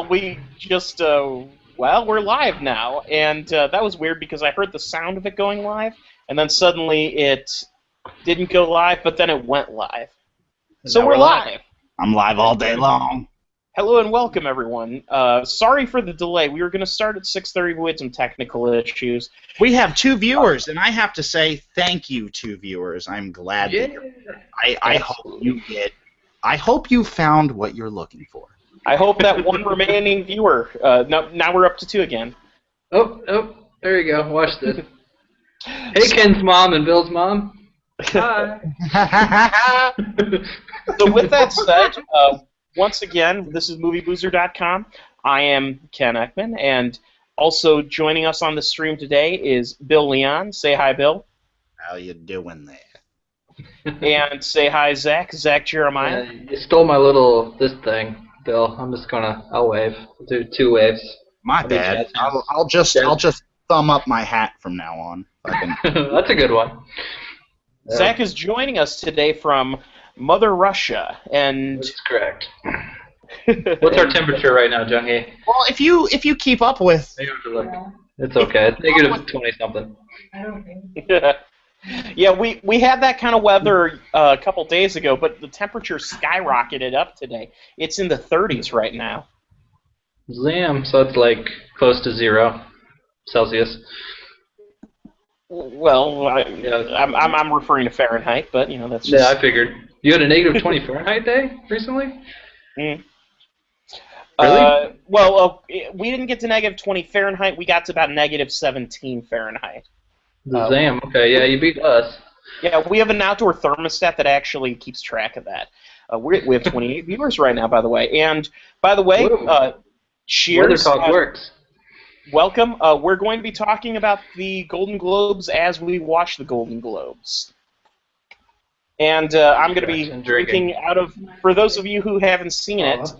we just, we're live now, and that was weird because I heard the sound of it going live, and then suddenly it didn't go live, but then it went live. So we're live. I'm live all day long. Hello and welcome, everyone. Sorry for the delay. We were going to start at 6:30, but we had some technical issues. We have 2 viewers, and I have to say thank you, 2 viewers. I'm glad that you're here. I hope you found what you're looking for. I hope that one remaining viewer. Now we're up to 2 again. Oh, there you go. Watch this. Hey, Ken's mom and Bill's mom. Hi. So with that said, once again, this is MovieBoozer.com. I am Ken Ekman, and also joining us on the stream today is Bill Leon. Say hi, Bill. How you doing there? And say hi, Zach. Zach Jeremiah. You stole my this thing, Bill. I'll wave. I'll do 2 waves. My bad. I'll just thumb up my hat from now on. That's a good one. Zach is joining us today from Mother Russia, and that's correct. What's our temperature right now, Jungie? Well, if you keep up with, it's okay. It's negative 20 something. I don't think. Yeah, we had that kind of weather a couple days ago, but the temperature skyrocketed up today. It's in the 30s right now. Zam! So it's like close to 0 Celsius. Well, I'm referring to Fahrenheit, but that's just... Yeah, I figured. You had a negative 20 Fahrenheit day recently? Mm. Really? We didn't get to negative 20 Fahrenheit. We got to about negative 17 Fahrenheit. Zam. Okay, yeah, you beat us. Yeah, we have an outdoor thermostat that actually keeps track of that. We have 28 viewers right now, by the way. And by the way, cheers. Weather Talk works. Welcome. We're going to be talking about the Golden Globes as we watch the Golden Globes. And I'm going to be drinking out of, for those of you who haven't seen it,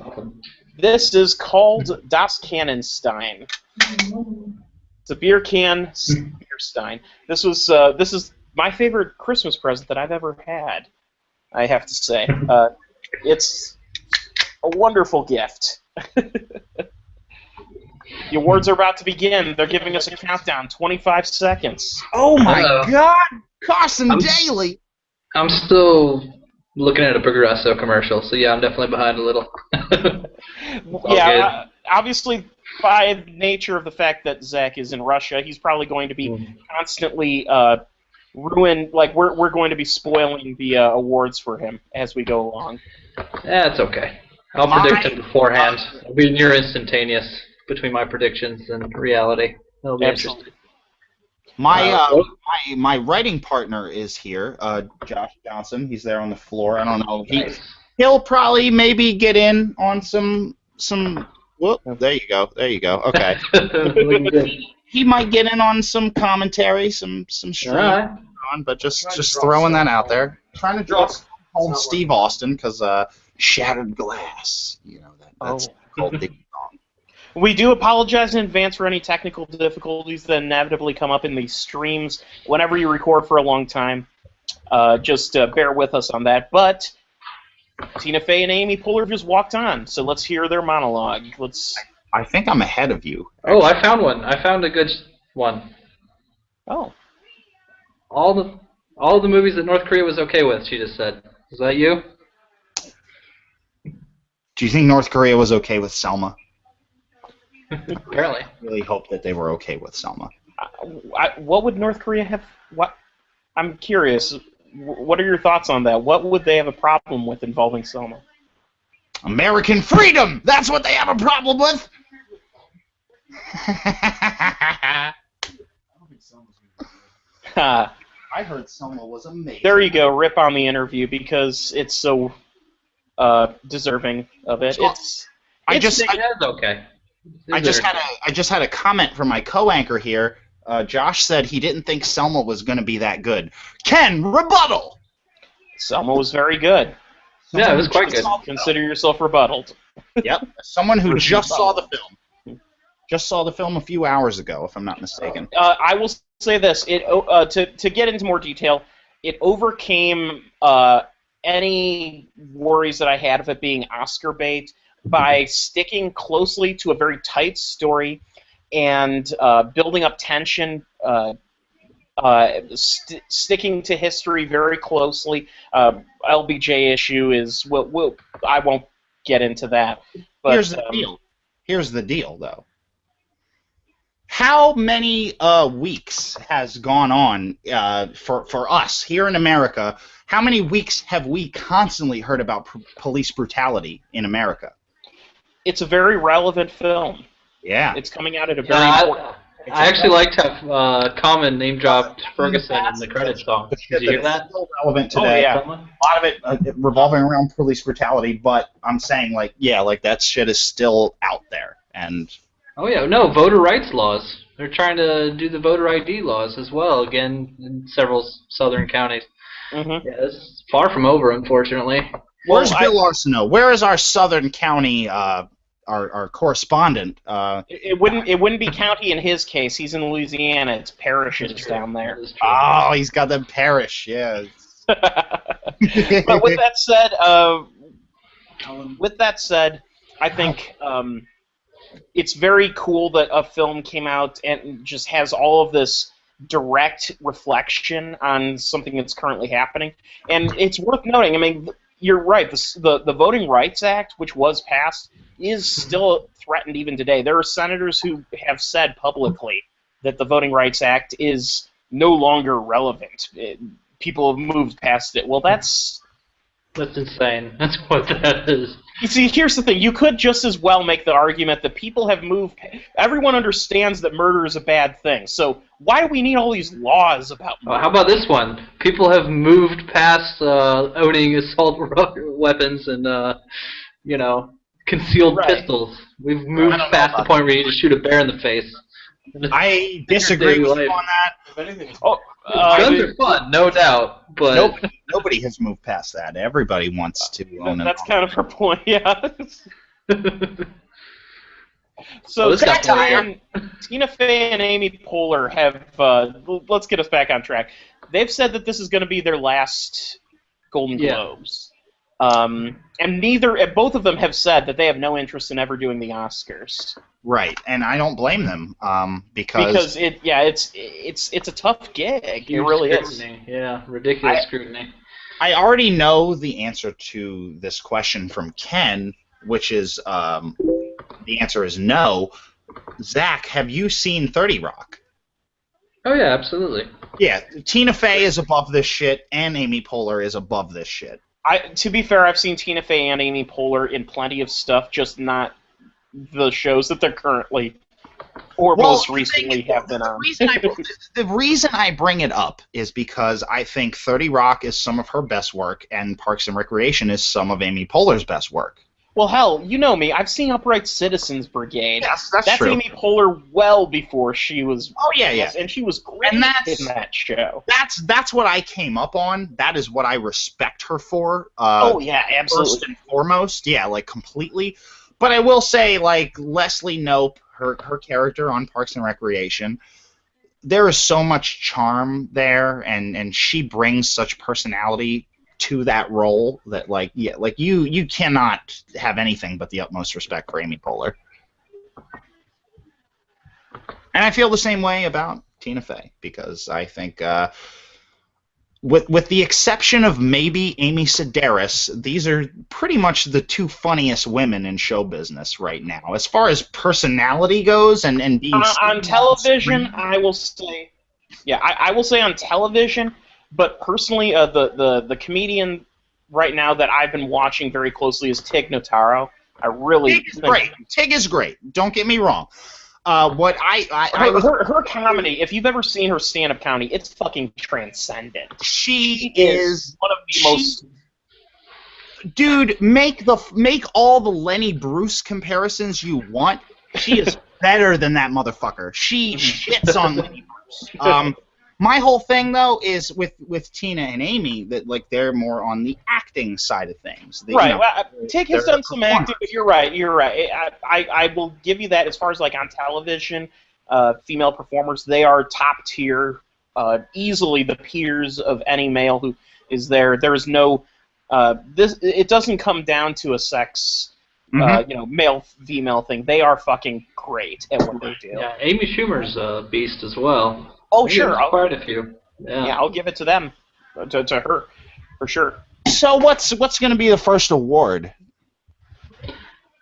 this is called Das Kannenstein. It's a beer can beer stein. This is my favorite Christmas present that I've ever had, I have to say. It's a wonderful gift. The awards are about to begin. They're giving us a countdown, 25 seconds. Oh my God, Carson Daly! I'm still looking at a Progresso commercial, so yeah, I'm definitely behind a little. Yeah, obviously, by nature of the fact that Zach is in Russia, he's probably going to be constantly ruined. Like we're going to be spoiling the awards for him as we go along. That's okay. I'll predict it beforehand. It'll be near instantaneous between my predictions and reality. It'll be interesting. My writing partner is here, Josh Johnson. He's there on the floor. I don't know. He'll probably maybe get in on some. Well, there you go. Okay. He might get in on some commentary, some stream but just throwing that out there. Trying to draw home Steve Austin because Shattered Glass. That's called Big Song. We do apologize in advance for any technical difficulties that inevitably come up in these streams whenever you record for a long time. Just bear with us on that. But Fey and Amy Poehler just walked on, so let's hear their monologue. I think I'm ahead of you. Oh, I found one. I found a good one. Oh. All the movies that North Korea was okay with, she just said. Is that you? Do you think North Korea was okay with Selma? Apparently. I really hope that they were okay with Selma. What would North Korea have? What? I'm curious. What are your thoughts on that? What would they have a problem with involving Selma? American freedom! That's what they have a problem with! I heard Selma was amazing. There you go. Rip on the interview because it's so deserving of it. I just had a comment from my co-anchor here. Josh said he didn't think Selma was going to be that good. Ken, rebuttal! Selma was very good. Yeah, it was quite good. Consider yourself rebuttaled. Yep, someone who just saw the film. Just saw the film a few hours ago, if I'm not mistaken. I will say this: to get into more detail, it overcame any worries that I had of it being Oscar bait. by sticking closely to a very tight story and building up tension, sticking to history very closely. LBJ issue is I won't get into that. But, here's the deal. Here's the deal, though. How many weeks has gone on for us here in America? How many weeks have we constantly heard about police brutality in America? It's a very relevant film. Yeah. It's coming out at a very important... I actually liked how Common name-dropped Ferguson in the credits song. Did you hear that? Still relevant today. Oh, yeah. A lot of it revolving around police brutality, but I'm saying, like, yeah, like, that shit is still out there. And... Oh, yeah, no, voter rights laws. They're trying to do the voter ID laws as well, again, in several southern counties. Mm-hmm. Yeah, it's far from over, unfortunately. Where's Bill Arsenault? Where is our southern county, our correspondent? It wouldn't be county in his case. He's in Louisiana. It's parishes down there. Oh, he's got the parish, yeah. But with that said, I think it's very cool that a film came out and just has all of this direct reflection on something that's currently happening. And it's worth noting, I mean, you're right, the Voting Rights Act, which was passed, is still threatened even today. There are senators who have said publicly that the Voting Rights Act is no longer relevant. People have moved past it. Well, that's insane. That's what that is. You see, here's the thing. You could just as well make the argument that people have moved... Everyone understands that murder is a bad thing, so why do we need all these laws about murder? How about this one? People have moved past owning assault weapons and, concealed pistols. We've moved past the point where you just shoot a bear in the face. I disagree with you on that. Guns are fun, no doubt, but nobody has moved past that. Everybody wants to own That's kind of her point, yeah. So Tina Fey and Amy Poehler have, let's get us back on track. They've said that this is going to be their last Golden Globes. And both of them have said that they have no interest in ever doing the Oscars. Right, and I don't blame them because it's a tough gig. It really scrutiny. Is. Yeah, ridiculous scrutiny. I already know the answer to this question from Ken, which is the answer is no. Zach, have you seen 30 Rock? Oh yeah, absolutely. Yeah, Tina Fey is above this shit, and Amy Poehler is above this shit. To be fair, I've seen Tina Fey and Amy Poehler in plenty of stuff, just not the shows that they're currently or most recently have been on. The reason I bring it up is because I think 30 Rock is some of her best work, and Parks and Recreation is some of Amy Poehler's best work. Well, hell, you know me. I've seen Upright Citizens Brigade. Yes, that's true. Amy Poehler well before she was... Oh, yeah. And she was great in that show. That's what I came up on. That is what I respect her for. Oh, yeah, absolutely. First and foremost. Yeah, like, completely. But I will say, like, Leslie Knope, her character on Parks and Recreation, there is so much charm there, and she brings such personality to that role that, like, you cannot have anything but the utmost respect for Amy Poehler. And I feel the same way about Tina Fey, because I think, with the exception of maybe Amy Sedaris, these are pretty much the two funniest women in show business right now. As far as personality goes and being... on television, I will say... Yeah, I will say on television... But personally, the comedian right now that I've been watching very closely is Tig Notaro. Tig is great. Tig is great. Don't get me wrong. Her comedy, if you've ever seen her stand-up comedy, it's fucking transcendent. She is one of the most... Dude, make all the Lenny Bruce comparisons you want. She is better than that motherfucker. She shits on Lenny Bruce. My whole thing, though, is with Tina and Amy, that, like, they're more on the acting side of things. Right. Tig has done some acting, but you're right. I will give you that as far as, like, on television, female performers, they are top tier, easily the peers of any male who is there. There is no... it doesn't come down to a sex male female thing. They are fucking great at what they do. Yeah, Amy Schumer's a beast as well. Oh, sure. Quite a few. Yeah, I'll give it to them, to her, for sure. So what's going to be the first award?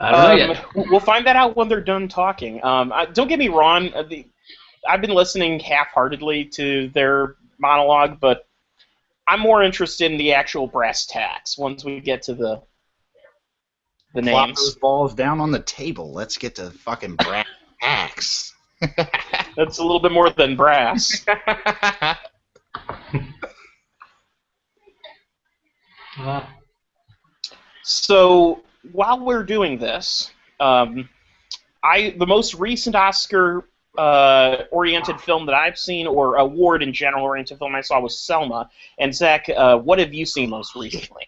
I don't know yet. We'll find that out when they're done talking. Don't get me wrong. I've been listening half-heartedly to their monologue, but I'm more interested in the actual brass tacks once we get to the names. Plop those balls down on the table. Let's get to fucking brass tacks. That's a little bit more than brass. So while we're doing this, the most recent Oscar oriented film that I've seen, or award in general oriented film I saw, was Selma. And Zach, what have you seen most recently?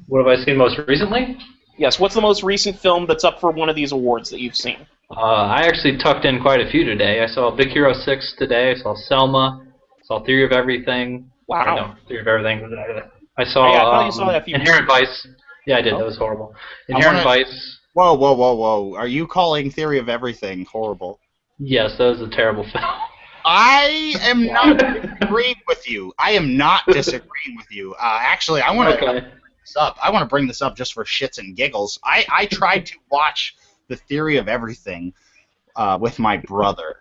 What have I seen most recently? Yes, what's the most recent film that's up for one of these awards that you've seen? I actually tucked in quite a few today. I saw Big Hero 6 today. I saw Selma. I saw Theory of Everything. Wow. No, Theory of Everything. I saw, I thought you saw that a few Inherent Vice. Yeah, I did. That was horrible. Inherent Vice. Whoa. Are you calling Theory of Everything horrible? Yes, that was a terrible film. I am not disagreeing with you. Actually, I want to bring this up. I want to bring this up just for shits and giggles. I tried to watch The Theory of Everything with my brother,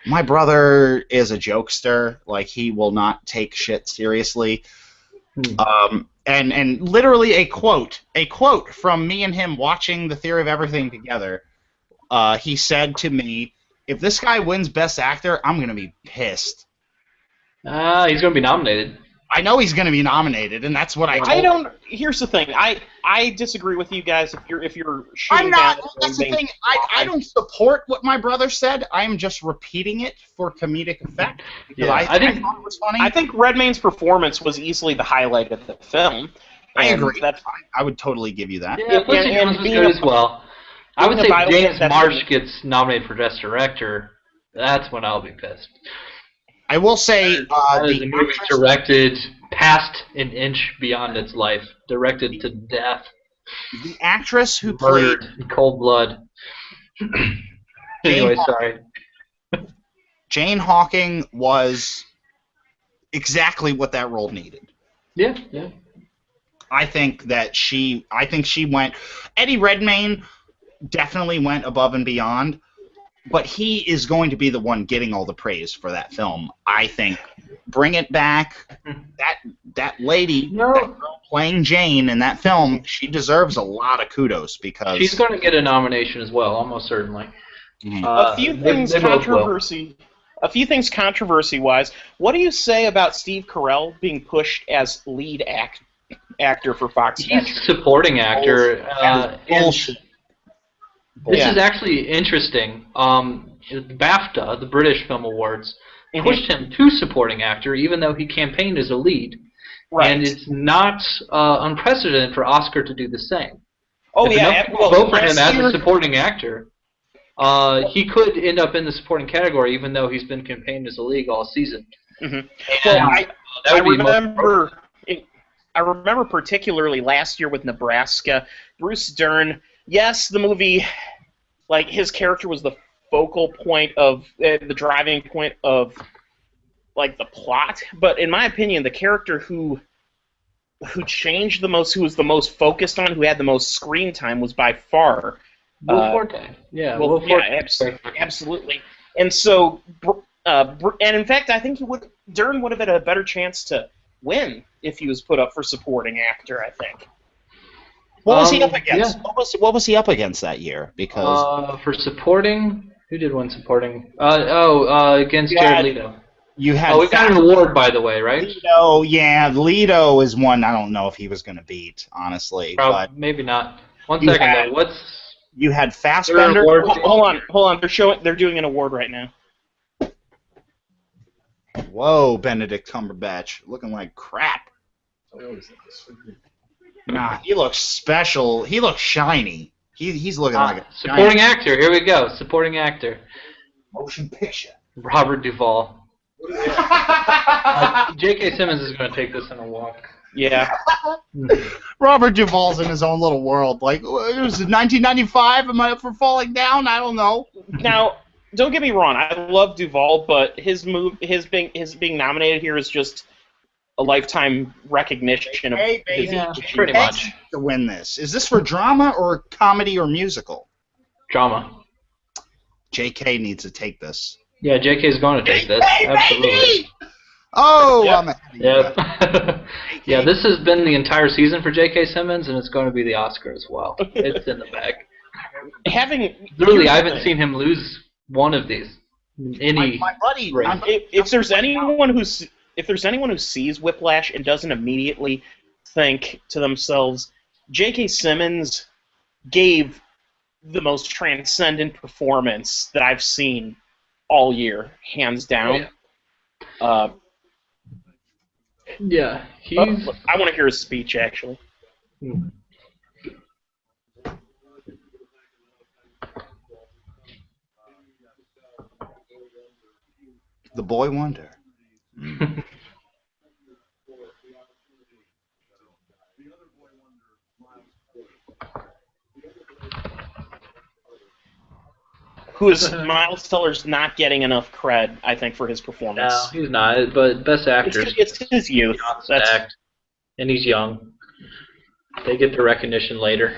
my brother is a jokester. Like, he will not take shit seriously. And literally a quote from me and him watching The Theory of Everything together. He said to me, "If this guy wins Best Actor, I'm gonna be pissed." He's gonna be nominated. I know he's gonna be nominated, and that's what I told him. Here's the thing. I disagree with you guys. If you're I'm not. That's the thing. I don't support what my brother said. I'm just repeating it for comedic effect because I thought it was funny. I think Redmayne's performance was easily the highlight of the film. I agree. That's fine. I would totally give you that. Yeah, Quincy Jones was good as well. I would say if James Marsh gets nominated for Best Director, that's when I'll be pissed. I will say the movie directed past an inch beyond its life, directed to death. The actress who murdered played in cold blood. Anyway, sorry. Jane Hawking was exactly what that role needed. Yeah. I think she went. Eddie Redmayne definitely went above and beyond. But he is going to be the one getting all the praise for that film. I think. Bring it back. That lady, that girl playing Jane in that film, she deserves a lot of kudos because she's going to get a nomination as well, almost certainly. Mm-hmm. A few things controversy-wise. What do you say about Steve Carell being pushed as lead actor for Fox? He's supporting actor. Bullshit. This is actually interesting. BAFTA, the British Film Awards, pushed him to supporting actor, even though he campaigned as a lead. Right. And it's not unprecedented for Oscar to do the same. Oh, If vote for him as a supporting actor, he could end up in the supporting category, even though he's been campaigned as a lead all season. Mm-hmm. Well, I remember particularly last year with Nebraska, Bruce Dern. Yes, the movie, like, his character was the focal point of the driving point of, like, the plot. But in my opinion, the character who changed the most, who was the most focused on, who had the most screen time, was by far Will Forte. Absolutely. And so, and in fact, I think Dern would have had a better chance to win if he was put up for supporting actor, I think. What was he up against? Yeah. What was he up against that year? Because for supporting, who did win supporting? Against Jared Leto. We got an award, by the way, right? Leto is one. I don't know if he was going to beat, honestly. But maybe not. One second, though. You had Fassbender. Hold on. They're doing an award right now. Whoa, Benedict Cumberbatch, looking like crap. Nah, he looks special. He looks shiny. He's looking like a supporting actor. Here we go. Supporting actor. Motion picture. Robert Duvall. J.K. Simmons is going to take this in a walk. Yeah. Robert Duvall's in his own little world. Like, it was 1995. Am I up for falling down? I don't know. Now, don't get me wrong. I love Duvall, but his being nominated here is just a lifetime recognition of his pretty much to win this. Is this for drama or comedy or musical? Drama. J.K. needs to take this. Yeah, J.K.'s going to take this. Absolutely. Oh, Yep. I'm a Yep. Yeah, this has been the entire season for J.K. Simmons, and it's going to be the Oscar as well. It's in the bag. Literally, I haven't seen him lose one of these. my buddy. If there's anyone who sees Whiplash and doesn't immediately think to themselves, J.K. Simmons gave the most transcendent performance that I've seen all year, hands down. Yeah, I want to hear his speech, actually. The Boy Wonder. Who is Miles Teller's not getting enough cred, I think, for his performance. No, he's not. But best actor. It's his youth. And he's young. They get the recognition later,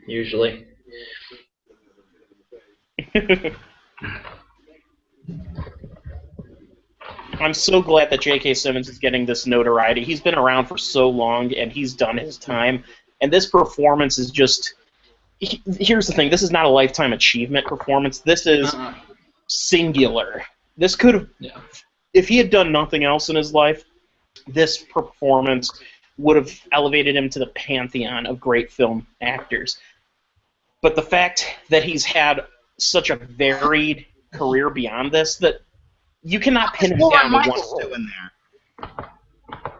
usually. I'm so glad that J.K. Simmons is getting this notoriety. He's been around for so long, and he's done his time. And this performance is just... Here's the thing. This is not a Lifetime Achievement performance. This is singular. This could have... Yeah. If he had done nothing else in his life, this performance would have elevated him to the pantheon of great film actors. But the fact that he's had such a varied career beyond this, that you cannot pin him down to one doing there?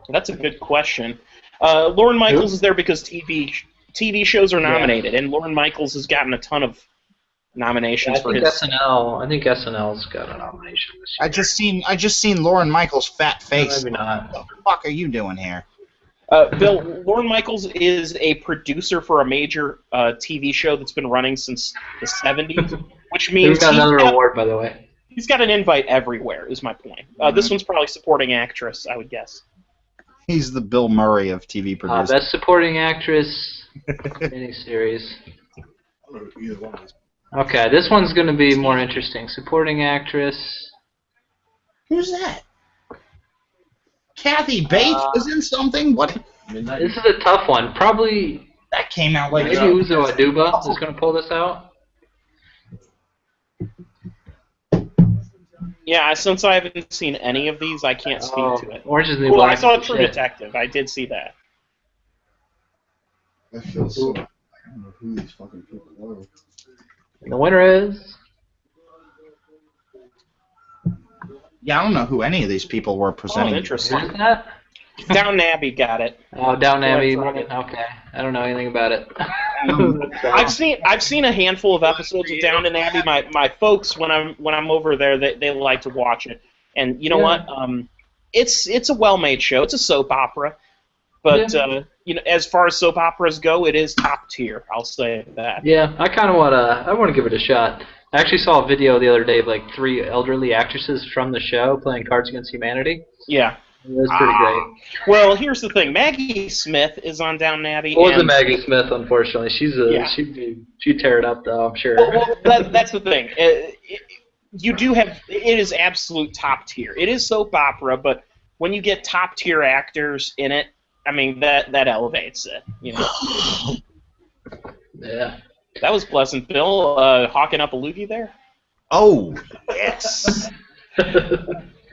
That's a good question. Lorne Michaels is there because TV shows are nominated, and Lorne Michaels has gotten a ton of nominations for his. SNL. I think SNL's got a nomination this year. I just seen Lorne Michaels' fat face. Maybe not. What the fuck are you doing here? Bill, Lorne Michaels is a producer for a major TV show that's been running since the 70s, which means he's got another award, by the way. He's got an invite everywhere, is my point. This one's probably supporting actress, I would guess. He's the Bill Murray of TV producers. Best supporting actress, miniseries. Okay, this one's going to be more interesting. Supporting actress. Who's that? Kathy Bates was in something? What? This is a tough one. Probably. That came out like... Maybe Uzo Aduba is going to pull this out. Yeah, since I haven't seen any of these, I can't speak to it. Orange is the New Well, Black. I saw True Detective. I did see that. I feel so... I don't know who these fucking people are. The winner is... Yeah, I don't know who any of these people were presenting. Oh, interesting. What is that? Downton Abbey got it. Oh, Downton Abbey. Okay, I don't know anything about it. I've seen a handful of episodes of Downton Abbey. My folks, when I'm over there, they like to watch it. And you know what? It's a well-made show. It's a soap opera, but you know, as far as soap operas go, it is top tier. I'll say that. Yeah, I kind of want to give it a shot. I actually saw a video the other day of like 3 elderly actresses from the show playing Cards Against Humanity. Yeah. It was pretty great. Well, here's the thing. Maggie Smith is on Downton Abbey. It wasn't Maggie Smith, unfortunately. She'd tear it up, though, I'm sure. Well, that's the thing. You do have... It is absolute top tier. It is soap opera, but when you get top tier actors in it, I mean, that elevates it, you know. Yeah. That was pleasant, Bill. Hawking up a loogie there? Oh, yes.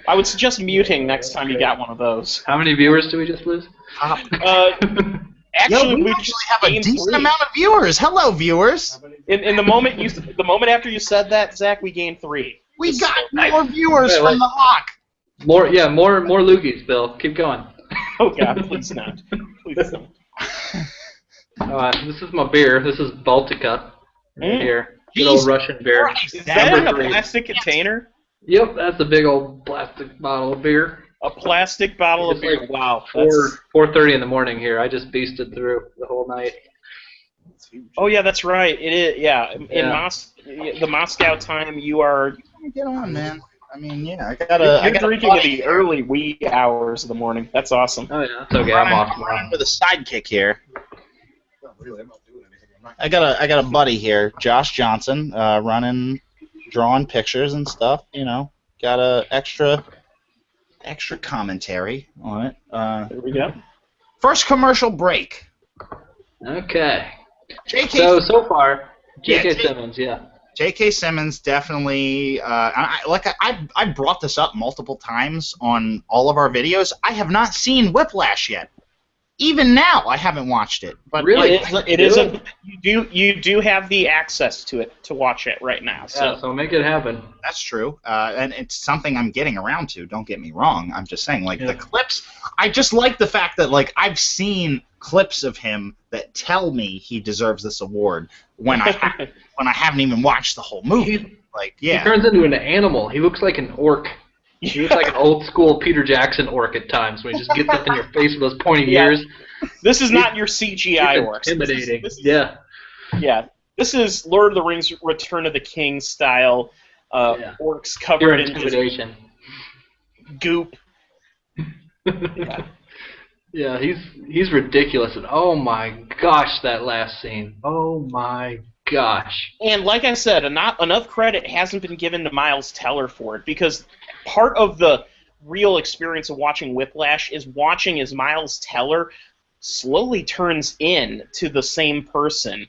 I would suggest muting next time you got one of those. How many viewers do we just lose? Actually, we have a decent amount of viewers. Hello, viewers. In the moment after you said that, Zach, we gained 3. We got more viewers from the Hawk. More loogies, Bill. Keep going. Oh God, please not. Please don't. This is my beer. This is Baltica. Right here. Good old Russian beer. Is that in a plastic container? Yep, that's a big old plastic bottle of beer. A plastic bottle of beer. Like wow. 4:30 in the morning here. I just beasted through the whole night. Oh yeah, that's right. It is. Yeah, in the Moscow time, you are. Get on, man. I mean, yeah, You're drinking in the early wee hours of the morning. That's awesome. Oh yeah, it's okay. I'm off tomorrow. With a sidekick here. I got a buddy here, Josh Johnson, drawing pictures and stuff. You know, got a extra commentary on it. There we go. First commercial break. Okay. JK. So far, J.K. Simmons, yeah. J.K. Simmons definitely. I brought this up multiple times on all of our videos. I have not seen Whiplash yet. Even now, I haven't watched it. But really, you do have the access to it to watch it right now. So make it happen. That's true, and it's something I'm getting around to. Don't get me wrong. I'm just saying, the clips. I just like the fact that I've seen clips of him that tell me he deserves this award when I haven't even watched the whole movie. He turns into an animal. He looks like an orc. He looks like an old school Peter Jackson orc at times when he just gets up in your face with those pointy ears. This is not your CGI orcs. Intimidating. Yeah. This is Lord of the Rings Return of the King style orcs covered in intimidation. Goop. Yeah, he's ridiculous. And oh my gosh, that last scene. Oh my gosh. And like I said, not enough credit hasn't been given to Miles Teller for it, because part of the real experience of watching Whiplash is watching as Miles Teller slowly turns into the same person.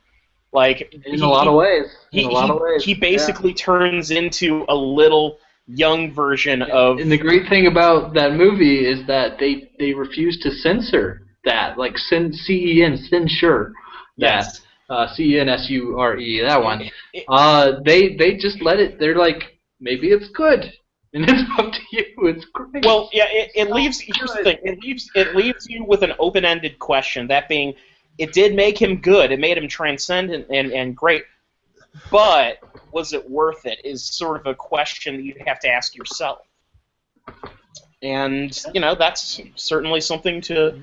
In a lot of ways. He basically turns into a little young version of... And the great thing about that movie is that they refuse to censor that, C-E-N, censure that. Yes. C-E-N-S-U-R-E, that one. They just let it, they're like, maybe it's good. And it's up to you. It's great. Well, yeah, it leaves... Here's the thing. It leaves you with an open-ended question, that being, it did make him good. It made him transcendent and great. But was it worth it is sort of a question that you have to ask yourself. And, that's certainly something to...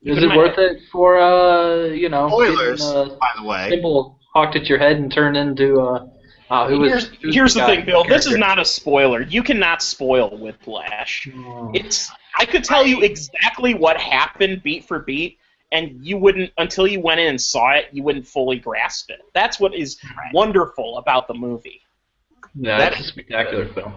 Is it worth it for, spoilers, by the way. Simple hawked at your head and turned into... Here's the thing, Bill. This is not a spoiler. You cannot spoil Whiplash. Oh. I could tell you exactly what happened beat for beat, and you wouldn't, until you went in and saw it, you wouldn't fully grasp it. That's what is wonderful about the movie. Yeah, that's a spectacular film.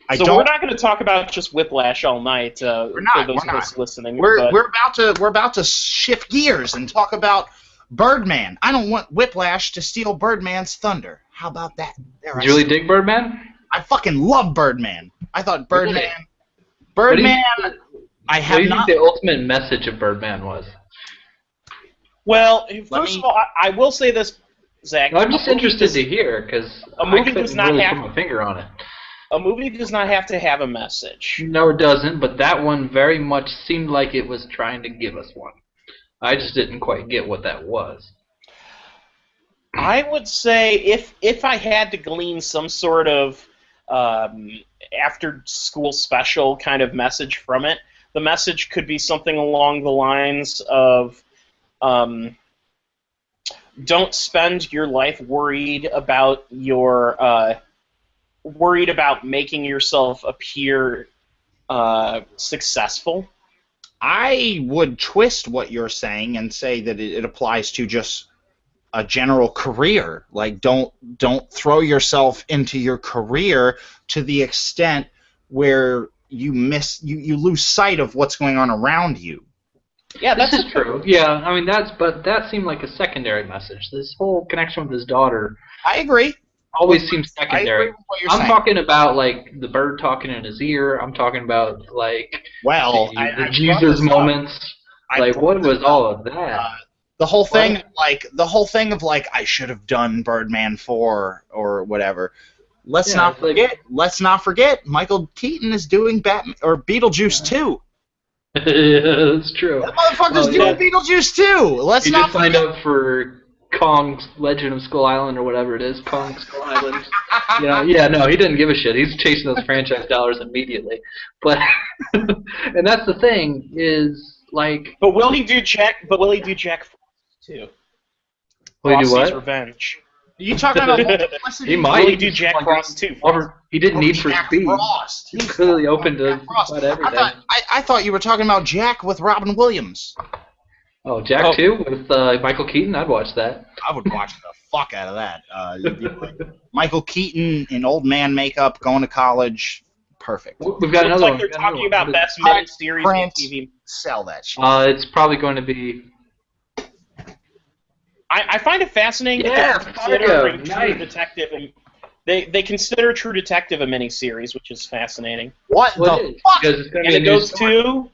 We're not going to talk about just Whiplash all night. We're not. For those of us listening. We're about to shift gears and talk about Birdman. I don't want Whiplash to steal Birdman's thunder. How about that? Did you really dig Birdman? I fucking love Birdman. I thought Birdman. I have what do you not. think the ultimate message of Birdman was? Well, first of all, I will say this, Zach. I'm just interested to hear, because a movie does not really put my finger on it. A movie does not have to have a message. No, it doesn't, but that one very much seemed like it was trying to give us one. I just didn't quite get what that was. I would say if I had to glean some sort of after-school special kind of message from it, the message could be something along the lines of don't spend your life worried about making yourself appear successful. I would twist what you're saying and say that it applies to just a general career. Don't throw yourself into your career to the extent where you lose sight of what's going on around you. Yeah, this is true. Yeah, I mean that seemed like a secondary message. This whole connection with his daughter. I agree. Always seems secondary. I agree with what you're saying. Talking about the bird talking in his ear. I'm talking about the Jesus moments. What was all of that? The whole thing, of I should have done Birdman 4 or whatever. Let's not forget. Michael Keaton is doing Batman or Beetlejuice 2. That's true. That motherfucker's doing Beetlejuice 2. Let's not signed up for Kong's Legend of Skull Island or whatever it is, Kong Skull Island. No, he didn't give a shit. He's chasing those franchise dollars immediately. But and that's the thing is like. But will he do Jack? But will he do Jack too? Will he do what? Revenge. Are you talking about multiplicity? He might. Will he do Jack Frost too? He didn't need for Jack Speed. Frost. He's clearly open to about everything. I thought you were talking about Jack with Robin Williams. Oh, Jack 2 with Michael Keaton? I'd watch that. I would watch the fuck out of that. Michael Keaton in old man makeup, going to college. Perfect. We've got another one. They're talking about best miniseries on TV. Sell that shit. It's probably going to be... I find it fascinating that they're considering True Detective, and they consider True Detective a miniseries, which is fascinating. What the fuck? Because it's going to And be it goes to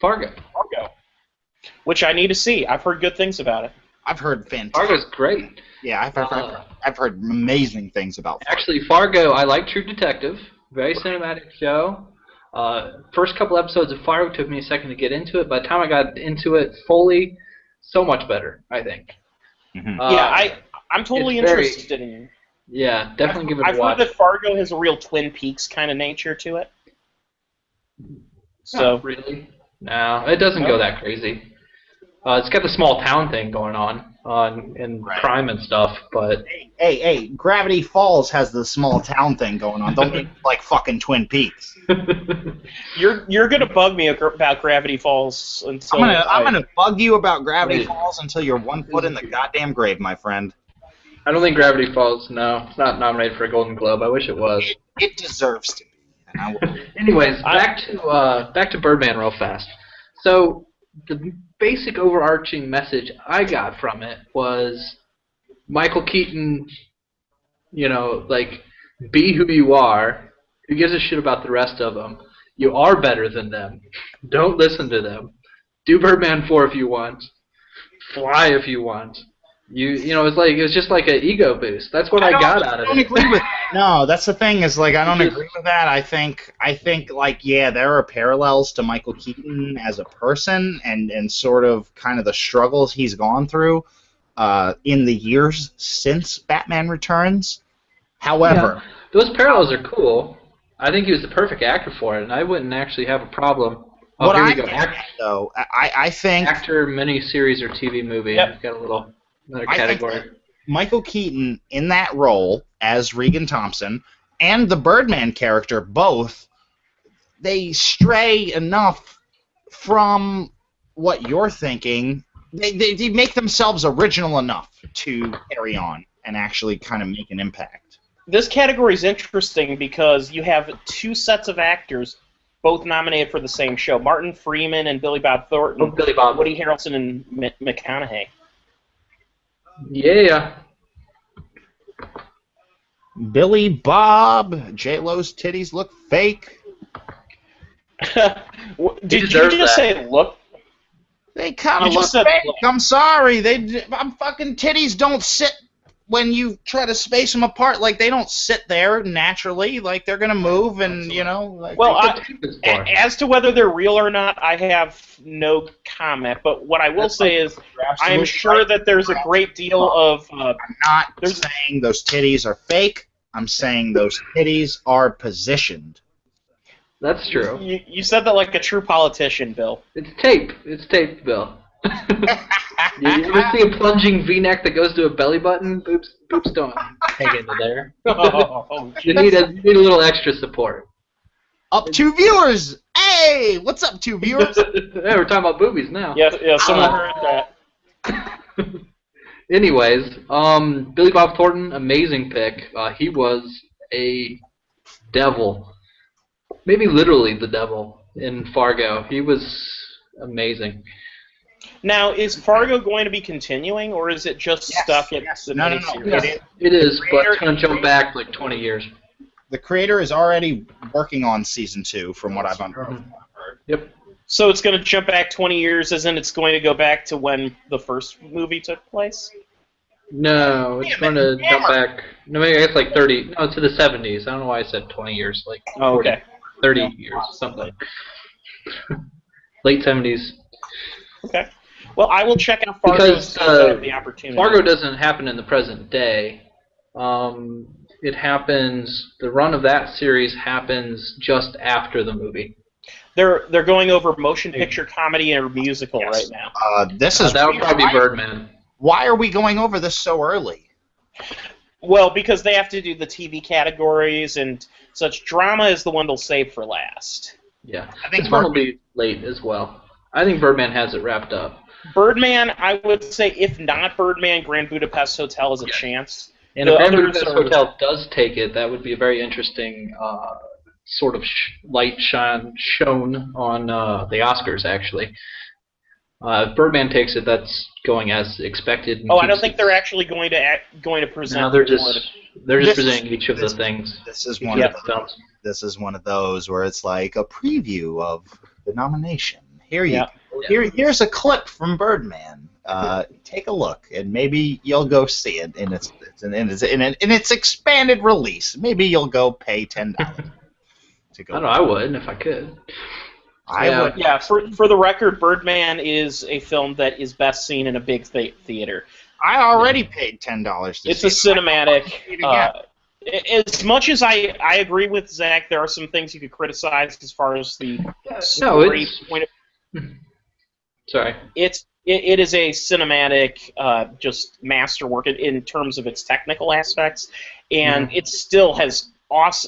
Fargo, which I need to see. I've heard good things about it. I've heard fantastic. Fargo's great. Yeah, I've heard amazing things about Fargo. Actually, Fargo, I like True Detective. Very cinematic show. First couple episodes of Fargo took me a second to get into it. By the time I got into it fully, so much better, I think. Mm-hmm. I'm totally interested in. Yeah, definitely give it a watch. I've heard that Fargo has a real Twin Peaks kind of nature to it. So Not really? No, it doesn't go that crazy. It's got the small town thing going on and crime and stuff, but... Hey, Gravity Falls has the small town thing going on. Don't be like fucking Twin Peaks. You're gonna bug me about Gravity Falls until... I'm gonna bug you about Gravity Falls until you're 1 foot in the goddamn grave, my friend. I don't think Gravity Falls, no. It's not nominated for a Golden Globe. I wish it was. It deserves to be. Anyways, back to Birdman real fast. So the basic overarching message I got from it was Michael Keaton, like, be who you are. Who gives a shit about the rest of them? You are better than them. Don't listen to them. Do Birdman 4 if you want. Fly if you want. It was just like an ego boost. That's what I got out of it. I don't agree with. No, that's the thing. Is like I don't agree with that. I think like there are parallels to Michael Keaton as a person and sort of kind of the struggles he's gone through in the years since Batman Returns. However, those parallels are cool. I think he was the perfect actor for it, and I wouldn't actually have a problem. Oh, what here I we go. I think actor, miniseries, or TV movie. Yep. Got another category. Michael Keaton in that role as Regan Thompson and the Birdman character, both, they stray enough from what you're thinking. They make themselves original enough to carry on and actually kind of make an impact. This category is interesting because you have two sets of actors both nominated for the same show. Martin Freeman and Billy Bob Thornton. Oh, Billy Bob. Woody Harrelson and McConaughey. Yeah. Billy Bob, J-Lo's titties look fake. Did you just say look? They kind of look fake. I'm sorry. I'm fucking titties don't sit when you try to space them apart. Like they don't sit there naturally. Like they're gonna move and Like, well, as to whether they're real or not, I have no comment. But what I will say is, I am sure that there's a great deal of. I'm not saying those titties are fake. I'm saying those titties are positioned. That's true. You said that like a true politician, Bill. It's tape. It's tape, Bill. You ever see a plunging V-neck that goes to a belly button? Boobs don't hang into there. You need a little extra support. Up 2 viewers! Hey! What's up, 2 viewers? Hey, we're talking about boobies now. Yeah, someone heard that. Anyways, Billy Bob Thornton, amazing pick. He was a devil. Maybe literally the devil in Fargo. He was amazing. Now, is Fargo going to be continuing, or is it just stuck at the miniseries? It is, but it's going to jump back like 20 years. The creator is already working on season 2, from what I've heard. Yep. So it's going to jump back 20 years, as in it's going to go back to when the first movie took place? No, it's going to jump back. No, maybe it's like 30. No, to the 70s. I don't know why I said 20 years. Like 40, 30 years, something. Late 70s. Okay. Well, I will check out Fargo Because as soon as I have the opportunity. Fargo doesn't happen in the present day. It happens. The run of that series happens just after the movie. They're going over motion picture comedy or musical right now. That would probably be Birdman. Why are we going over this so early? Well, because they have to do the TV categories and such. Drama is the one they'll save for last. Yeah, I think this one will be late as well. I think Birdman has it wrapped up. Birdman, I would say, if not Birdman, Grand Budapest Hotel has a chance. And if Grand Budapest Hotel does take it, that would be a very interesting sort of light shown on the Oscars, actually. If Birdman takes it, that's going as expected. I don't think they're actually going to present. No, they're just presenting each of the things. This is one of those. This is one of those where it's like a preview of the nomination. Here's a clip from Birdman. Take a look, and maybe you'll go see it in its expanded release. Maybe you'll go pay $10 to go. I would if I could. I would. Yeah, for the record, Birdman is a film that is best seen in a big theater. I already paid $10 to It's see a cinematic. As much as I agree with Zach, there are some things you could criticize as far as the story point of. Sorry. It is a cinematic, just masterwork in terms of its technical aspects, and it still has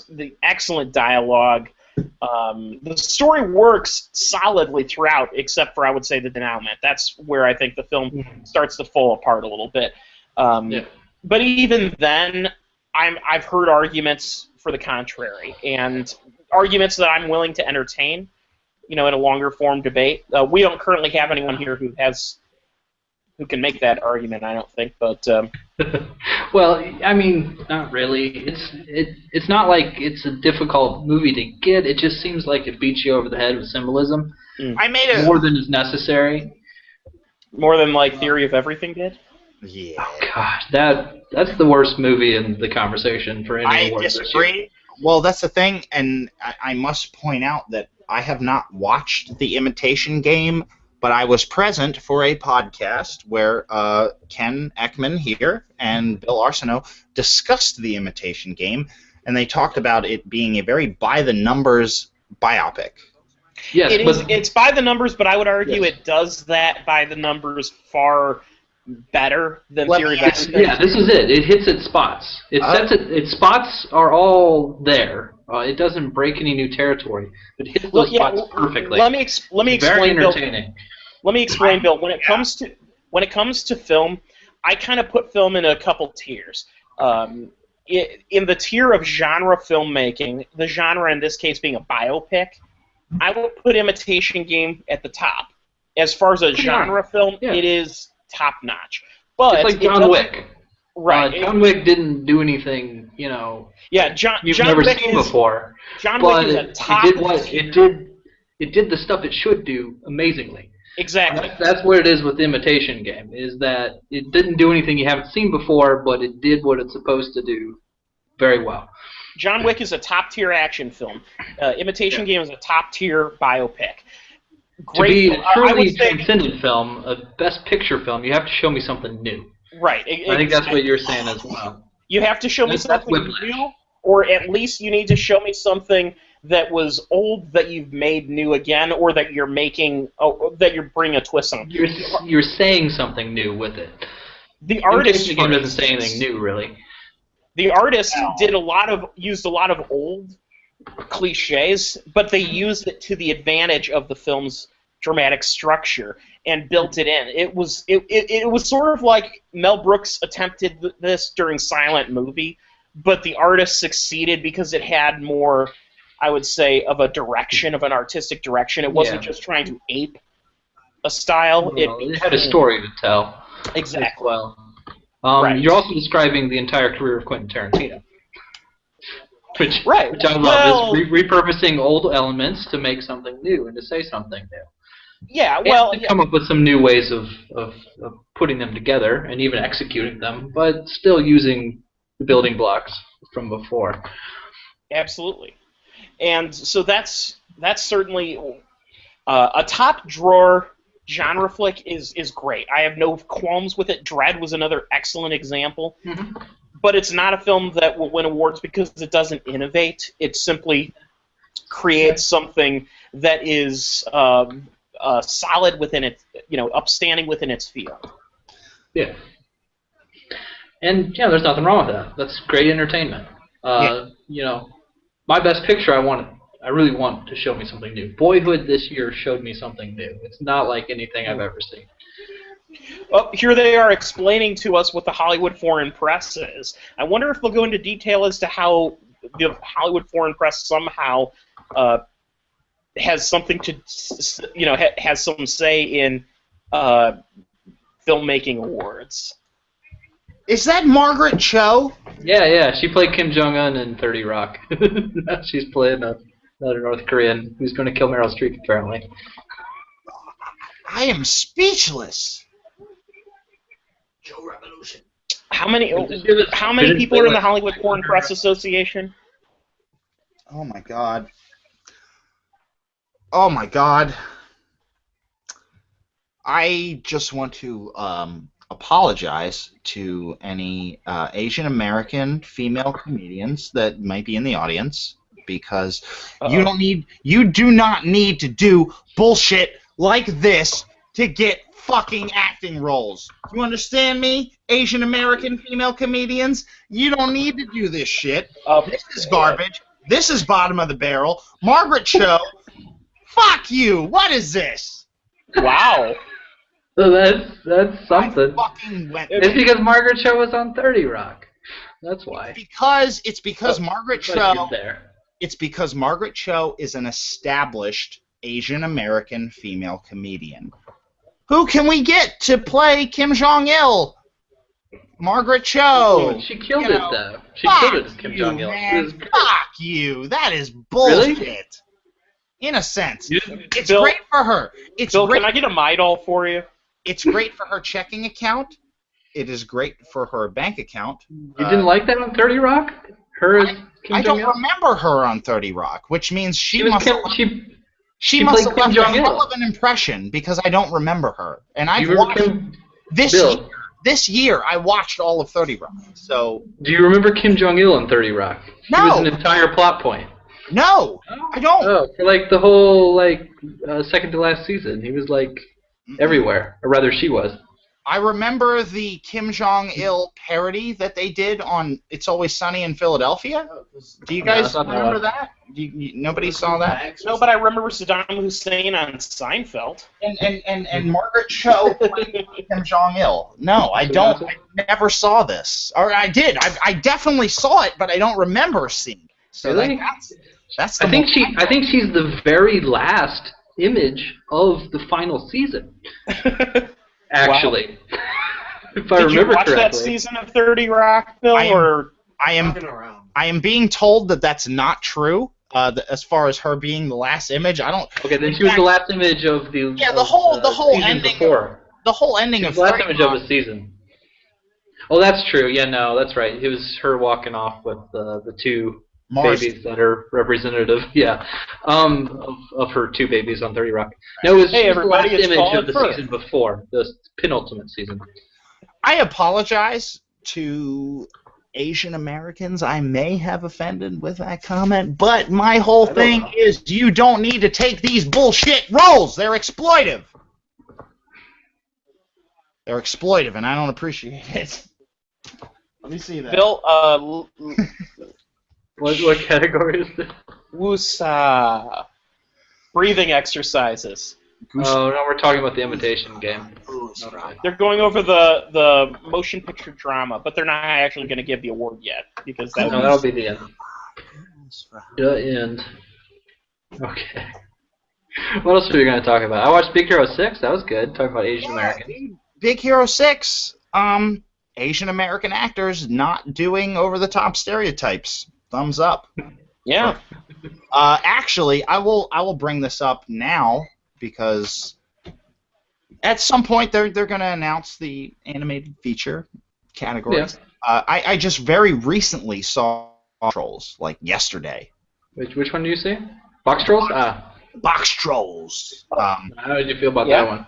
the excellent dialogue. The story works solidly throughout, except for, I would say, the denouement. That's where I think the film starts to fall apart a little bit. But even then, I've heard arguments for the contrary, and arguments that I'm willing to entertain, in a longer form debate. We don't currently have anyone here who can make that argument, I don't think, but... Well, I mean, not really. It's not like it's a difficult movie to get. It just seems like it beats you over the head with symbolism. I made it more than is necessary. More than Theory of Everything did? Yeah. Oh gosh, that's the worst movie in the conversation for any award. I disagree. Well, that's the thing, and I must point out that I have not watched The Imitation Game, but I was present for a podcast where Ken Ekman here and Bill Arsenault discussed The Imitation Game, and they talked about it being a very by-the-numbers biopic. Yes, it's by the numbers, but I would argue it does that by the numbers far better than Theory of Everything. Yeah, this is it. It hits its spots. Its spots are all there. It doesn't break any new territory. It hits those spots perfectly. Let me explain. Very entertaining. Let me explain, Bill. When it comes to film, I kind of put film in a couple tiers. In the tier of genre filmmaking, the genre in this case being a biopic, I would put Imitation Game at the top. As far as a genre film, it is top notch. But it's like John Wick. Right. John Wick didn't do anything, Yeah, you've never seen before. John Wick is a top. It did the stuff it should do amazingly. Exactly. That's what it is with Imitation Game, is that it didn't do anything you haven't seen before, but it did what it's supposed to do very well. John Wick is a top-tier action film. Imitation Game is a top-tier biopic. Great. To be a truly transcendent film, a best picture film, you have to show me something new. Right. I think that's what you're saying as well. You have to show me something new, or at least you need to show me something that was old that you've made new again, or that you're making, that you're bringing a twist on. You're saying something new with it. The artist doesn't say anything new, really. The artist used a lot of old cliches, but they used it to the advantage of the film's dramatic structure and built it in. It was sort of like Mel Brooks attempted this during Silent Movie, but the artist succeeded because it had more, I would say, of a direction, of an artistic direction. It wasn't just trying to ape a style. It had a story to tell. Exactly. Well, you're also describing the entire career of Quentin Tarantino. Which I love, is repurposing old elements to make something new and to say something new. Yeah, well... And to come up with some new ways of putting them together and even executing them, but still using the building blocks from before. Absolutely. And so that's certainly a top drawer genre flick is great. I have no qualms with it. Dread was another excellent example. Mm-hmm. But it's not a film that will win awards because it doesn't innovate. It simply creates something that is solid within it, upstanding within its field. Yeah. And yeah, there's nothing wrong with that. That's great entertainment. My best picture, I really want to show me something new. Boyhood this year showed me something new. It's not like anything I've ever seen. Oh, here they are explaining to us what the Hollywood Foreign Press is. I wonder if they'll go into detail as to how the Hollywood Foreign Press somehow has something to, has some say in filmmaking awards. Is that Margaret Cho? Yeah. She played Kim Jong-un in 30 Rock. Now she's playing another North Korean who's going to kill Meryl Streep, apparently. I am speechless. Joe Revolution. How many people are in the Hollywood Foreign Press Association? Oh my god. Oh my god. I just want to apologize to any Asian American female comedians that might be in the audience, because you do not need to do bullshit like this to get fucking acting roles. You understand me? Asian American female comedians? You don't need to do this shit. This is garbage. This is bottom of the barrel. Margaret Cho, fuck you. What is this? Wow. So that's something. It's It's because Margaret Cho was on 30 Rock. That's why. It's because Margaret Cho. It's because Margaret Cho is an established Asian American female comedian. Who can we get to play Kim Jong-il? Margaret Cho. She killed it, though. She killed it as Kim Jong-il. Fuck you. That is bullshit. Really? In a sense. It's Bill, great for her. Bill, can I get a Midol for you? It's great for her checking account. It is great for her bank account. You didn't like that on 30 Rock? Her as Kim I don't Jong-il? remember her on 30 Rock, which means she must played have Kim left a Jong-il. hell of an impression, because I don't remember her. And I've Do you remember watched this year I watched all of 30 Rock. So Do you remember Kim Jong-il on 30 Rock? He No. was an entire plot point. no, I don't. Oh, for like the whole second to last season, he was like everywhere, or rather, she was. I remember the Kim Jong-il parody that they did on It's Always Sunny in Philadelphia. Do you guys remember that? Nobody saw that? No, but I remember Saddam Hussein on Seinfeld. And Margaret Cho played Kim Jong-il. No, I don't. I never saw this. Or I did. I definitely saw it, but I don't remember seeing it. So Really? that's the I think she's the very last image of the final season. Actually, if I Did you remember watch correctly. that season of 30 Rock, Bill? I am being told that that's not true. As far as her being the last image, I don't. Okay, then she was the last image of the. Yeah, the whole season ending. Before. The whole ending She of was the last 30 image Rock. of the season. Oh, that's true. Yeah, no, that's right. It was her walking off with the two babies that are representative. Yeah, of her two babies on 30 Rock. No, it was Hey, the last everybody, it's image Paul of the Firth. season before, the penultimate season. I apologize to Asian Americans I may have offended with that comment, but my whole thing is you don't need to take these bullshit roles. They're exploitive. They're exploitive, and I don't appreciate it. Let me see that. Bill, What category is this? Wusa. Breathing exercises. Oh, no, we're talking about the Imitation Game. They're going over the motion picture drama, but they're not actually going to give the award yet, because No, that'll be the end. The end. Okay. What else are we going to talk about? I watched Big Hero 6. That was good. Talking about Asian Americans. Big Hero 6. Asian American actors not doing over-the-top stereotypes. Thumbs up. Yeah. Actually, I will bring this up now because at some point they're going to announce the animated feature categories. Yeah. I just very recently saw Trolls, like yesterday. Which one do you see? Box Trolls? Box Trolls. How did you feel about Yeah. that one?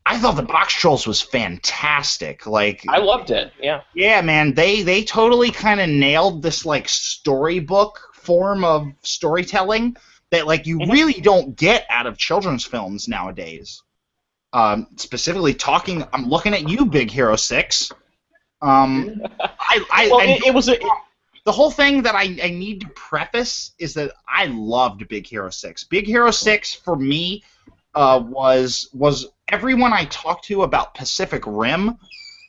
I thought the Box Trolls was fantastic. Like, I loved it. Yeah. yeah, man, they totally kind of nailed this like storybook form of storytelling that like you really don't get out of children's films nowadays. Specifically talking, I'm looking at you, Big Hero 6. It was the whole thing that I need to preface is that I loved Big Hero 6. Big Hero 6 for me was everyone I talked to about Pacific Rim.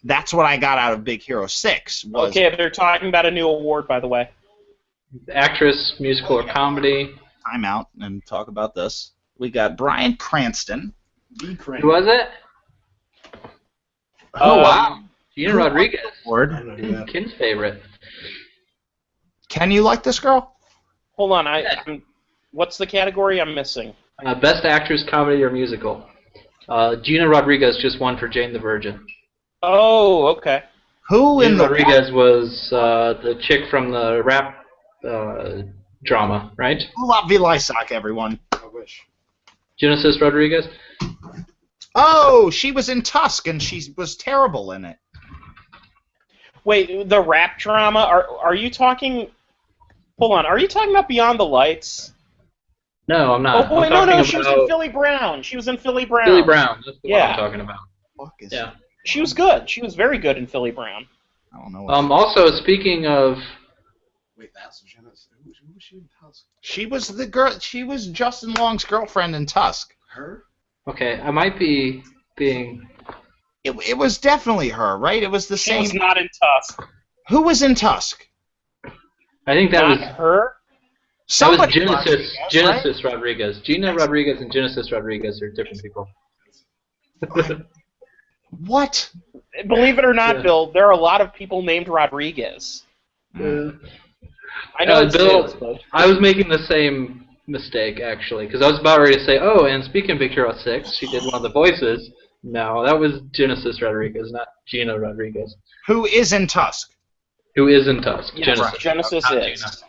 That's what I got out of Big Hero 6. Okay, they're talking about a new award, by the way. Actress, musical, or comedy. Time out and talk about this. We got Bryan Cranston. Who was it? Oh, wow. Gina Rodriguez. Ken's favorite. Ken, you like this girl? Hold on. What's the category I'm missing? Best Actress, Comedy, or Musical. Gina Rodriguez just won for Jane the Virgin. Oh, okay. Gina Rodriguez was the chick from the rap drama, right? La Vilaisak, everyone. I wish. Genesis Rodriguez? Oh, she was in Tusk, and she was terrible in it. Wait, the rap drama? Are you talking... Hold on, are you talking about Beyond the Lights? No, I'm not. Oh, wait, no, she was in Philly Brown. She was in Philly Brown. Philly Brown, that's the one I'm talking about. Yeah. She was good. She was very good in Philly Brown. I don't know. Also, speaking of... Wait, that's Genesis. Who was she in Tusk? She was the girl. She was Justin Long's girlfriend in Tusk. Her? Okay, I might be being... It was definitely her, right? It was the same... She was not in Tusk. Who was in Tusk? I think that was... her? That was Genesis Rodriguez. Gina Rodriguez and Genesis Rodriguez are different people. What? Believe it or not, Bill, there are a lot of people named Rodriguez. I know Bill, I was making the same mistake, actually, because I was about ready to say, oh, and speaking of Big Hero 6, she did one of the voices. No, that was Genesis Rodriguez, not Gina Rodriguez. Who is in Tusk? Who is in Tusk? Yes, Genesis. Genesis is.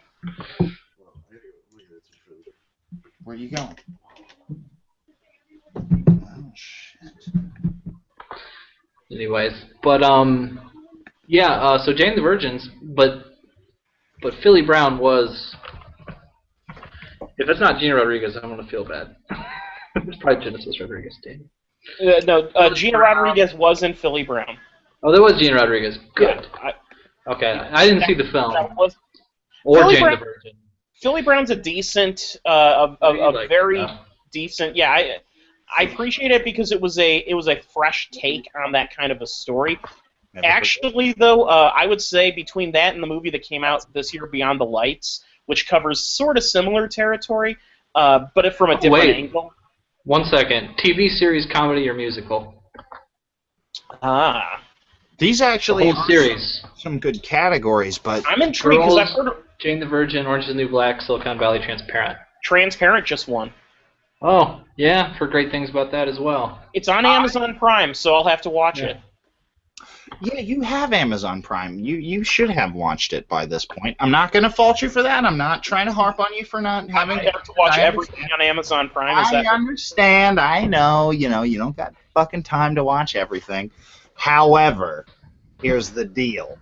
Where are you going? Oh, shit. Anyways, but, yeah, so Jane the Virgins, but Philly Brown was... If it's not Gina Rodriguez, I'm going to feel bad. It's probably Genesis Rodriguez, Danny. Gina Rodriguez was in Philly Brown. Oh, there was Gina Rodriguez. Good. Yeah, Okay, I didn't see the film. Or Philly Jane Brown, the Virgin. Philly Brown's a decent, very decent. Yeah, I appreciate it because it was a fresh take on that kind of a story. Actually, though, I would say between that and the movie that came out this year, Beyond the Lights, which covers sort of similar territory, but from a different angle. 1 second. TV series, comedy, or musical? These actually whole series. Some good categories, but I'm intrigued because I've heard of Jane the Virgin, Orange is the New Black, Silicon Valley, Transparent. Transparent just won. Oh, yeah, heard great things about that as well. It's on Amazon Prime, so I'll have to watch it. Yeah, you have Amazon Prime. You should have watched it by this point. I'm not going to fault you for that. I'm not trying to harp on you for not having. I have to watch everything on Amazon Prime. I understand. I know. You don't got fucking time to watch everything. However, here's the deal.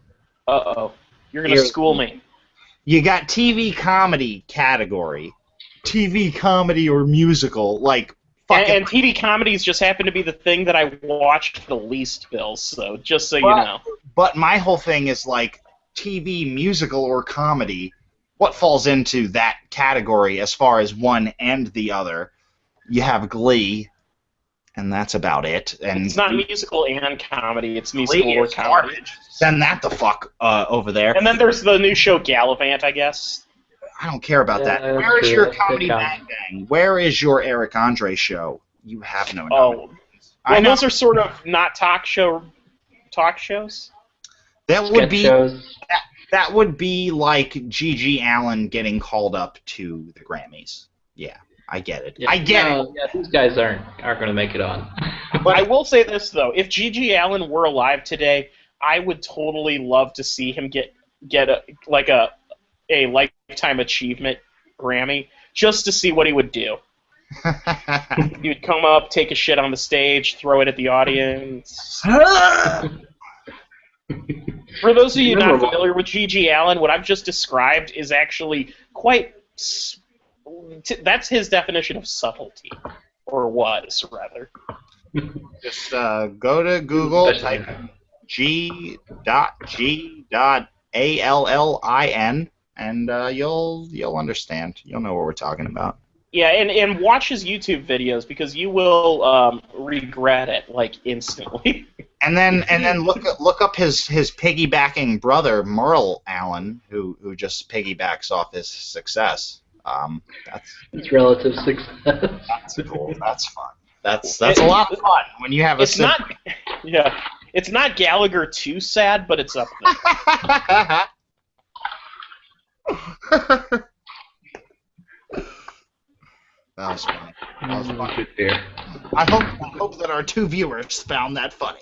Uh-oh. You're going to school me. You got TV comedy category. TV comedy or musical, like... And TV comedies just happen to be the thing that I watched the least, Bill, so just so you know. But my whole thing is, like, TV, musical, or comedy, what falls into that category as far as one and the other? You have Glee, and that's about it. And it's not musical and comedy, it's musical or comedy. Garbage. Send that the fuck over there. And then there's the new show Gallivant, I guess. I don't care about that. Where is your Comedy Bang Bang? Where is your Eric Andre show? You have no well, those are sort of not talk shows. That would be that would be like Gigi Allen getting called up to the Grammys. Yeah, I get it. Yeah, I get it. Yeah, these guys aren't going to make it on. But I will say this though: if Gigi Allen were alive today, I would totally love to see him get a lifetime achievement Grammy just to see what he would do. He would come up, take a shit on the stage, throw it at the audience. For those of you not familiar with G.G. Allen, what I've just described is actually quite... That's his definition of subtlety. Or was, rather. Just go to Google, type in G.G.A.L.L.I.N, and you'll understand. You'll know what we're talking about. Yeah, and watch his YouTube videos, because you will regret it, like, instantly. And then look up his piggybacking brother, Merle Allen, who just piggybacks off his success. That's his relative success. That's cool. That's fun. That's a lot of fun when you have a. It's not. Yeah, it's not Gallagher too sad, but it's up there. That was funny. That was funny. I hope that our two viewers found that funny.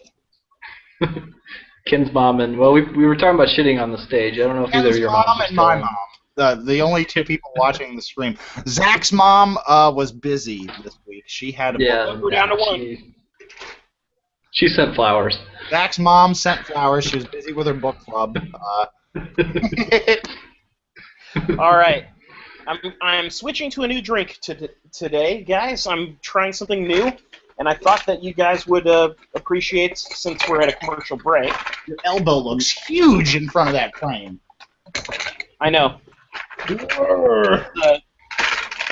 Ken's mom and we were talking about shitting on the stage. I don't know if either of your moms. Mom and my mom. The only two people watching the stream. Zach's mom was busy this week. She had a book. We're down to one. She sent flowers. Zach's mom sent flowers. She was busy with her book club. All right. I'm switching to a new drink today, guys. I'm trying something new, and I thought that you guys would appreciate, since we're at a commercial break. Your elbow looks huge in front of that frame. I know.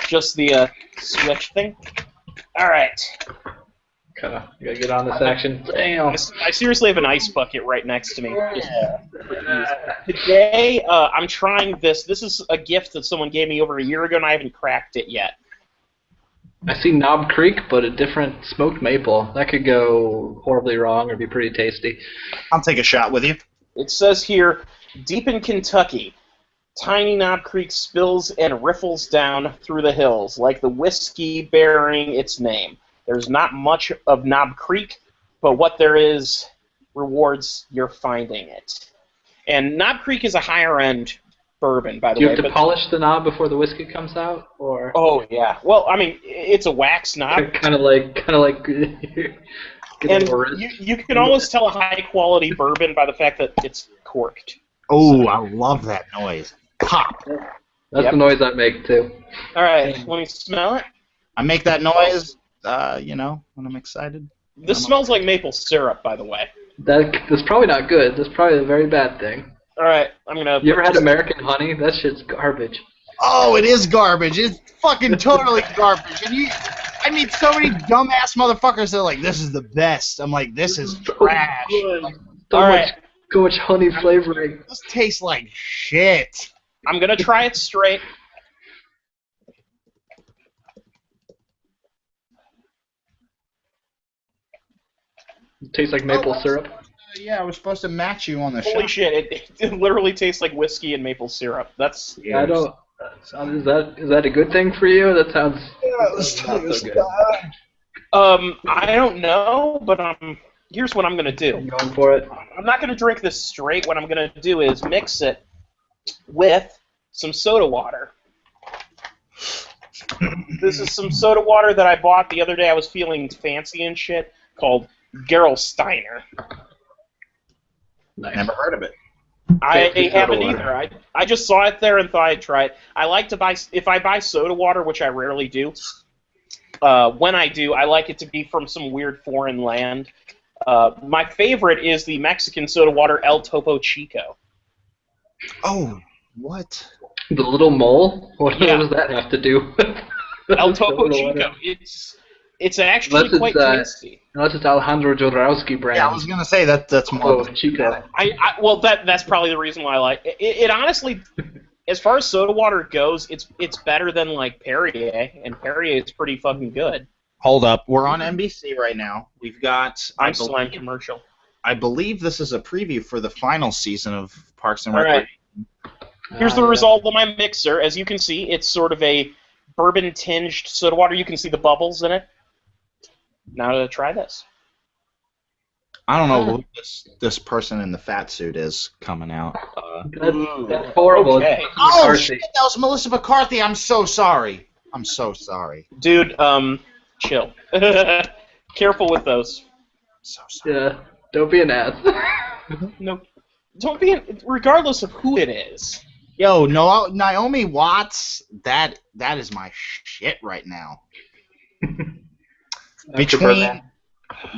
Just the switch thing. All right. You gotta get on this action. Damn. I seriously have an ice bucket right next to me. Today, I'm trying this. This is a gift that someone gave me over a year ago, and I haven't cracked it yet. I see Knob Creek, but a different smoked maple. That could go horribly wrong or be pretty tasty. I'll take a shot with you. It says here, deep in Kentucky, tiny Knob Creek spills and riffles down through the hills, like the whiskey bearing its name. There's not much of Knob Creek, but what there is rewards your finding it. And Knob Creek is a higher-end bourbon, by the way. Do you have to polish the knob before the whiskey comes out, or? Oh yeah. Well, I mean, it's a wax knob. kind of like. And you can almost tell a high-quality bourbon by the fact that it's corked. Oh, I love that noise. Pop. That's the noise I make too. All right, let me smell it. I make that noise. When I'm excited. This smells like maple syrup, by the way. That's probably not good. That's probably a very bad thing. All right, I'm gonna. You ever had American honey? That shit's garbage. Oh, it is garbage. It's fucking totally garbage. And I meet so many dumbass motherfuckers that are like, "This is the best." I'm like, "This is trash." Like, So much honey flavoring. This tastes like shit. I'm gonna try it straight. It tastes like maple syrup. Yeah, I was supposed to match you on the show. Holy shit! It literally tastes like whiskey and maple syrup. That's. Yeah, I don't. Is that a good thing for you? That sounds. Not so good. I don't know, but here's what I'm gonna do. I'm going for it. I'm not gonna drink this straight. What I'm gonna do is mix it with some soda water. This is some soda water that I bought the other day. I was feeling fancy and shit, called Gerolsteiner. Nice. Never heard of it. I haven't either. I just saw it there and thought I'd try it. I like to buy, if I buy soda water, which I rarely do, when I do, I like it to be from some weird foreign land. My favorite is the Mexican soda water El Topo Chico. Oh, what? The little mole? What does that have to do with El Topo Chico? It's actually quite tasty. Unless it's Alejandro Jodorowsky brand. Yeah, I was gonna say that's more of Chico. Well, that's probably the reason why I like it. It honestly, as far as soda water goes, it's better than like Perrier, and Perrier is pretty fucking good. Hold up, we're on NBC right now. We've got Slime commercial. I believe this is a preview for the final season of Parks and Recreation. Right. Here's the result of my mixer. As you can see, it's sort of a bourbon-tinged soda water. You can see the bubbles in it. Now to try this. I don't know who this person in the fat suit is coming out. That's horrible. Okay. Oh shit! That was Melissa McCarthy. I'm so sorry. I'm so sorry. Dude, chill. Careful with those. So sorry. Yeah, don't be an ass. No, don't be. Regardless of who it is. Yo, no, Naomi Watts. That is my shit right now.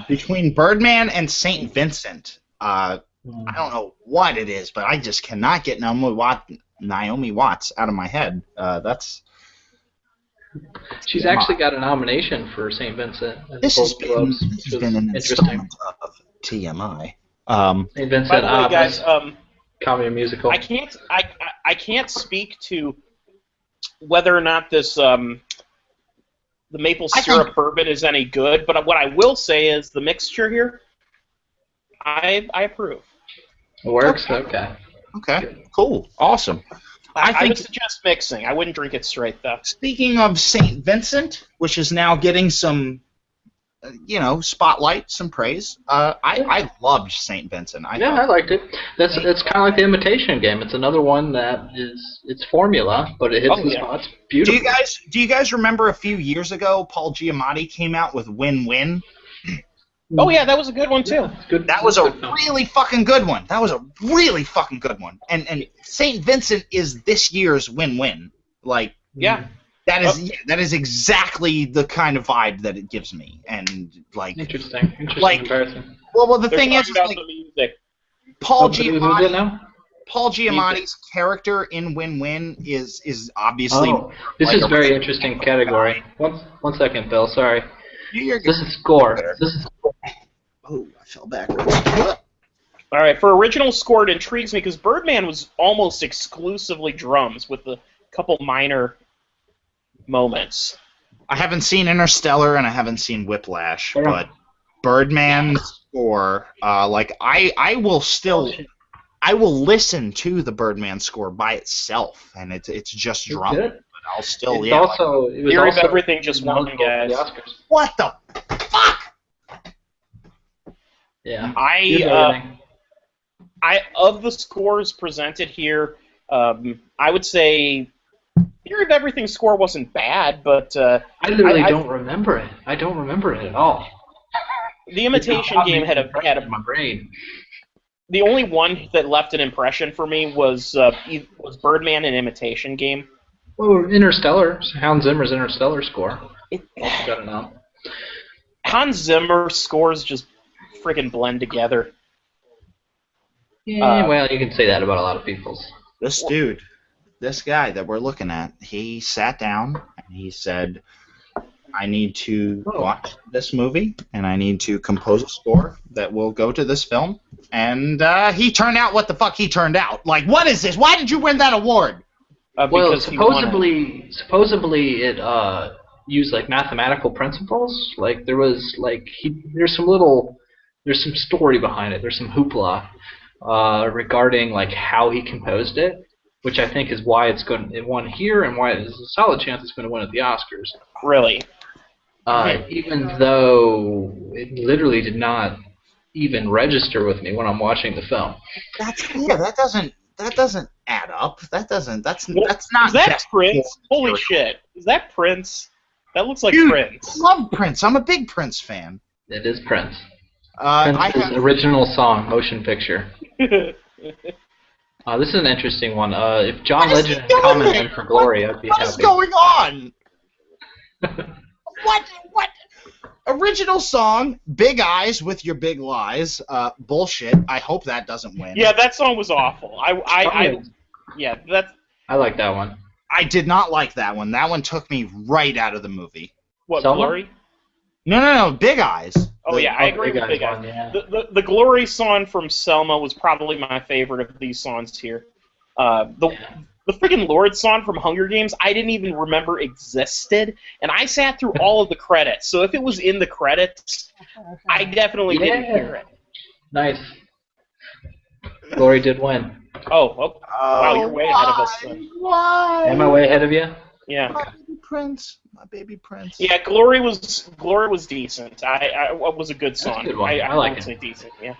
Between Birdman and Saint Vincent, I don't know what it is, but I just cannot get Naomi Watts out of my head. She's actually got a nomination for St. Vincent. This has been an installment of TMI. St. Vincent, by the way, guys, comedy musical. I can't speak to whether or not this the maple syrup bourbon is any good, but what I will say is the mixture here, I approve. It works? Okay. Okay, cool, awesome. I would suggest mixing. I wouldn't drink it straight, though. Speaking of St. Vincent, which is now getting some, spotlight, some praise, I loved St. Vincent. I liked it. It's kind of like the Imitation Game. It's another one that it's formula, but it hits the spots beautifully. Do you guys remember a few years ago, Paul Giamatti came out with Win-Win? Oh yeah, that was a good one too. That was a really fucking good one. And St. Vincent is this year's Win-Win. Like, yeah, that is exactly the kind of vibe that it gives me. And like, interesting comparison. Well, the thing is, like, Paul Giamatti's character in Win-Win is obviously. Oh, this is a very interesting category. One second, Bill. Sorry. This is score. Oh, I fell backwards. All right, for original score, it intrigues me because Birdman was almost exclusively drums with a couple minor moments. I haven't seen Interstellar and I haven't seen Whiplash, but Birdman's score, I will listen to the Birdman score by itself, and it's just drum. But I'll still, it was Theory of Everything just won, guys. What the fuck? Yeah. Of the scores presented here, I would say Theory of Everything's score wasn't bad, but I literally don't remember it. I don't remember it at all. The Imitation Game had my brain. The only one that left an impression for me was Birdman and Imitation Game. Well, Interstellar, Hans Zimmer's Interstellar score. Gotta know. Hans Zimmer scores just friggin' blend together. Yeah, well, you can say that about a lot of people's. This guy that we're looking at, he sat down and he said, I need to watch this movie and I need to compose a score that will go to this film. And he turned out what the fuck he turned out. Like, what is this? Why did you win that award? Well, supposedly it used like mathematical principles. Like there's some story behind it. There's some hoopla regarding like how he composed it, which I think is why it won here and why there's a solid chance it's going to win at the Oscars. Really? Even though it literally did not even register with me when I'm watching the film. That doesn't add up. That's not. Is that Prince? Holy shit! Is that Prince? That looks like Prince. I love Prince. I'm a big Prince fan. It is Prince. Prince's original song, motion picture. This is an interesting one. If John Legend had commented in for Glory, I'd be happy. What is going on? What? Original song, Big Eyes with Your Big Lies. Bullshit. I hope that doesn't win. Yeah, that song was awful. I like that one. I did not like that one. That one took me right out of the movie. What, Selma? Glory? No, Big Eyes. I agree with Big Eyes. Yeah. The Glory song from Selma was probably my favorite of these songs here. The freaking Lord song from Hunger Games, I didn't even remember existed, and I sat through all of the credits. So if it was in the credits, I definitely didn't hear it. Nice. Glory did win. Wow, you're way ahead of us. Why? Am I way ahead of you? Yeah. My baby Prince. Yeah, Glory was decent. It was a good song. That's a good one. I like would it. say decent. Yeah.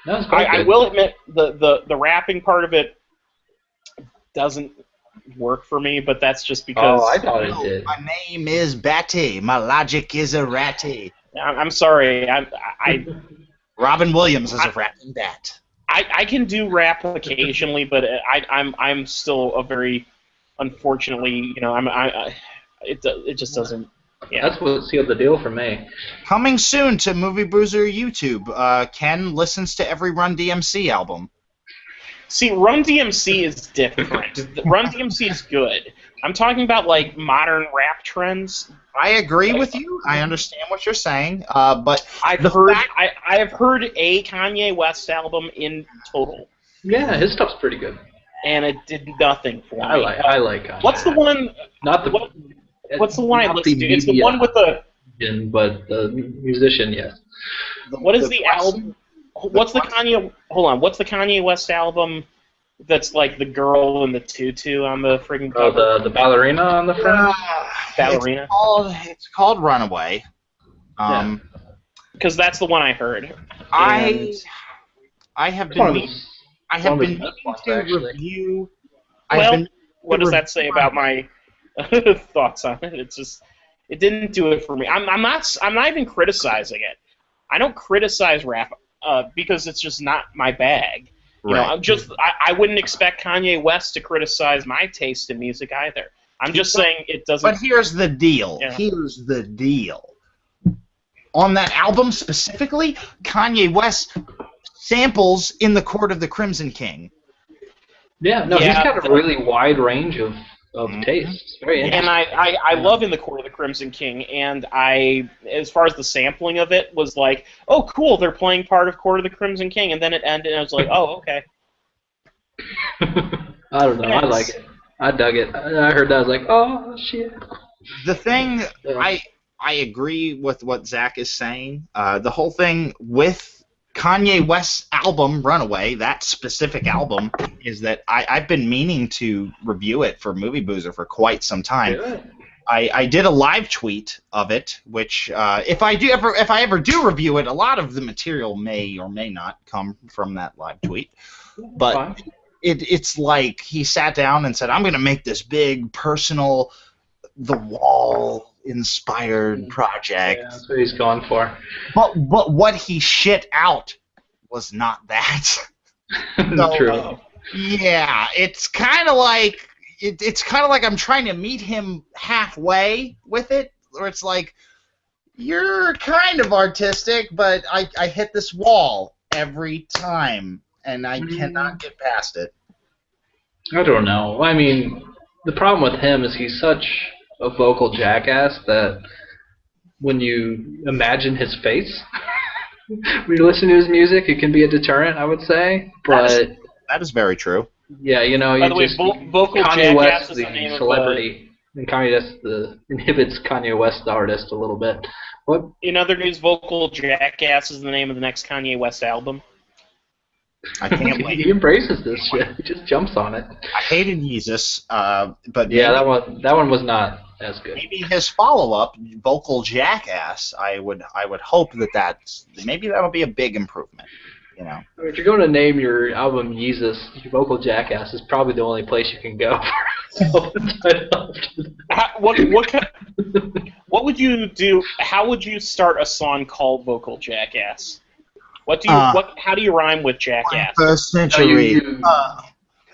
No, it's quite I good. will admit the rapping part of it doesn't. work for me, but that's just because. Oh, I thought it did. My name is Batty. My logic is a ratty. I'm sorry. Robin Williams is a rapping bat. I can do rap occasionally, but I'm still a very, unfortunately, it just doesn't. Yeah. That's what sealed the deal for me. Coming soon to Movie Bruiser YouTube. Ken listens to every Run DMC album. See, Run DMC is different. Run DMC is good. I'm talking about like modern rap trends. I agree with you. I understand what you're saying. But I have heard a Kanye West album in total. Yeah, his stuff's pretty good. And it did nothing for me. I like Kanye. What's the one? What's the one I listen to? It's the one with the. But the musician, yes. What is the album? What's the Kanye? Hold on. What's the Kanye West album? That's like the girl in the tutu on the friggin' cover. Oh, the ballerina on the front. Ballerina. It's called Runaway. Because that's the one I heard. I have been meaning to review. What does that say about my thoughts on it? It's just it didn't do it for me. I'm not even criticizing it. I don't criticize rap because it's just not my bag. You know, I wouldn't expect Kanye West to criticize my taste in music either. I'm just saying it doesn't. But here's the deal. Yeah. Here's the deal. On that album specifically, Kanye West samples In the Court of the Crimson King. Yeah, no, he's got a really wide range of tastes. Very interesting. And I love In the Court of the Crimson King, and as far as the sampling of it, was like, oh, cool, they're playing part of Court of the Crimson King, and then it ended, and I was like, oh, okay. I don't know, I like it. I dug it. I heard that, I was like, oh, shit. The thing, I agree with what Zach is saying. The whole thing with Kanye West's album, Runaway, that specific album, is that I've been meaning to review it for Movie Boozer for quite some time. Good. I did a live tweet of it, which if I ever do review it, a lot of the material may or may not come from that live tweet. But it's like he sat down and said, I'm going to make this big personal The Wall inspired project. Yeah, that's what he's going for. But what he shit out was not that. So, True. Yeah, it's kind of like I'm trying to meet him halfway with it, where it's like, you're kind of artistic, but I hit this wall every time, and I cannot get past it. I don't know. I mean, the problem with him is he's such a vocal jackass that when you imagine his face, when you listen to his music, it can be a deterrent, I would say. But that is very true. Yeah, you know, By the way, vocal Kanye West, jackass is the the name of celebrity, and Kanye West inhibits Kanye West, the artist, a little bit. What? In other news, Vocal Jackass is the name of the next Kanye West album. I can't wait. He embraces this shit. He just jumps on it. I hated Jesus, but yeah, that one was not as good. Maybe his follow-up, Vocal Jackass, I would hope that's maybe that'll be a big improvement. You know, if you're going to name your album Yeezus, your Vocal Jackass is probably the only place you can go. What would you do? How would you start a song called Vocal Jackass? How do you rhyme with jackass? First century.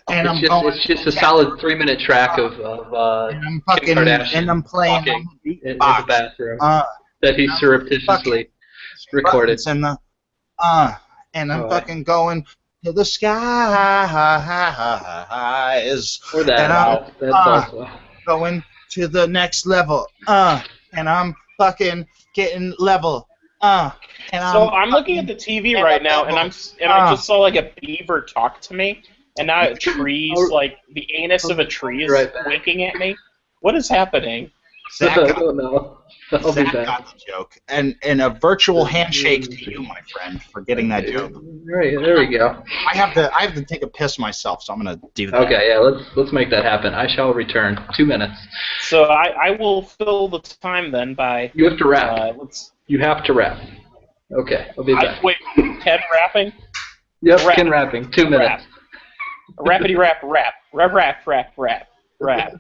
It's just a solid 3-minute track of Kim Kardashian and I'm playing talking in the bathroom that he surreptitiously recorded. And I'm fucking going to the skies. Or that. And that's also. Going to the next level. And I'm fucking getting level. I'm looking at the TV right now, and I just saw like a beaver talk to me, and now a tree's like the anus of a tree is winking at me. What is happening? Zach I don't know. Zach got the joke, and a virtual handshake to you, my friend, for getting that joke. Right, there we go. I have to take a piss myself, so I'm gonna do that. Okay, yeah, let's make that happen. I shall return. 2 minutes. So I will fill the time then by. You have to wrap. You have to rap. Okay, I'll be back. Wait, Ken rapping? Yep, Ken rapping. 2 minutes. Rappity rap rap. Rap rap rap rap. rap.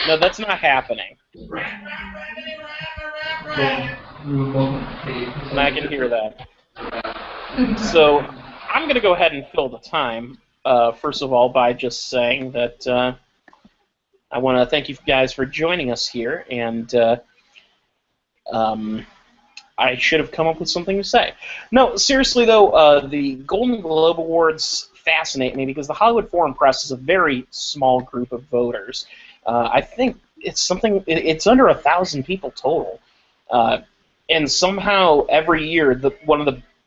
No, that's not happening. And I can hear that. So I'm going to go ahead and fill the time, first of all, by just saying that I want to thank you guys for joining us here, and I should have come up with something to say. No, seriously, though, the Golden Globe Awards fascinate me because the Hollywood Foreign Press is a very small group of voters. I think it's it's under 1,000 people total. And somehow every year,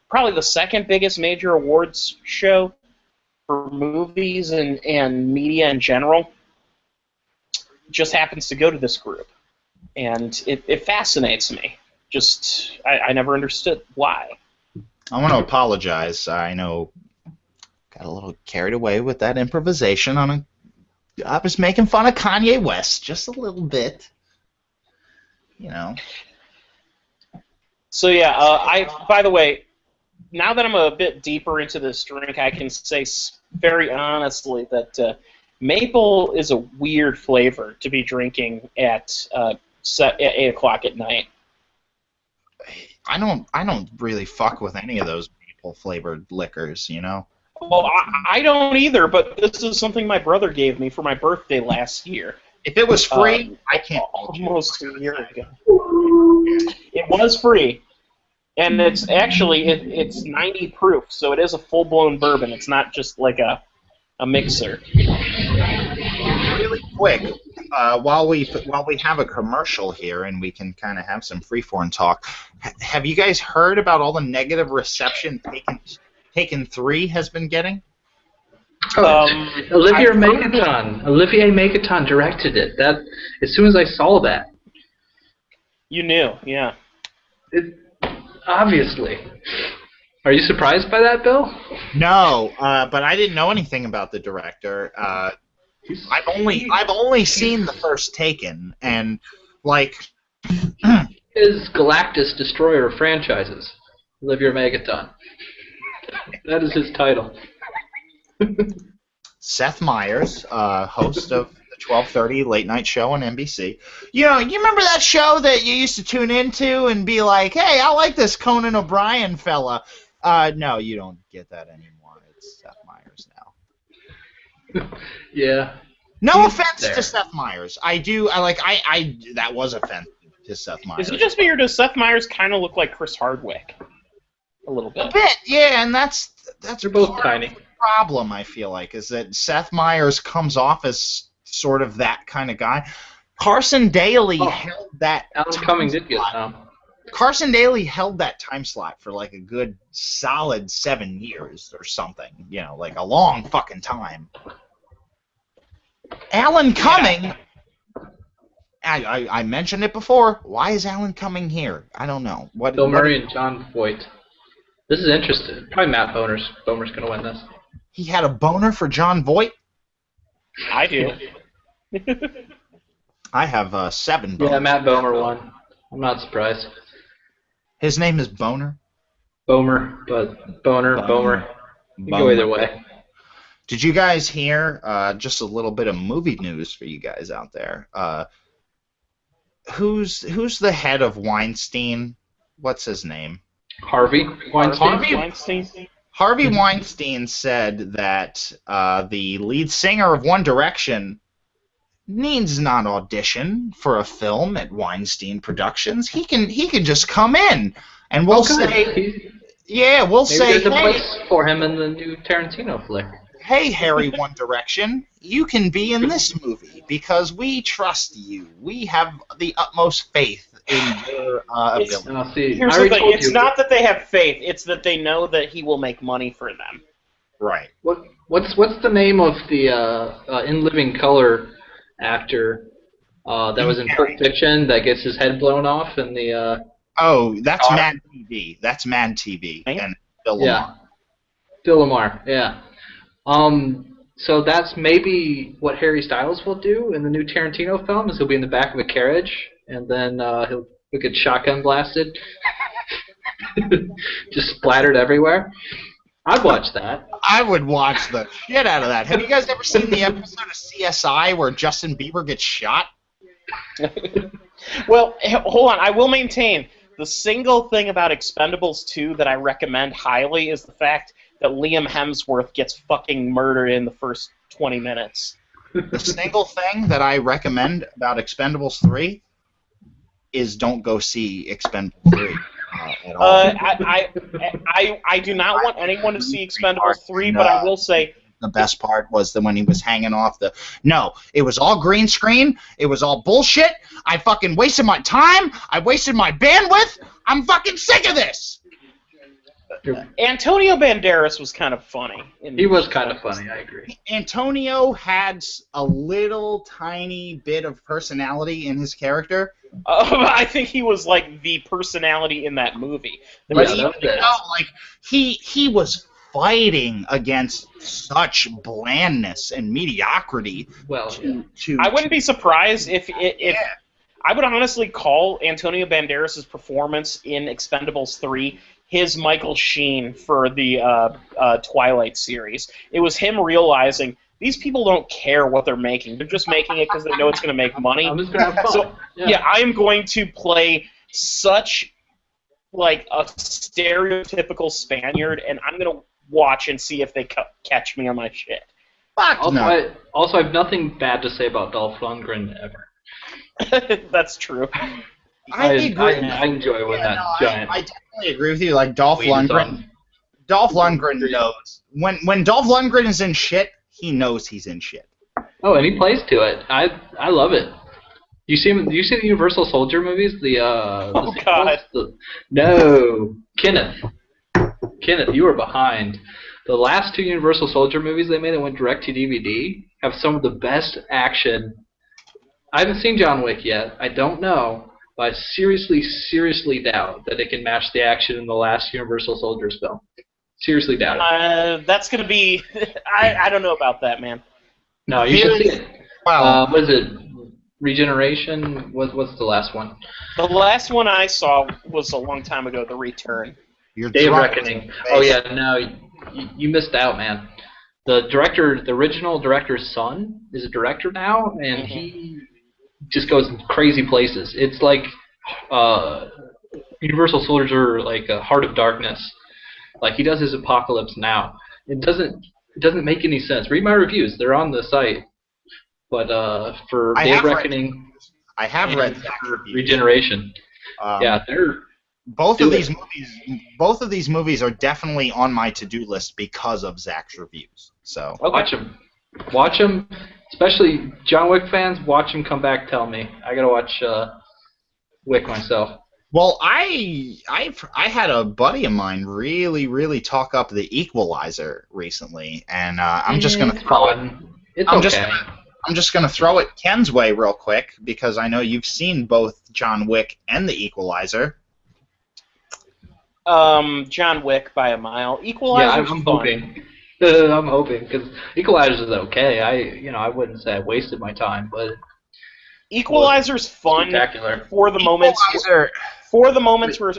probably the second biggest major awards show for movies and media in general just happens to go to this group. And it fascinates me. I never understood why. I want to apologize. I know got a little carried away with that improvisation I was making fun of Kanye West just a little bit. You know. So yeah, by the way, now that I'm a bit deeper into this drink, I can say very honestly that maple is a weird flavor to be drinking at 8 o'clock at night. I don't really fuck with any of those maple flavored liquors, you know. Well, I don't either, but this is something my brother gave me for my birthday last year. If it was free, I can't. Almost a year ago. It was free, and it's actually it's 90 proof, so it is a full-blown bourbon. It's not just like a mixer. Really quick, while we have a commercial here and we can kind of have some freeform talk, have you guys heard about all the negative reception Taken 3 has been getting? Olivier Megaton directed it. That as soon as I saw that, you knew, yeah. Obviously. Are you surprised by that, Bill? No, but I didn't know anything about the director. I've only seen the first Taken, and like his Galactus Destroyer of franchises, Olivier Megaton. That is his title. Seth Meyers, host of the 12:30 late night show on NBC. You remember that show that you used to tune into and be like, "Hey, I like this Conan O'Brien fella." No, you don't get that anymore. It's Seth Meyers now. Yeah. No offense to Seth Meyers. That was offensive to Seth Meyers. Is it just me, or does Seth Meyers kind of look like Chris Hardwick? A little bit. A bit, yeah, and that's They're both tiny. The problem, I feel like, is that Seth Meyers comes off as sort of that kind of guy. Carson Daly held that. Alan Cumming did get Carson Daly held that time slot for like a good solid 7 years or something. You know, like a long fucking time. Alan Cumming. I mentioned it before. Why is Alan Cumming here? I don't know. Bill Murray and John Voight. This is interesting. Probably Matt Bomer's going to win this. He had a boner for John Voight? I do. I have 7 boners. Yeah, Matt Bomer won. I'm not surprised. His name is Boner? Bomer, but Bomer. You can go either way. Did you guys hear just a little bit of movie news for you guys out there? Who's the head of Weinstein? What's his name? Harvey Weinstein. Harvey Weinstein said that the lead singer of One Direction needs not audition for a film at Weinstein Productions. He can just come in, and we'll say, maybe there's a place for him in the new Tarantino flick. Hey, Harry One Direction, you can be in this movie because we trust you. We have the utmost faith in your ability. Here's the thing: it's not that they have faith; it's that they know that he will make money for them. Right. What's the name of the In Living Color actor that was in Pulp Fiction that gets his head blown off in the? That's Mad TV. That's Mad TV and Bill Lamar. Yeah. Bill Lamar. Yeah. So that's maybe what Harry Styles will do in the new Tarantino film. Is he'll be in the back of a carriage, and then he'll get shotgun blasted, just splattered everywhere. I'd watch that. I would watch the shit out of that. Have you guys ever seen the episode of CSI where Justin Bieber gets shot? Well, hold on. I will maintain the single thing about Expendables 2 that I recommend highly is the fact that Liam Hemsworth gets fucking murdered in the first 20 minutes. The single thing that I recommend about Expendables 3 is don't go see Expendables 3 at all. I do not want anyone to see Expendables 3, but I will say the best part was when he was hanging off the... No, it was all green screen. It was all bullshit. I fucking wasted my time. I wasted my bandwidth. I'm fucking sick of this. Antonio Banderas was kind of funny. He was kind of funny, I agree. Antonio had a little tiny bit of personality in his character. I think he was like the personality in that movie. He was fighting against such blandness and mediocrity. Well, I wouldn't be surprised if I would honestly call Antonio Banderas' performance in Expendables 3 his Michael Sheen for the Twilight series. It was him realizing these people don't care what they're making. They're just making it because they know it's going to make money. I'm just going to have fun. So, yeah, I am going to play such like a stereotypical Spaniard, and I'm going to watch and see if they catch me on my shit. Also, I have nothing bad to say about Dolph Lundgren ever. That's true. I enjoy when giant. I definitely agree with you. Like Dolph Lundgren knows when Dolph Lundgren is in shit, he knows he's in shit. Oh, and he plays to it. I love it. You see him? Do you see the Universal Soldier movies? God. No, Kenneth, you were behind. The last two Universal Soldier movies they made that went direct to DVD have some of the best action. I haven't seen John Wick yet. I don't know. But I seriously doubt that it can match the action in the last Universal Soldiers film. Seriously doubt it. That's going to be... I don't know about that, man. No, you should see it. Wow. What is it? Regeneration? What's the last one? The last one I saw was a long time ago, The Return. Day of Reckoning. Oh, yeah, no, you missed out, man. The original director's son is a director now, and he just goes in crazy places. It's like Universal Soldier, like Heart of Darkness. Like he does his Apocalypse Now. It doesn't make any sense. Read my reviews; they're on the site. But for Day of Reckoning, I have read Regeneration. They're both of these movies are definitely on my to-do list because of Zach's reviews. So Watch them. Especially John Wick fans, watch him come back. Tell me, I gotta watch Wick myself. Well, I had a buddy of mine really talk up the Equalizer recently, and I'm just gonna throw it. I'm just gonna throw it Ken's way real quick because I know you've seen both John Wick and the Equalizer. John Wick by a mile. Equalizer's I'm fun. hoping. I'm hoping because Equalizer is okay. I wouldn't say I wasted my time, but Equalizer's fun for the moments.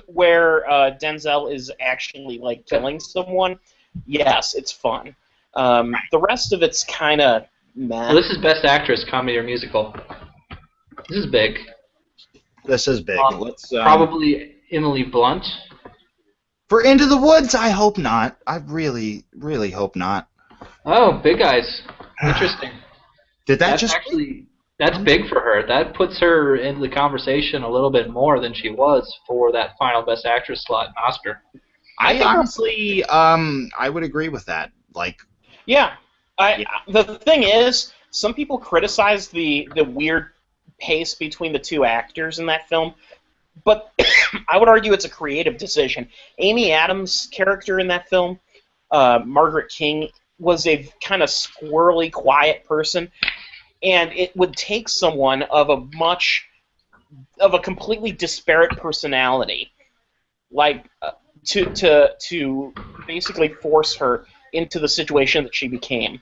Where Denzel is actually like killing someone. Yes, it's fun. The rest of it's kind of meh. Well, this is Best Actress, Comedy or Musical. This is big. Let's probably Emily Blunt. For Into the Woods, I hope not. I really hope not. Oh, Big Eyes. Interesting. That's big for her. That puts her into the conversation a little bit more than she was for that final Best Actress slot in Oscar. I honestly, I would agree with that. Like, yeah. The thing is, some people criticize the weird pace between the two actors in that film, but I would argue it's a creative decision. Amy Adams' character in that film, Margaret King, was a kind of squirrely, quiet person, and it would take someone of a completely disparate personality, like to basically force her into the situation that she became,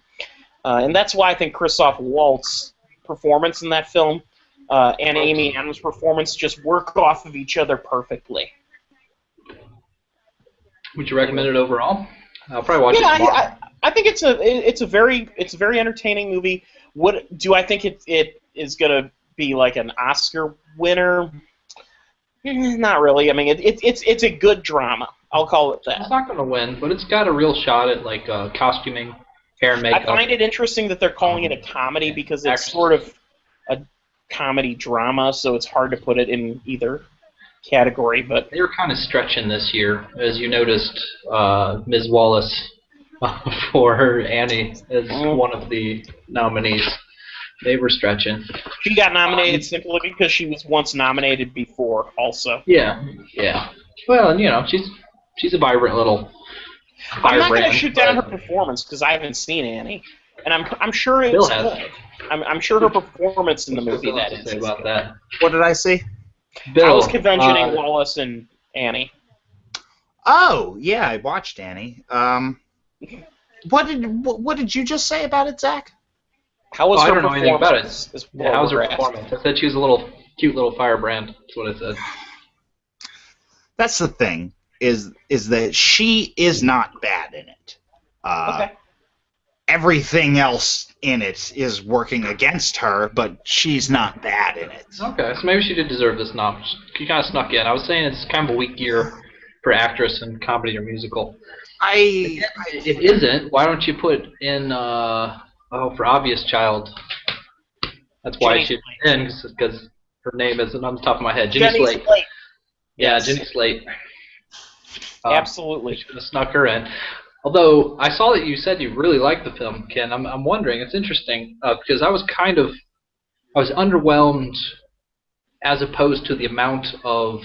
and that's why I think Christoph Waltz's performance in that film and Amy Adams' performance just work off of each other perfectly. Would you recommend it overall? I'll probably watch it tomorrow. I think it's a very entertaining movie. What do I think it is gonna be like an Oscar winner? Not really. I mean, it's a good drama. I'll call it that. It's not going to win, but it's got a real shot at like costuming, hair and makeup. I find it interesting that they're calling it a comedy because it's sort of a comedy drama, so it's hard to put it in either category. But they were kind of stretching this year, as you noticed. Ms. Wallace for Annie as one of the nominees. They were stretching. She got nominated simply because she was once nominated before, also. Yeah. Well, and she's a vibrant little. I'm not going to shoot down her performance because I haven't seen Annie, and I'm sure it's Bill has. good. I'm sure her performance in the movie that is. Say about that. What did I see? Bill, I was conventioning Wallace and Annie. Oh yeah, I watched Annie. What did you just say about it, Zach? How was her I don't know anything about it. How was her performance? performance? I said she was a cute little firebrand. That's what I said. That's the thing, is that she is not bad in it. Okay. Everything else in it is working against her, but she's not bad in it. Okay, so maybe she did deserve this nom. She kind of snuck in. I was saying it's kind of a weak year for actress in comedy or musical. If it isn't, why don't you put in... for Obvious Child. That's why she's in, because her name isn't on the top of my head. Jenny Slate. Yeah, yes. Jenny Slate. Absolutely. Should have snuck her in. Although, I saw that you said you really liked the film, Ken. I'm wondering, it's interesting, because I was underwhelmed as opposed to the amount of,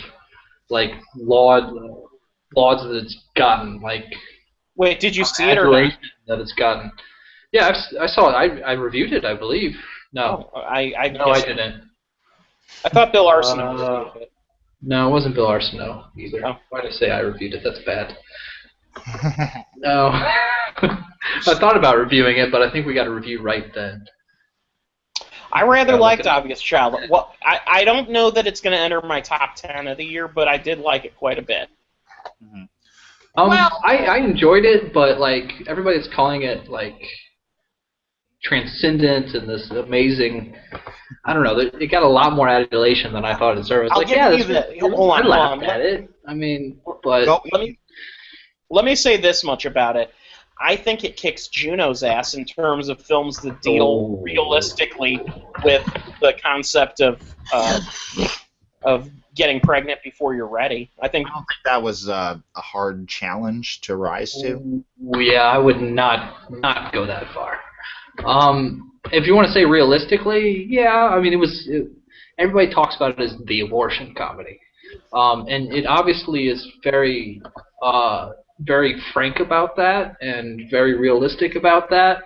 like, lauds that it's gotten. Like, wait, did you see it or not? That it's gotten. Yeah, I saw it. I reviewed it, I believe. No. Oh, I didn't. I thought Bill Arsenault reviewed it. No, it wasn't Bill Arsenault either. Oh. Why did I say I reviewed it? That's bad. No. I thought about reviewing it, but I think we got a review right then. I rather liked Obvious Child. Well, I don't know that it's going to enter my top 10 of the year, but I did like it quite a bit. Mm-hmm. I enjoyed it, but like everybody's calling it like transcendent and this amazing. I don't know. It got a lot more adulation than I thought it deserved. Hold on, I laughed at it. I mean, but let me say this much about it. I think it kicks Juno's ass in terms of films that deal realistically with the concept of getting pregnant before you're ready. I don't think that was a hard challenge to rise to. Yeah, I would not go that far. If you want to say realistically, yeah, I mean everybody talks about it as the abortion comedy, and it obviously is very frank about that and very realistic about that.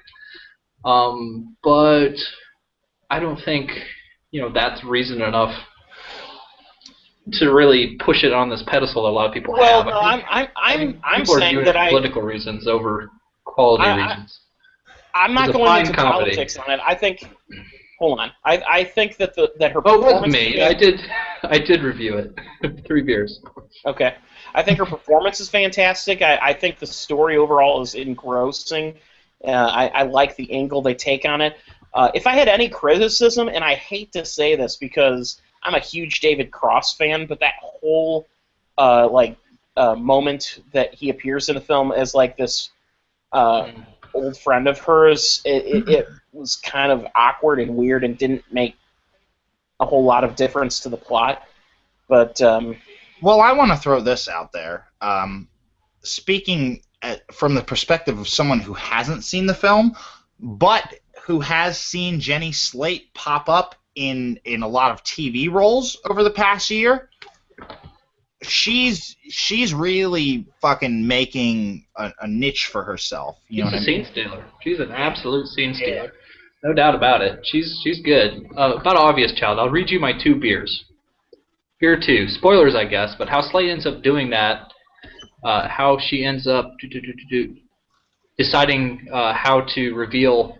But I don't think that's reason enough to really push it on this pedestal that a lot of people have. Well, I'm saying saying that political reasons over quality reasons. I'm not going into politics on it. I think. Hold on. I think that her performance. Oh, it was me. I did review it. 3 beers. Okay. I think her performance is fantastic. I think the story overall is engrossing. I like the angle they take on it. If I had any criticism, and I hate to say this because I'm a huge David Cross fan, but that whole moment that he appears in the film as like this old friend of hers, it was kind of awkward and weird and didn't make a whole lot of difference to the plot. But well, I want to throw this out there. Speaking from the perspective of someone who hasn't seen the film, but who has seen Jenny Slate pop up in a lot of TV roles over the past year, she's really fucking making a niche for herself. You know what I mean? She's a scene stealer. She's an absolute scene stealer. No doubt about it. She's good. About Obvious Child, I'll read you my 2 beers. Beer 2. Spoilers, I guess, but how Slate ends up doing that, how she ends up deciding how to reveal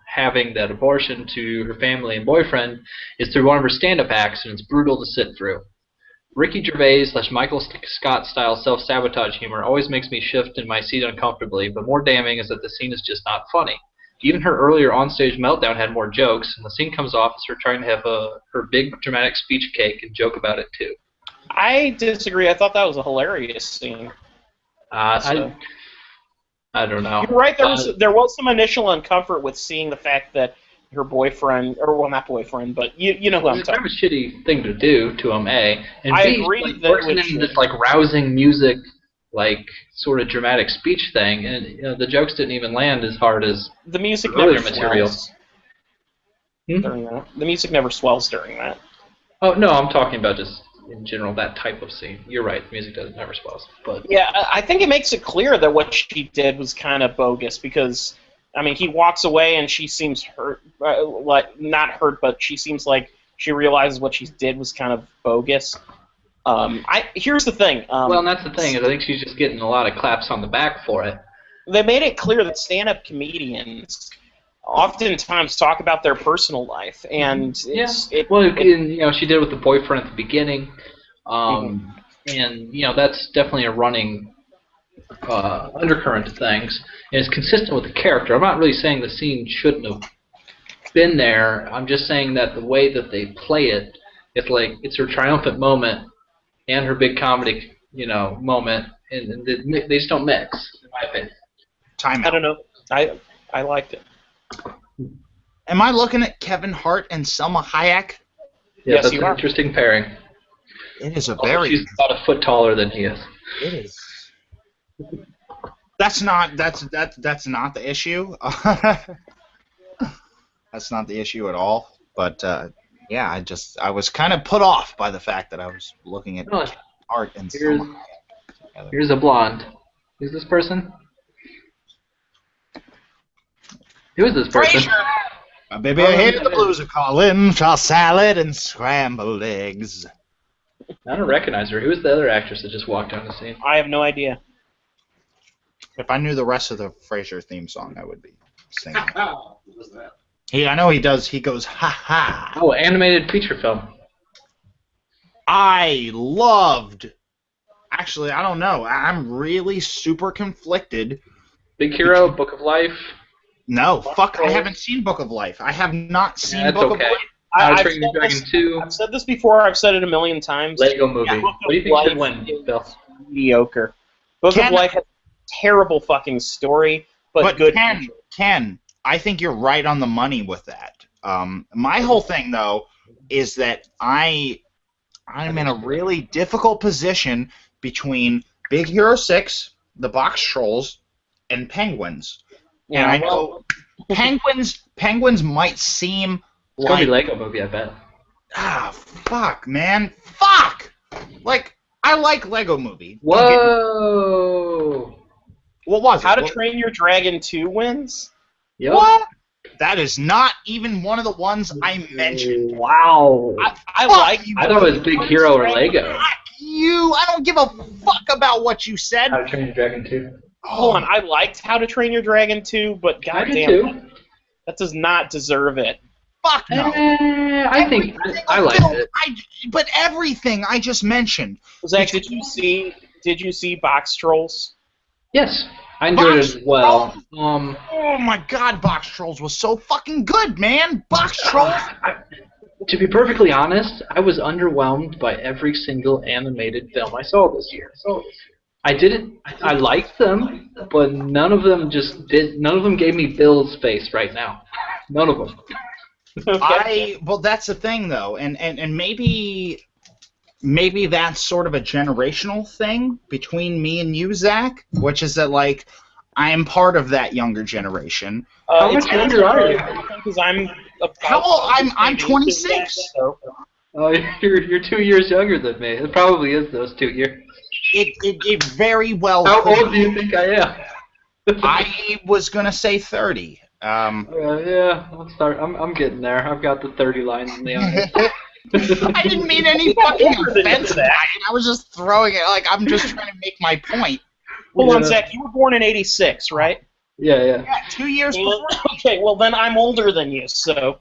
having that abortion to her family and boyfriend is through one of her stand-up acts, and it's brutal to sit through. Ricky Gervais / Michael Scott style self-sabotage humor always makes me shift in my seat uncomfortably, but more damning is that the scene is just not funny. Even her earlier onstage meltdown had more jokes, and the scene comes off as her trying to have her big dramatic speech cake and joke about it too. I disagree. I thought that was a hilarious scene. I don't know. You're right. There was some initial uncomfort with seeing the fact that her boyfriend, or well, not boyfriend, but you know who I'm talking about. It's kind of a shitty thing to do to him, A. And I B, agree like, that working in this like rousing music, like sort of dramatic speech thing, and the jokes didn't even land as hard as the music earlier never material. swells during that. The music never swells during that. Oh no, I'm talking about just in general that type of scene. You're right, the music never swells. But yeah, I think it makes it clear that what she did was kind of bogus because, I mean, he walks away and she seems hurt, like not hurt, but she seems like she realizes what she did was kind of bogus. Here's the thing. Well, and that's the thing is I think she's just getting a lot of claps on the back for it. They made it clear that stand-up comedians oftentimes talk about their personal life, and she did with the boyfriend at the beginning, and that's definitely a running undercurrent to things, and it's consistent with the character. I'm not really saying the scene shouldn't have been there. I'm just saying that the way that they play it, it's like it's her triumphant moment and her big comedy, moment, and they just don't mix, in my opinion. Time out. I don't know. I liked it. Am I looking at Kevin Hart and Selma Hayek? Yeah, Yes, that's you an are. interesting pairing. It is a Although very. she's about a foot taller than he is. It is. That's not the issue. That's not the issue at all. But yeah, I was kind of put off by the fact that I was looking at Hart and Selma Hayek together. Here's a blonde. Who's this person? Who is this person? Baby, I hate the blues are calling, tossed salad and scrambled eggs. I don't recognize her. Who is the other actress that just walked on the scene? I have no idea. If I knew the rest of the Frasier theme song, I would be singing. What was that? I know he does. He goes, ha ha. Oh, animated feature film. I loved. Actually, I don't know. I'm really super conflicted. Big Hero, Book of Life. No, fuck. I haven't seen Book of Life. I have not seen Book of Life. How to I've Train Your Dragon 2. I've said this before. I've said it a million times. Lego Movie. Yeah, What do you think should win, Bill? Mediocre. Book of Life has a terrible fucking story, but good. Ken, I think you're right on the money with that. My whole thing, though, is that I'm in a really difficult position between Big Hero 6, The Box Trolls, and Penguins. Yeah, and I know Penguins might seem It's gonna be Lego Movie, I bet. Fuck, man. Fuck! Like, I like Lego Movie. Whoa! What was it? How to Train Your Dragon 2 wins? Yep. What? That is not even one of the ones I mentioned. Wow. I like you. I thought it was Big Hero or Lego. Fuck you! I don't give a fuck about what you said. How to Train Your Dragon 2. Hold on, I liked How to Train Your Dragon 2, but goddamn, that does not deserve it. Fuck no. I think I liked it. But everything I just mentioned. Zach, did you see Box Trolls? Yes, I enjoyed it as well. Oh my god, Box Trolls was so fucking good, man. Box Trolls. To be perfectly honest, I was underwhelmed by every single animated film I saw this year. I liked them, but none of them gave me Bill's face right now. None of them. Okay. Well, that's the thing, though, and maybe that's sort of a generational thing between me and you, Zach, which is that, like, I am part of that younger generation. How much younger are you? Because I'm how old? I'm 26. So. Oh, you're 2 years younger than me. It probably is those 2 years. It very well. How old do you think I am? I was gonna say 30. Yeah, let's start. I'm getting there. I've got the 30 lines in the eye. I didn't mean any fucking offense. I was just throwing it. Like, I'm just trying to make my point. Hold on, Zach. You were born in '86, right? Yeah. 2 years before. Okay, well then I'm older than you, so.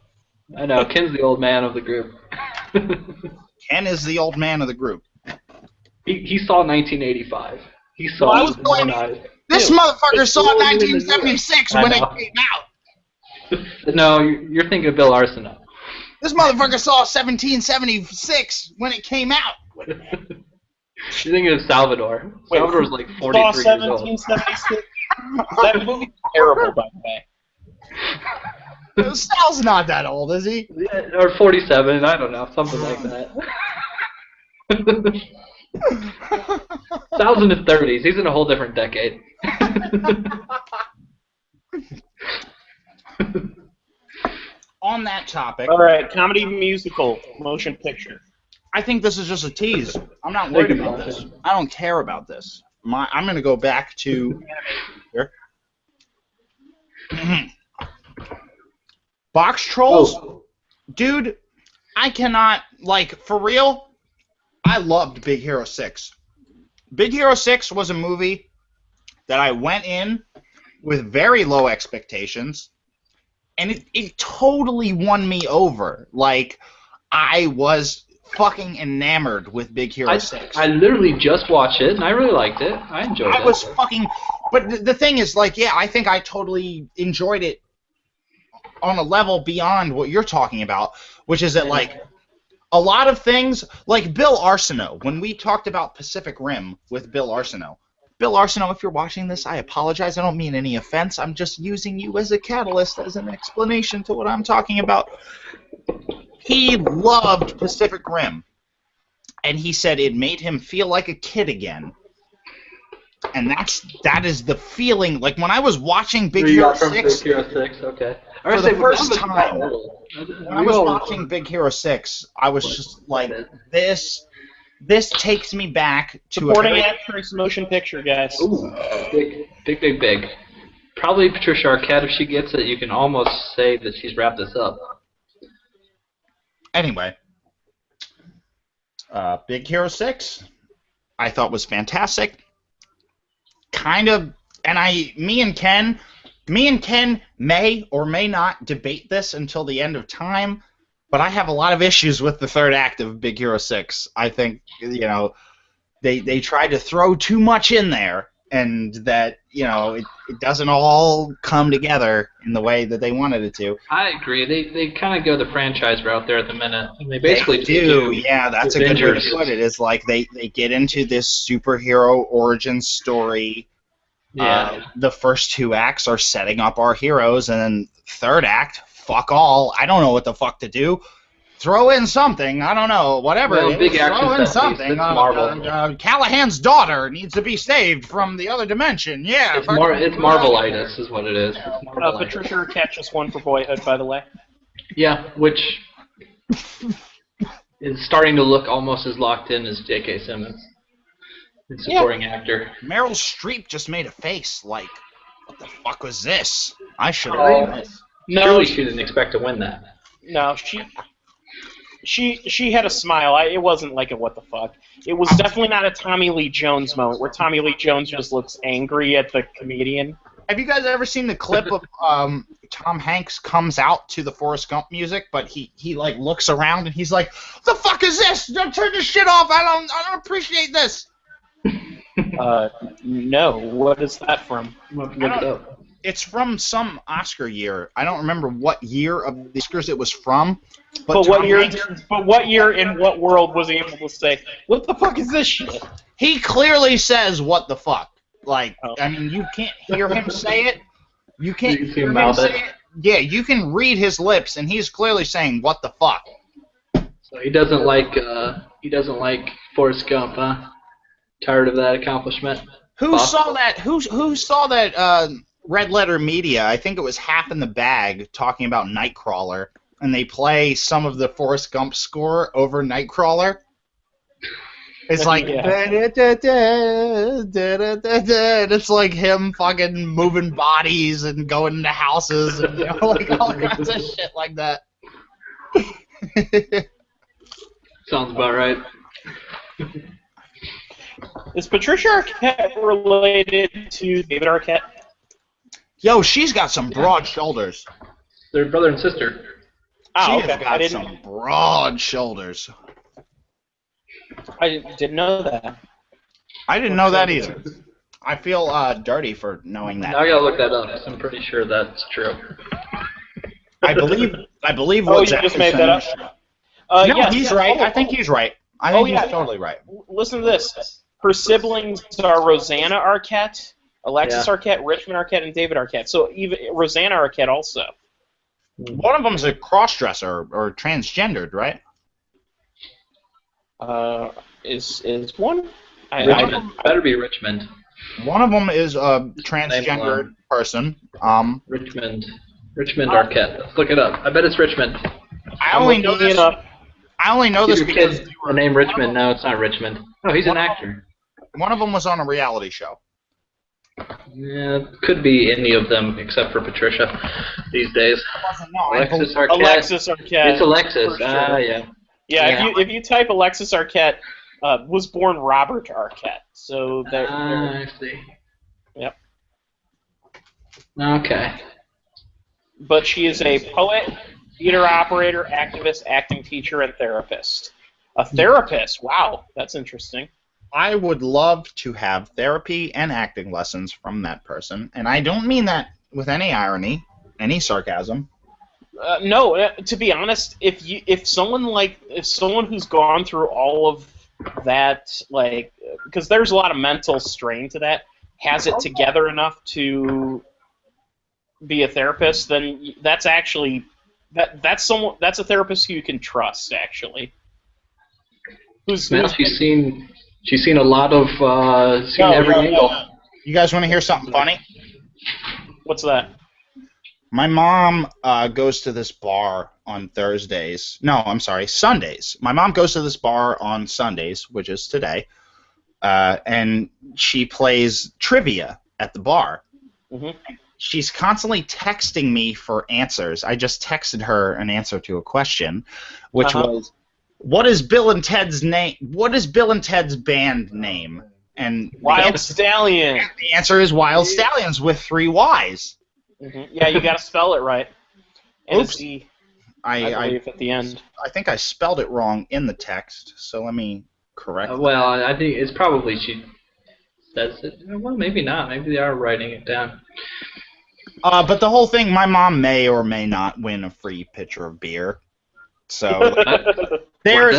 I know. Ken's the old man of the group. Ken is the old man of the group. He saw 1985. He saw Well, I it was with his own going- eyes. This Ew. motherfucker saw It's rolling in the 1976 I when it know. came out. No, you're thinking of Bill Arsenault. This motherfucker saw 1776 when it came out. You're thinking of Salvador. Wait, Salvador's like Saw 43 years old. 1776. That movie's terrible, by the way. Sal's not that old, is he? Yeah, or 47, I don't know, something like that. Sal's in his 30s. He's in a whole different decade. On that topic, All right, comedy, musical, motion picture. I think this is just a tease. I'm not worried about this. I don't care about this. I'm going to go back to here. Box Trolls, dude. I cannot for real. I loved Big Hero 6. Big Hero 6 was a movie that I went in with very low expectations, and it totally won me over. Like, I was fucking enamored with Big Hero 6. I literally just watched it, and I really liked it. I enjoyed it. I was fucking... But the thing is, I think I totally enjoyed it on a level beyond what you're talking about, which is that, a lot of things, like Bill Arsenault, when we talked about Pacific Rim with Bill Arsenault, if you're watching this, I apologize. I don't mean any offense. I'm just using you as a catalyst, as an explanation to what I'm talking about. He loved Pacific Rim, and he said it made him feel like a kid again. And that is the feeling. Like, when I was watching Big Hero 6... Big Hero 6, okay. For the first time, when I was watching Big Hero 6, I was just like, this takes me back to Supporting actress, motion picture, guys. Ooh, big. Probably Patricia Arquette, if she gets it, you can almost say that she's wrapped this up. Anyway, Big Hero 6, I thought was fantastic. Kind of, and me and Ken may or may not debate this until the end of time, but I have a lot of issues with the third act of Big Hero 6. I think, they tried to throw too much in there, and that, it doesn't all come together in the way that they wanted it to. I agree. They kind of go the franchise route there at the minute. And they basically do. Yeah, that's a good way to put it. It's like they get into this superhero origin story. Yeah. The first two acts are setting up our heroes, and then third act, fuck all. I don't know what the fuck to do. Throw in something. I don't know. Whatever. Well, big throw in something. Marvel. Callahan's daughter needs to be saved from the other dimension. Yeah. It's Marvelitis is what it is. Patricia Arquette just won for Boyhood, by the way. Yeah, which is starting to look almost as locked in as J.K. Simmons. Supporting actor. Meryl Streep just made a face like, what the fuck was this? I should have done this. No, surely she didn't expect to win that. No, she had a smile. It wasn't like a what the fuck. It was definitely not a Tommy Lee Jones moment where Tommy Lee Jones just looks angry at the comedian. Have you guys ever seen the clip of Tom Hanks comes out to the Forrest Gump music, but he looks around and he's like, "The fuck is this? Don't turn this shit off. I don't appreciate this." No. What is that from? It's from some Oscar year. I don't remember what year of the Oscars it was from. But what year in what world was he able to say, "What the fuck is this shit"? He clearly says, "What the fuck." I mean, you can't hear him say it. You can't hear him say it. Yeah, you can read his lips, and he's clearly saying, "What the fuck." So he doesn't like Forrest Gump, huh? Tired of that accomplishment. Who saw that? Who saw that? Red Letter Media. I think it was Half in the Bag talking about Nightcrawler, and they play some of the Forrest Gump score over Nightcrawler. It's like, it's like him fucking moving bodies and going into houses and like all kinds of shit like that. Sounds about right. Is Patricia Arquette related to David Arquette? Yo, she's got some broad shoulders. They're brother and sister. Oh, She's got some broad shoulders. I didn't know that. I didn't know that either. I feel dirty for knowing that. Now I gotta look that up. 'Cause I'm pretty sure that's true. I believe. Oh, Wes you just made that Anderson- up? No, Yes, he's yeah. right. Oh, I think he's right. I think he's totally right. Listen to this. Her siblings are Rosanna Arquette, Alexis Arquette, Richmond Arquette, and David Arquette. So even Rosanna Arquette also. One of them's a cross-dresser or transgendered, right? Is one? Richmond. Better be Richmond. One of them is a transgendered person. Richmond Arquette. Let's look it up. I bet it's Richmond. I only know this. I only know this Your because kid's the name Richmond. No, it's not Richmond. No, he's an actor. one of them was on a reality show. Yeah, could be any of them except for Patricia these days. Alexis Arquette. Alexis Arquette. It's Alexis. Sure. Yeah. Yeah, if you type Alexis Arquette, was born Robert Arquette. So there. I see. Yep. Okay. But she is a poet, theater operator, activist, acting teacher, and therapist. A therapist. Wow, that's interesting. I would love to have therapy and acting lessons from that person, and I don't mean that with any irony, any sarcasm. No, to be honest, if someone who's gone through all of that, like, because there's a lot of mental strain to that, has it together enough to be a therapist, then that's actually that's a therapist who you can trust, actually. She's seen a lot of every angle. You guys want to hear something funny? What's that? My mom goes to this bar on Thursdays. No, I'm sorry, Sundays. My mom goes to this bar on Sundays, which is today, and she plays trivia at the bar. Mm-hmm. She's constantly texting me for answers. I just texted her an answer to a question, which was, "What is Bill and Ted's name? What is Bill and Ted's band name?" And Wild Stallion. The answer is Wild Stallions with 3 Y's. Mm-hmm. Yeah, you got to spell it right. And Oops. I believe at the end. I think I spelled it wrong in the text, so let me correct that. Well, I think it's probably she says it. Well, maybe not. Maybe they are writing it down. But the whole thing, my mom may or may not win a free pitcher of beer. So there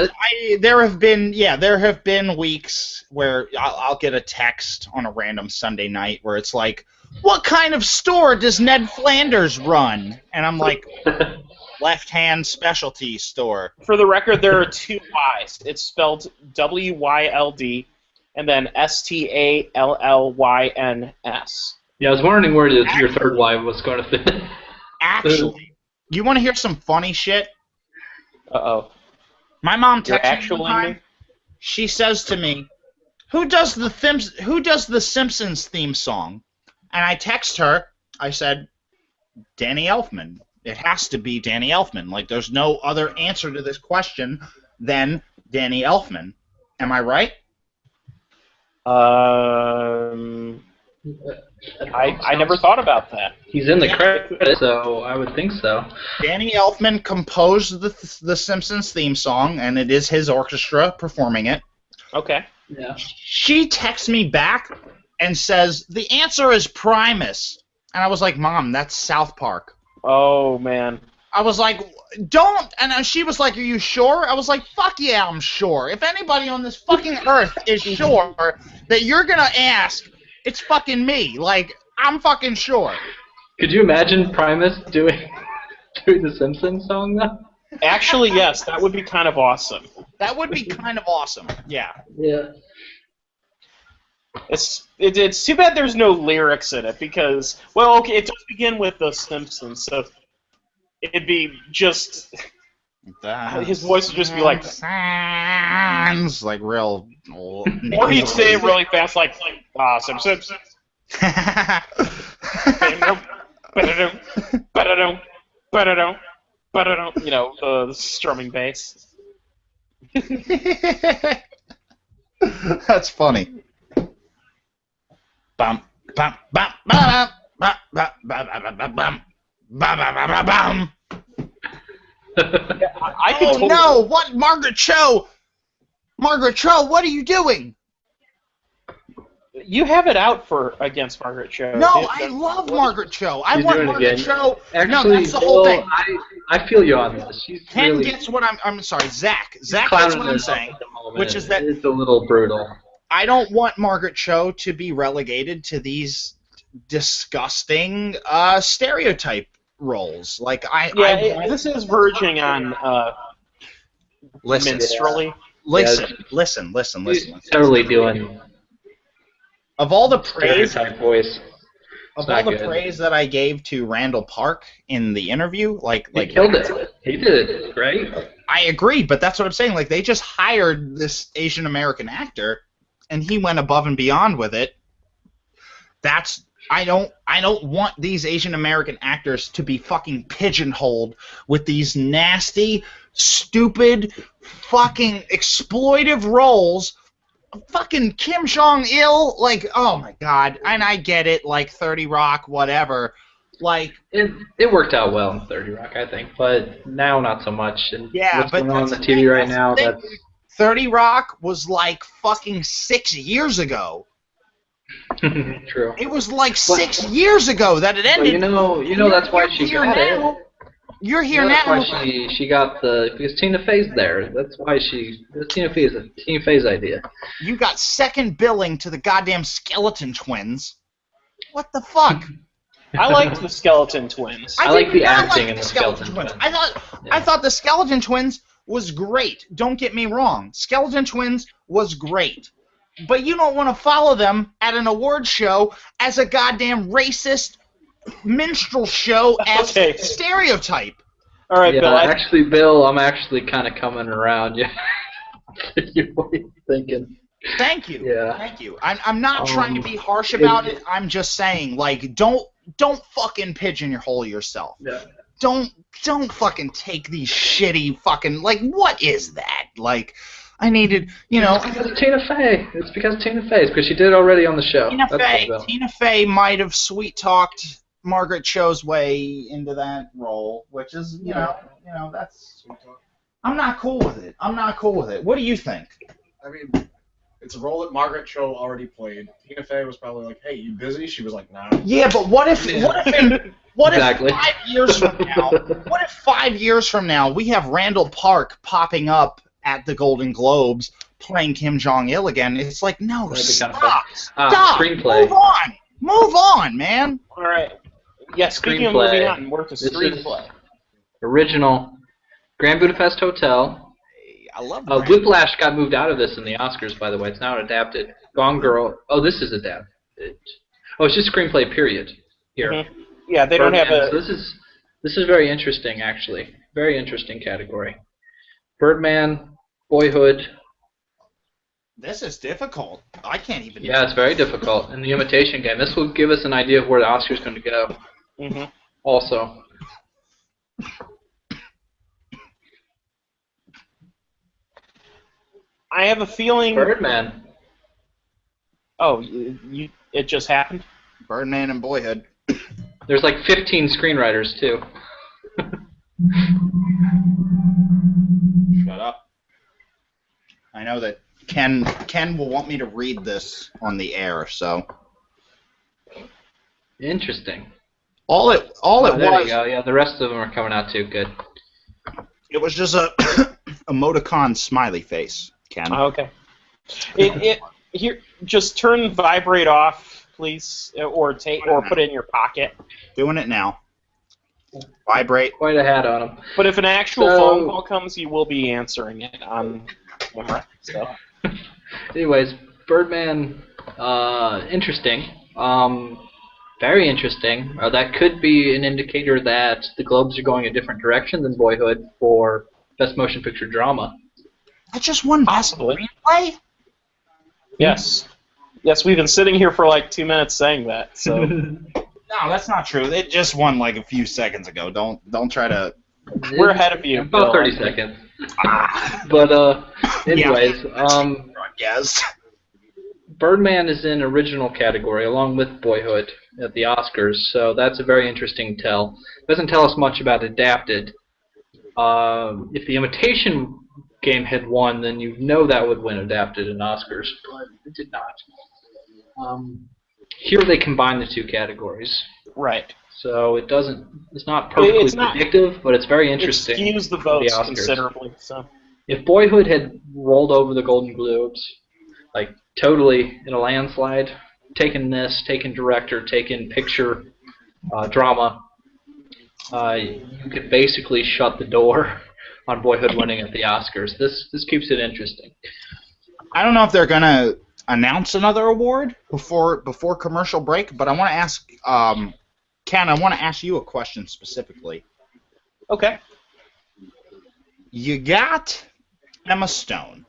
have been weeks where I'll get a text on a random Sunday night where it's like, "What kind of store does Ned Flanders run?" And I'm like, "Left-hand specialty store." For the record, there are 2 Y's. It's spelled WYLD and then STALLYNS. Yeah, I was wondering where your third Y was going to fit. Actually, you want to hear some funny shit? Uh-oh. My mom texted me one one time. She says to me, Who does the Simpsons theme song?" And I text her. I said, "Danny Elfman. It has to be Danny Elfman. Like, there's no other answer to this question than Danny Elfman. Am I right?" I never thought about that. He's in the credits, so I would think so. Danny Elfman composed the Simpsons theme song, and it is his orchestra performing it. Okay. Yeah. She texts me back and says, "The answer is Primus." And I was like, "Mom, that's South Park." Oh, man. I was like, "Don't." And she was like, "Are you sure?" I was like, "Fuck yeah, I'm sure. If anybody on this fucking earth is sure that you're going to ask, it's fucking me. Like, I'm fucking sure." Could you imagine Primus doing the Simpsons song, though? Actually, yes, that would be kind of awesome. That would be kind of awesome. Yeah. Yeah. It's too bad there's no lyrics in it because, well, okay, it does begin with The Simpsons, so it'd be just... his voice would just be like... Sounds like real... Or he'd say it really fast, like Simpsons. You know, the strumming bass. That's funny. Bum, bum, bum, bum, bum, bum, bum, bum, bum, bum, bum, bum. I could totally... no! What, Margaret Cho? Margaret Cho, what are you doing? You have it out for against Margaret Cho. No, I love Margaret Cho. I want Margaret Cho. Actually, no, that's the whole thing. I feel you on this. She's Ken really, gets what I'm sorry, Zach. Zach clowning gets what I'm herself saying, at the moment. which is that it's a little brutal. I don't want Margaret Cho to be relegated to these disgusting stereotype roles. Like this is verging on minstrelly. Listen. Totally doing Of all the praise, stereotype voice. of all the praise that I gave to Randall Park in the interview, he killed it. He did it great. I agree, but that's what I'm saying. Like, they just hired this Asian American actor, and he went above and beyond with it. I don't want these Asian American actors to be fucking pigeonholed with these nasty, stupid, fucking exploitive roles. Fucking Kim Jong-il, like, oh my god. And I get it, like 30 Rock, whatever. Like, it worked out well in 30 Rock, I think, but now not so much. And yeah, what's but going on the TV right now? That's 30 Rock was like fucking 6 years ago. true. It was like 6 years ago that it ended. But you know that's why she got it. You're here now. That's why she got because Tina Fey's there. That's why Tina Fey is a Tina Fey's idea. You got second billing to the goddamn Skeleton Twins. What the fuck? I liked the Skeleton Twins. I like the acting in the Skeleton Twins. I thought the Skeleton Twins was great. Don't get me wrong. Skeleton Twins was great. But you don't want to follow them at an award show as a goddamn racist minstrel show as stereotype. All right, Bill. Bill, I'm actually kind of coming around. Yeah. What are you thinking? Thank you. Yeah. Thank you. I'm not trying to be harsh about it. I'm just saying, like, don't fucking pigeonhole yourself. Yeah. Don't fucking take these shitty fucking, like, what is that? Like, I needed, It's because of Tina Fey. It's because of Tina Fey. It's because she did it already on the show. Tina Fey might have sweet-talked Margaret Cho's way into that role, which is, that's... I'm not cool with it. What do you think? I mean, it's a role that Margaret Cho already played. Tina Fey was probably like, "Hey, you busy?" She was like, "Nah." Yeah, but what if 5 years from now? What if 5 years from now we have Randall Park popping up at the Golden Globes playing Kim Jong-il again? It's like, no, stop. Screenplay. Move on, man. All right. Yeah, speaking of moving on, worth a screenplay. Original. Grand Budapest Hotel. I love Whiplash got moved out of this in the Oscars, by the way. It's now adapted. Gone Girl. Oh, this is adapted. Oh, it's just screenplay, period. Here. Mm-hmm. Yeah, they don't have a... So this is very interesting, actually. Very interesting category. Birdman, Boyhood. This is difficult. I can't even... Yeah, it's very difficult. And The Imitation Game. This will give us an idea of where the Oscar's going to go. Mm-hmm. Also. I have a feeling... Birdman. Oh, it just happened? Birdman and Boyhood. There's like 15 screenwriters, too. Shut up. I know that Ken will want me to read this on the air, so... Interesting. All it was... There you go. Yeah, the rest of them are coming out, too. Good. It was just a emoticon smiley face, Ken. Oh, okay. Here, just turn vibrate off, please, or put it in your pocket. Doing it now. Vibrate. Quite a hat on him. But if an actual phone call comes, you will be answering it on camera. So. Anyways, Birdman, interesting. Very interesting. That could be an indicator that the Globes are going a different direction than Boyhood for Best Motion Picture Drama. That just won Best Screenplay? Yes. Yes, we've been sitting here for like 2 minutes saying that. So. No, that's not true. It just won like a few seconds ago. Don't try to... We're ahead of you. About 30 seconds. But anyways, yes. Birdman is in original category along with Boyhood at the Oscars, so that's a very interesting tell. It doesn't tell us much about adapted. If The Imitation Game had won, then you know that would win adapted in Oscars, but it did not. Here they combine the two categories. Right. So it's not perfectly predictive, but it's very interesting. It skews the votes considerably. So if Boyhood had rolled over the Golden Globes, like totally in a landslide, taken director, taken picture, drama, you could basically shut the door on Boyhood winning at the Oscars. This keeps it interesting. I don't know if they're gonna announce another award before commercial break, but I want to ask Ken. I want to ask you a question specifically. Okay. You got Emma Stone,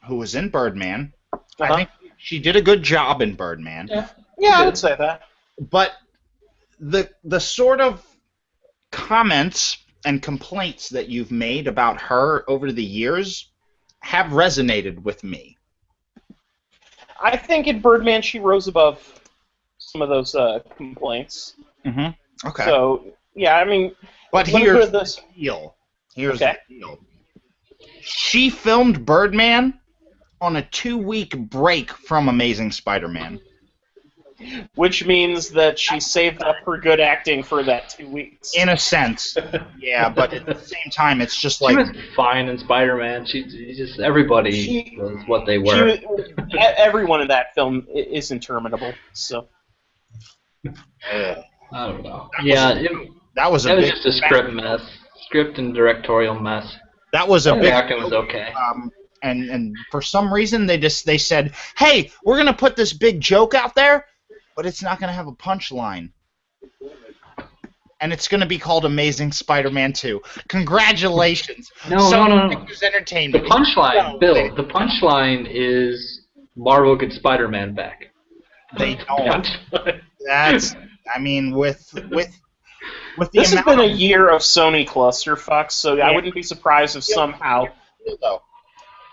who was in Birdman. I think she did a good job in Birdman. Yeah, I would say that. But the sort of comments and complaints that you've made about her over the years have resonated with me. I think in Birdman she rose above some of those complaints. Mm-hmm. Okay. So, yeah, I mean... But here's the deal. Here's the deal. She filmed Birdman on a 2-week break from Amazing Spider-Man. Which means that she saved up her good acting for that 2 weeks. In a sense, yeah, but at the same time, it's just like... She was fine in Spider-Man. Everybody was what they were. Everyone in that film is interminable, so... I don't know. That was just a script mess. Script and directorial mess. That was a big... acting was okay. And for some reason, they said, hey, we're going to put this big joke out there, but it's not going to have a punchline. And it's going to be called Amazing Spider-Man 2. Congratulations. No. Pictures Entertainment. The punchline, Bill, the punchline is Marvel gets Spider-Man back. They don't. That's, I mean, with the This has been a year of Sony clusterfucks, so I wouldn't be surprised if somehow...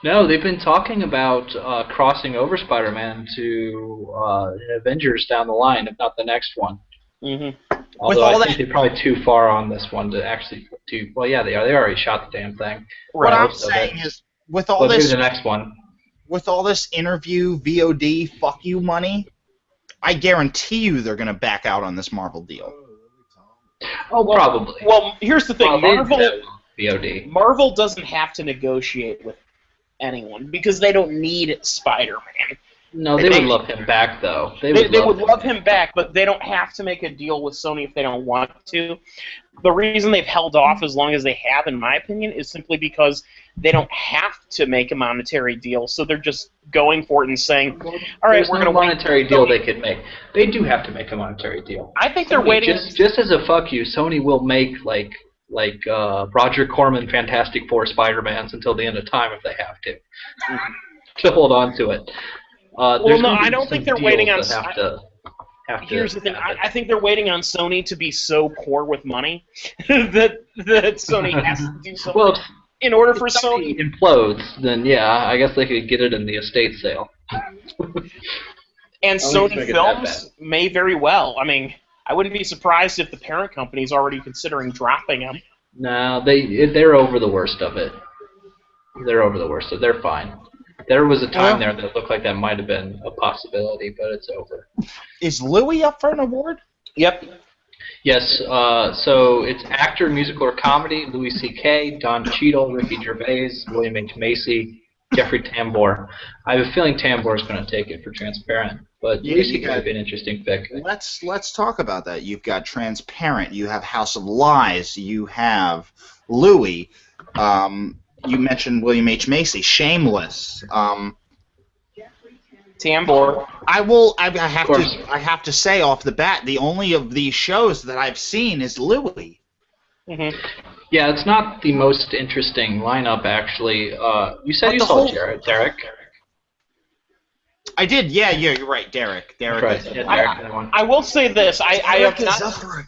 No, they've been talking about crossing over Spider-Man to Avengers down the line, if not the next one. Mm-hmm. Although I think they're probably too far on this one to actually do. Well, yeah, they are. They already shot the damn thing. What I'm saying is, with all this, the next one. With all this interview, VOD, fuck you money, I guarantee you they're gonna back out on this Marvel deal. Oh, probably. Well, here's the thing, Marvel doesn't have to negotiate with anyone because they don't need Spider-Man. No, they would love him back, though. They would love him back, but they don't have to make a deal with Sony if they don't want to. The reason they've held off as long as they have, in my opinion, is simply because they don't have to make a monetary deal, so they're just going for it and saying, all right, we're going to monetary deal they could make. They do have to make a monetary deal. I think they're waiting... Just as a fuck you, Sony will make, like Roger Corman Fantastic Four Spider-Mans until the end of time if they have to. To hold on to it. Well, no, I don't think they're waiting on... Here's the thing. I think they're waiting on Sony to be so poor with money that Sony has to do something. Well, in order for Sony implodes, then yeah, I guess they could get it in the estate sale. And Sony Films may very well. I mean, I wouldn't be surprised if the parent company is already considering dropping them. No, they're over the worst of it. They're over the worst of it. They're fine. There was a time there that looked like that might have been a possibility, but it's over. Is Louis up for an award? Yep. Yes, so it's actor, musical, or comedy, Louis C.K., Don Cheadle, Ricky Gervais, William H. Macy, Jeffrey Tambor. I have a feeling Tambor is going to take it for Transparent, but Louis C.K. would be an interesting pick. Let's talk about that. You've got Transparent, you have House of Lies, you have Louis, you mentioned William H. Macy, Shameless. Tambor. I have to say off the bat, the only of these shows that I've seen is Louis. Mm-hmm. Yeah, it's not the most interesting lineup, actually. You said you saw Derek. I did, yeah, you're right, Derek. Right. I will say this: I have not up for a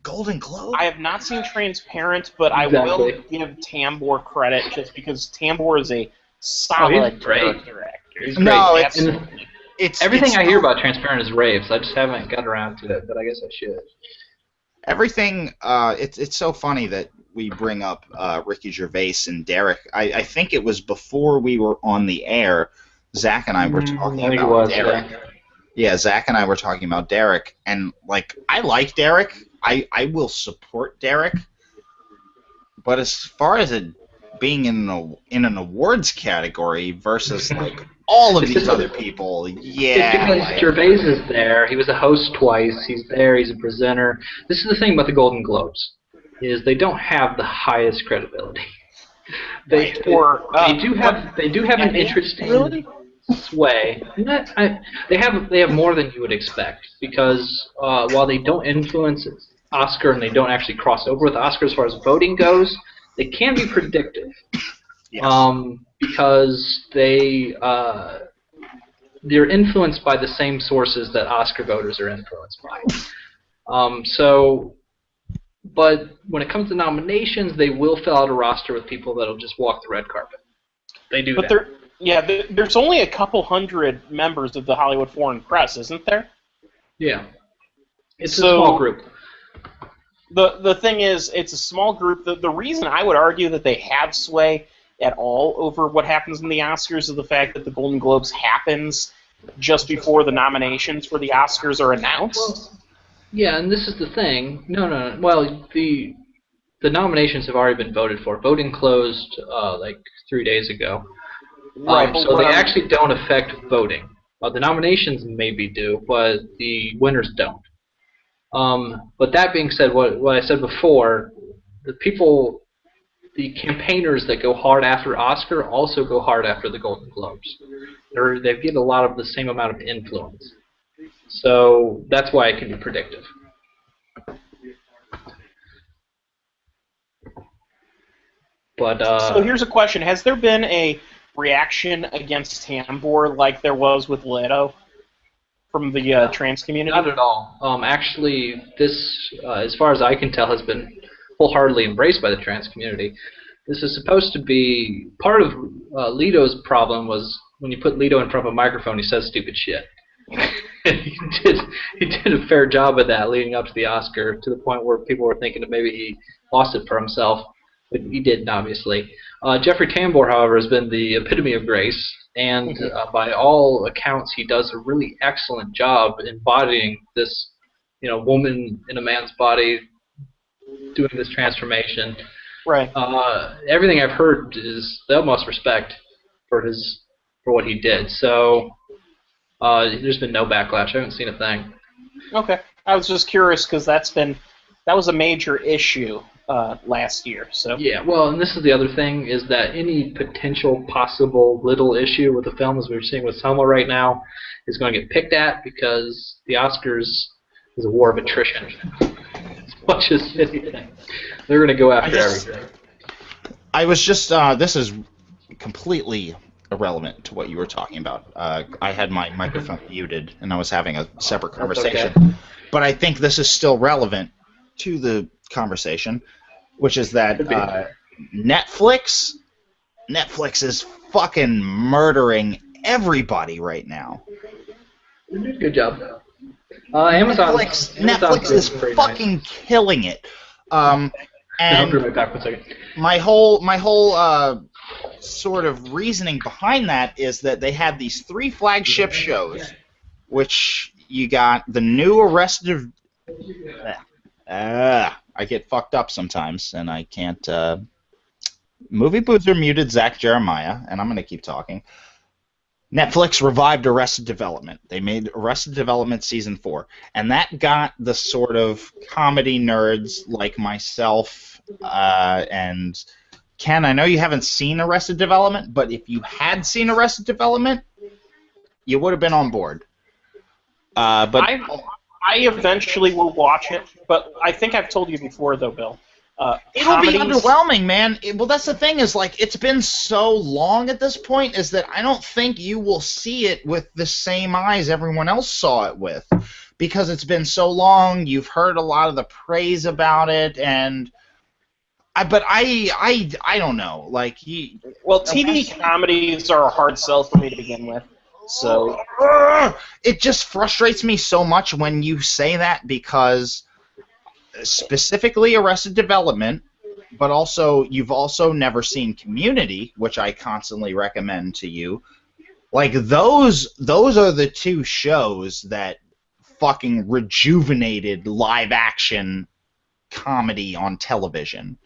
Golden Globe. I have not seen Transparent, but I will give Tambor credit just because Tambor is a solid character actor. No, it's everything I hear about Transparent is raves. I just haven't got around to it, but I guess I should. Everything. It's so funny that we bring up Ricky Gervais and Derek. I think it was before we were on the air. Zach and I were talking about Derek. Yeah, Zach and I were talking about Derek, and like I like Derek. I will support Derek, but as far as it being in an awards category versus like all of these other people, It's because like, Gervais is there. He was a host twice. He's there. He's a presenter. This is the thing about the Golden Globes, is they don't have the highest credibility. They do have an interesting sway. They have more than you would expect, because while they don't influence Oscar and they don't actually cross over with Oscar as far as voting goes, they can be predictive. yes. Because they're influenced by the same sources that Oscar voters are influenced by. But when it comes to nominations, they will fill out a roster with people that'll just walk the red carpet. They do that. There's only a couple hundred members of the Hollywood Foreign Press, isn't there? Yeah. It's a small group. The thing is, it's a small group. The reason I would argue that they have sway at all over what happens in the Oscars is the fact that the Golden Globes happens just before the nominations for the Oscars are announced. Yeah, and this is the thing. No. Well, the nominations have already been voted for. Voting closed like 3 days ago. Right. So they actually don't affect voting. The nominations maybe do, but the winners don't. But that being said, what I said before, the campaigners that go hard after Oscar also go hard after the Golden Globes. They get a lot of the same amount of influence. So that's why it can be predictive. But so here's a question: has there been a reaction against Tambor like there was with Leto from the trans community? Not at all. Actually, this, as far as I can tell, has been wholeheartedly embraced by the trans community. This is supposed to be part of Leto's problem. Was when you put Leto in front of a microphone, he says stupid shit. he did a fair job of that leading up to the Oscar, to the point where people were thinking that maybe he lost it for himself, but he didn't, obviously. Jeffrey Tambor, however, has been the epitome of grace, and by all accounts, he does a really excellent job embodying this, woman in a man's body doing this transformation. Right. Everything I've heard is the utmost respect for what he did. So there's been no backlash. I haven't seen a thing. Okay. I was just curious because that was a major issue last year. So yeah. Well, and this is the other thing, is that any potential possible little issue with the film, as we're seeing with Selma right now, is going to get picked at, because the Oscars is a war of attrition. As much as anything, they're going to go after everything. I was just this is completely irrelevant to what you were talking about. I had my microphone muted, and I was having a separate conversation. Okay. But I think this is still relevant to the conversation, which is that Netflix is fucking murdering everybody right now. Good job. Amazon. Netflix is fucking killing it. And I'll be right back one second. my whole sort of reasoning behind that is that they had these 3 flagship shows, which you got the new Arrested. I get fucked up sometimes, and I can't. Movie booths are muted, Zach Jeremiah, and I'm gonna keep talking. Netflix revived Arrested Development. They made Arrested Development Season 4, and that got the sort of comedy nerds like myself and Ken. I know you haven't seen Arrested Development, but if you had seen Arrested Development, you would have been on board. But I eventually will watch it, but I think I've told you before, though, Bill. It'll be underwhelming, man. Well, that's the thing, is like it's been so long at this point, is that I don't think you will see it with the same eyes everyone else saw it with, because it's been so long. You've heard a lot of the praise about it, and I don't know. Like TV comedies are a hard sell for me to begin with. So it just frustrates me so much when you say that, because specifically Arrested Development, but also you've also never seen Community, which I constantly recommend to you. Like those are the two shows that fucking rejuvenated live action comedy on television.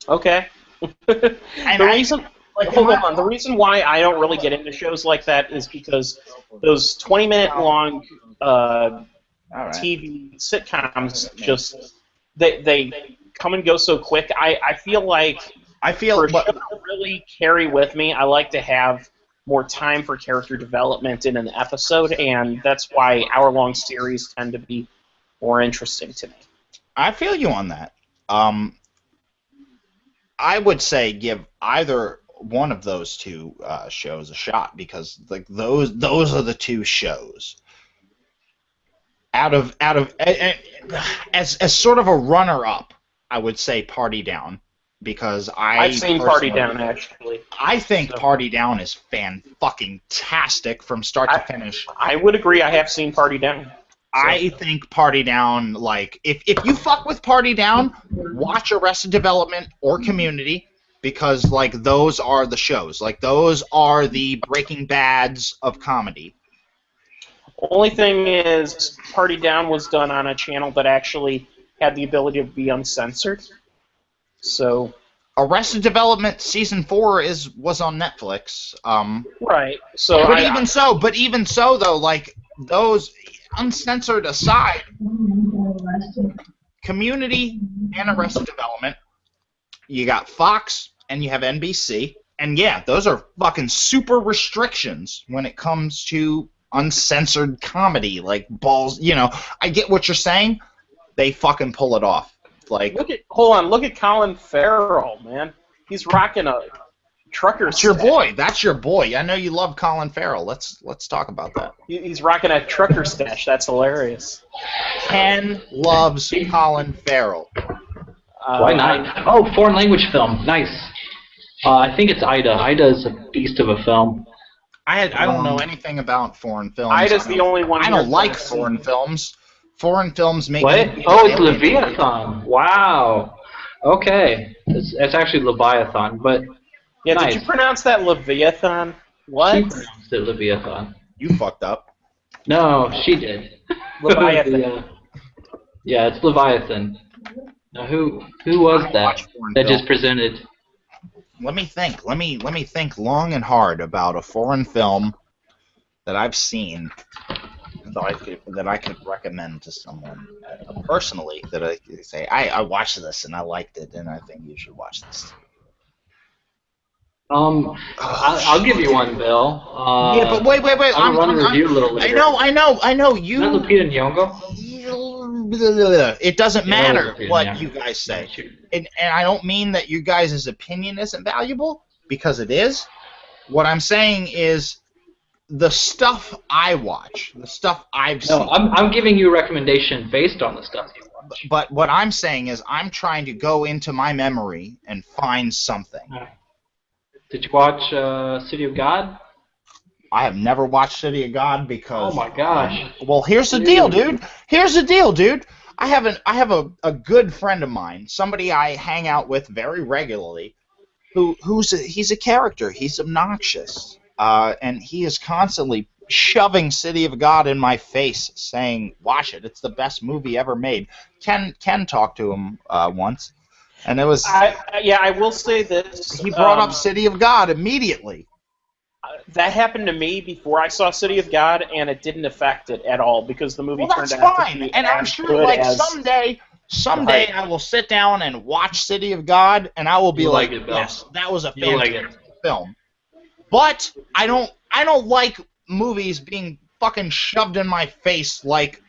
Okay. The reason why I don't really get into shows like that is because those 20-minute long TV sitcoms just they come and go so quick. I feel for a show to really carry with me, I like to have more time for character development in an episode, and that's why hour-long series tend to be more interesting to me. I feel you on that. I would say give either one of those two shows a shot, because like those are the two shows out of as sort of a runner-up. I would say Party Down, because I've seen Party Down, actually. I think Party Down is fan-fucking-tastic from start to finish. I would agree. I have seen Party Down. So. I think Party Down, like, if you fuck with Party Down, watch Arrested Development or Community, because, like, those are the shows. Like, those are the Breaking Bads of comedy. Only thing is, Party Down was done on a channel that actually had the ability to be uncensored. So Arrested Development Season 4 was on Netflix. Right. So but even so though, like, those uncensored aside, Community and Arrested Development, you got Fox and you have NBC, and yeah, those are fucking super restrictions when it comes to uncensored comedy, like balls. You know, I get what you're saying. They fucking pull it off. Like, look at Colin Farrell, man. He's rocking a trucker. That's your boy. That's your boy. I know you love Colin Farrell. Let's talk about that. He's rocking a trucker stash. That's hilarious. Ken loves Colin Farrell. Why not? Oh, foreign language film. Nice. I think it's Ida. Ida is a beast of a film. I don't know anything about foreign films. Ida's the only one. I don't like foreign films. Foreign films make. What? Oh, it's Leviathan. Wow. Okay, it's actually Leviathan, but yeah. Nice. Did you pronounce that Leviathan? What? She pronounced it Leviathan. You fucked up. No, she did. Leviathan. Yeah, it's Leviathan. Now, who was that just presented? Let me think. Let me think long and hard about a foreign film that I've seen that I could recommend to someone personally. That I could say I watched this and I liked it, and I think you should watch this. I'll give you one, Bill. Yeah, but wait. I'm running review a little later. I know. You. Lupita Nyong'o? It doesn't matter what you guys say, and I don't mean that you guys' opinion isn't valuable, because it is. What I'm saying is the stuff I watch, the stuff I've seen. No, I'm giving you a recommendation based on the stuff you watch. But what I'm saying is I'm trying to go into my memory and find something. Did you watch City of God? I have never watched City of God because. Oh my gosh. Well, here's the deal, dude. I have a good friend of mine, somebody I hang out with very regularly, he's a character. He's obnoxious, and he is constantly shoving City of God in my face, saying, "Watch it. It's the best movie ever made." Ken talked to him once, and it was. I will say this. He brought up City of God immediately. That happened to me before I saw City of God, and it didn't affect it at all because the movie turned out to be and I'm sure, like, someday I will sit down and watch City of God, and I will be like, yes, that was a fantastic film. But I don't like movies being fucking shoved in my face like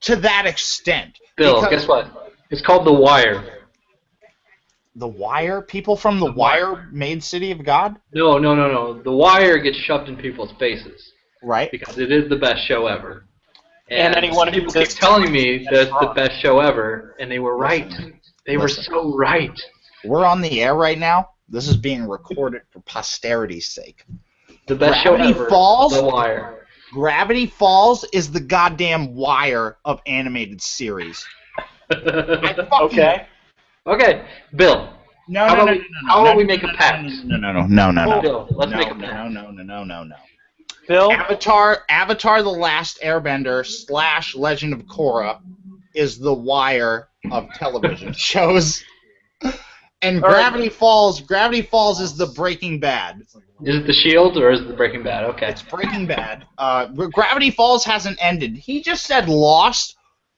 to that extent. Bill, guess what? It's called The Wire. The Wire? People from The Wire made City of God? No. The Wire gets shoved in people's faces. Right. Because it is the best show ever. And anyone who keep telling me that it's the best show ever, and they were right. They were so right. We're on the air right now. This is being recorded for posterity's sake. The best show ever. The Wire. Gravity Falls is the goddamn Wire of animated series. Okay. Okay, Bill, No, How no, about no, we, no, no, how no, about we no, make a pact? no. Bill, let's No, make a no, pact. no. Bill? Avatar: The Last Airbender / Legend of Korra is the Wire of television shows. And Gravity Falls is the Breaking Bad. Is it The Shield or is it the Breaking Bad? Okay. It's Breaking Bad. Gravity Falls hasn't ended. He just said Lost,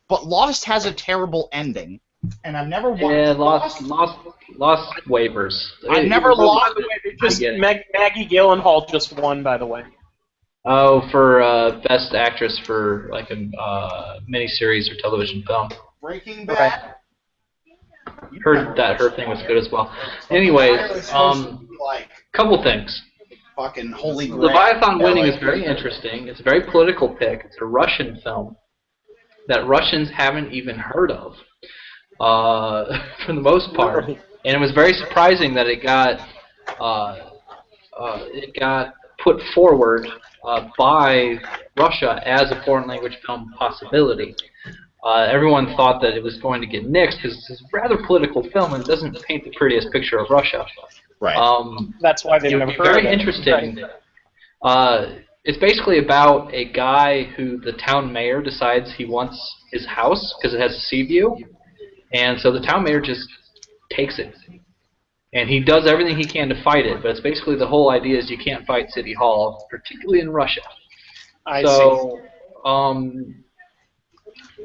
but Lost has a terrible ending. And I've never watched Lost waivers. I've never lost. Maggie Gyllenhaal just won, by the way. Oh, for Best Actress for like a miniseries or television film. Breaking Bad. Heard that her thing was good as well. Anyways, couple things. Fucking holy grail. Leviathan winning is very interesting. It's a very political pick. It's a Russian film that Russians haven't even heard of, for the most part. And it was very surprising that it got put forward by Russia as a foreign language film possibility. Everyone thought that it was going to get nixed because it's a rather political film and doesn't paint the prettiest picture of Russia. Right. That's why they've never heard of it. Very interesting. Right. It's basically about a guy who the town mayor decides he wants his house because it has a sea view, and so the town mayor just takes it. And he does everything he can to fight it, but it's basically the whole idea is you can't fight City Hall, particularly in Russia. I see.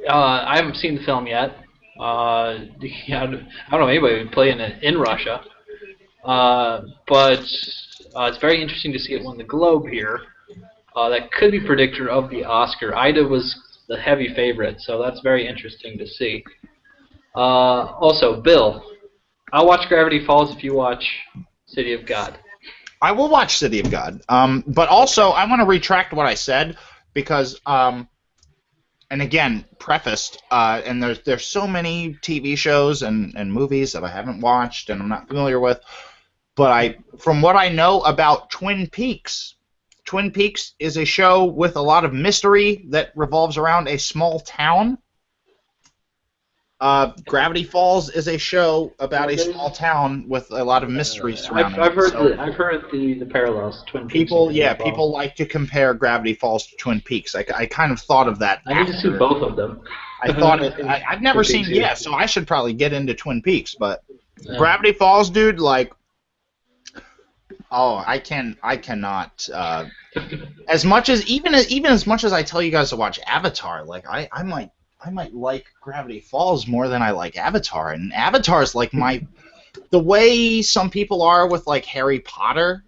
I haven't seen the film yet. I don't know anybody who'd play in Russia. But it's very interesting to see it win the Globe here. That could be predictor of the Oscar. Ida was the heavy favorite, so that's very interesting to see. Also, Bill, I'll watch Gravity Falls if you watch City of God. I will watch City of God. But also, I want to retract what I said because, and again, prefaced, and there's so many TV shows and movies that I haven't watched and I'm not familiar with. But from what I know about Twin Peaks is a show with a lot of mystery that revolves around a small town. Gravity Falls is a show about a small town with a lot of mystery surrounding I've heard it. I've heard the parallels. Twin Peaks. People like to compare Gravity Falls to Twin Peaks. I kind of thought of that. I need to see both of them. I thought I've never seen so I should probably get into Twin Peaks. But Gravity Falls, dude, like. Oh, I cannot. As much as even as much as I tell you guys to watch Avatar, like I might like Gravity Falls more than I like Avatar, and Avatar's like the way some people are with like Harry Potter.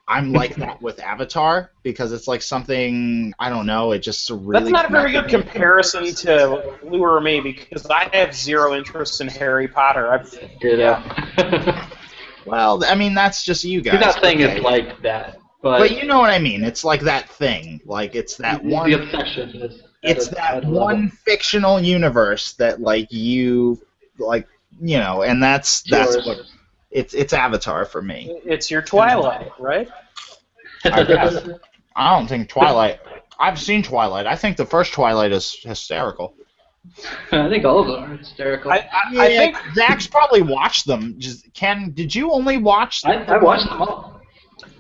I'm like that with Avatar because it's like something I don't know. It just really. That's not a very good comparison to Lou or me because I have zero interest in Harry Potter. Well, I mean, that's just you guys. You're not saying it's like that, but you know what I mean. It's like that thing. Like it's that one. The obsession. It's that one fictional universe that like you like, you know, and that's what it's Avatar for me. It's your Twilight, right? I guess. I don't think Twilight. I've seen Twilight. I think the first Twilight is hysterical. I think all of them are hysterical. I think Zach's probably watched them. Ken, did you only watch them? I watched them all.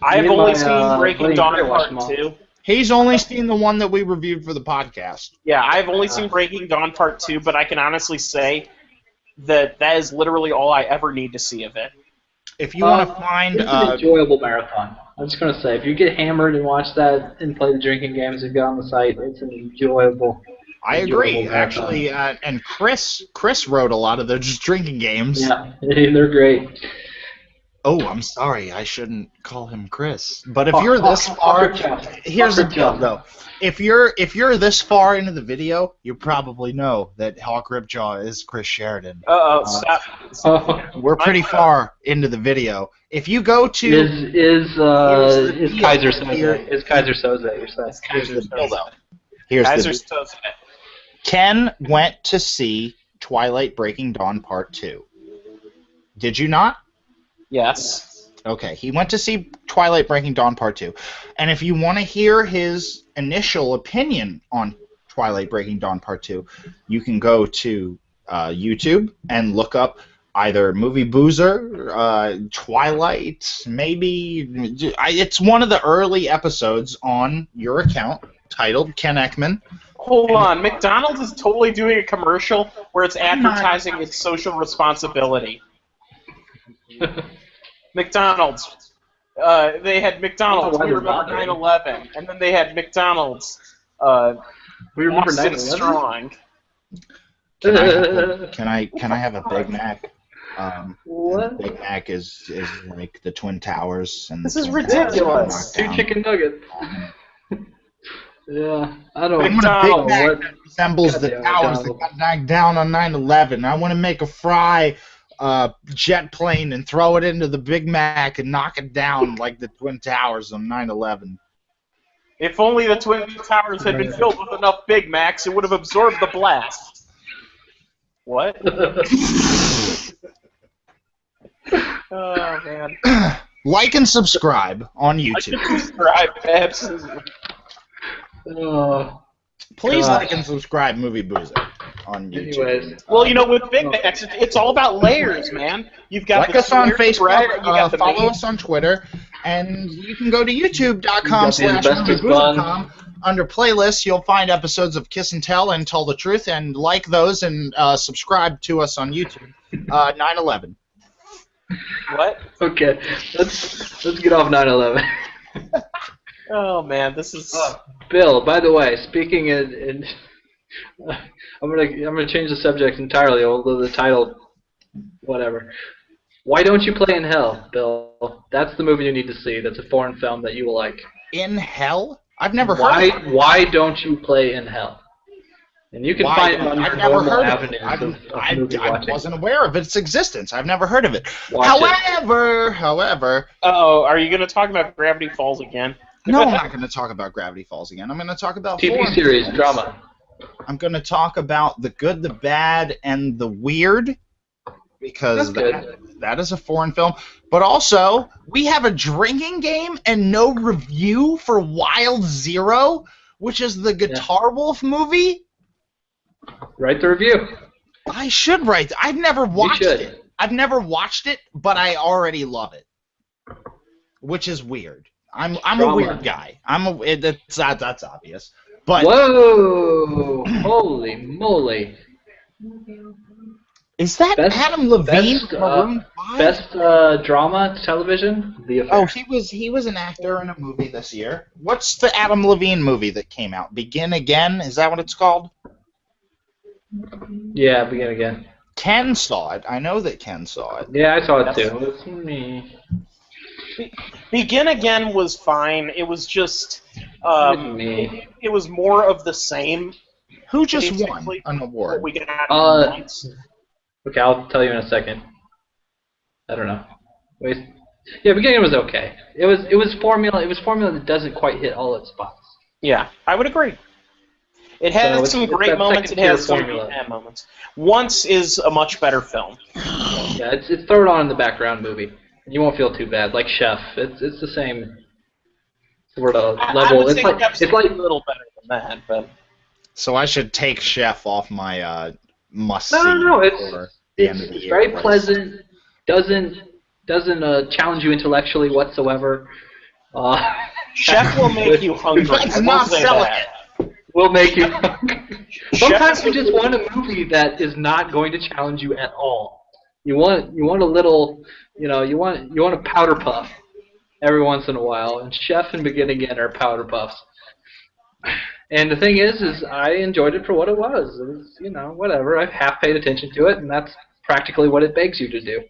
I've only seen Breaking Dawn Part 2. He's only seen the one that we reviewed for the podcast. Yeah, I've only seen Breaking Dawn Part 2, but I can honestly say that is literally all I ever need to see of it. If you want to find... It's an enjoyable marathon. I'm just going to say, if you get hammered and watch that and play the drinking games and go on the site, it's an enjoyable... I agree, actually, and Chris wrote a lot of those drinking games. Yeah, they're great. Oh, I'm sorry, I shouldn't call him Chris. But if you're this far, here's the deal, though. If you're this far into the video, you probably know that Hawk Ripjaw is Chris Sheridan. Stop. We're pretty far into the video. If you go to is Kaiser Soze? Is Kaiser Soze? You're saying? Here's the deal, though. Here's Kaiser the Soze. Ken went to see Twilight Breaking Dawn Part 2. Did you not? Yes. Okay, he went to see Twilight Breaking Dawn Part 2. And if you want to hear his initial opinion on Twilight Breaking Dawn Part 2, you can go to YouTube and look up either Movie Boozer, Twilight, maybe. It's one of the early episodes on your account titled Ken Ekman. Hold on, McDonald's is totally doing a commercial where it's advertising its social responsibility. McDonald's. They had McDonald's. We remember 9/11, and then they had McDonald's. We remember Boston 9/11. Strong. Can I have a Big Mac? What? Big Mac is like the Twin Towers. And This is ridiculous. 2 chicken nuggets. Yeah, I don't I want a know Big Mac what. that resembles the towers that got knocked down on 9/11. I want to make a fry jet plane and throw it into the Big Mac and knock it down like the Twin Towers on 9/11. If only the Twin Towers had been filled with enough Big Macs, it would have absorbed the blast. What? Oh, man. Like and subscribe on I YouTube. should subscribe, absolutely. Please gosh. like and subscribe Movie Boozer on YouTube. Anyways, Well, with Big Macs, it's all about layers, man. You've got Like the us on layered Facebook, bread, you got the follow main- us on Twitter, and you can go to You got the youtube.com/movieboozer.com. Under playlists, you'll find episodes of Kiss and Tell and Tell the Truth, and like those and subscribe to us on YouTube. 9/11. What? okay, let's get off 9/11. Oh, man, this is... Bill, by the way, speaking in I'm gonna change the subject entirely, although the title, whatever. Why don't you play in hell, Bill? That's the movie you need to see. That's a foreign film that you will like. In Hell? I've never heard of it. Why don't you play in hell? And you can find it on your I've never normal heard avenues of it. of movie I watching. wasn't aware of its existence. I've never heard of it. Watch it. However, Uh-oh, are you going to talk about Gravity Falls again? no, I'm not going to talk about Gravity Falls again. I'm going to talk about TV foreign series, films. drama. I'm going to talk about the good, the bad, and the weird, because That's that is a foreign film. But also, we have a drinking game and no review for Wild Zero, which is the Guitar Wolf movie. Write the review. I should write. I've never watched should. it. I've never watched it, but I already love it, which is weird. I'm a Drama. weird guy. That's obvious. But Whoa! Holy moly! is that Best- Adam Levine best, from Maroon 5? Best drama television. The Affair. Oh, he was an actor in a movie this year. What's the Adam Levine movie that came out? Begin Again? Is that what it's called? Yeah, Begin Again. Ken saw it. I know that Ken saw it. Yeah, I saw it too. It was me. Begin Again was fine. It was just... Me. it was more of the same. Who just won Basically, an What award? we got once. Okay, I'll tell you in a second. I don't know. Wait. Yeah, Beginning was okay. It was formula. It was formula that doesn't quite hit all its spots. Yeah, I would agree. It has So some it's great that moments. It second-tier has some formula. bad moments. Once is a much better film. Yeah, it's throw it on in the background movie. You won't feel too bad. Like Chef, it's the same sort of I level. would say Chef's It's like a little better than that, but So I should take Chef off my must-see no. for the end of the It's year very list. pleasant. Doesn't challenge you intellectually whatsoever. Chef will make you hungry. Let's I will not say sell that. Will make you. Sometimes Chef- you just want a movie that is not going to challenge you at all. You want a little, you want a powder puff every once in a while, and Chef and Begin Again are powder puffs. And the thing is I enjoyed it for what it was. It was, whatever. I half paid attention to it, and that's practically what it begs you to do.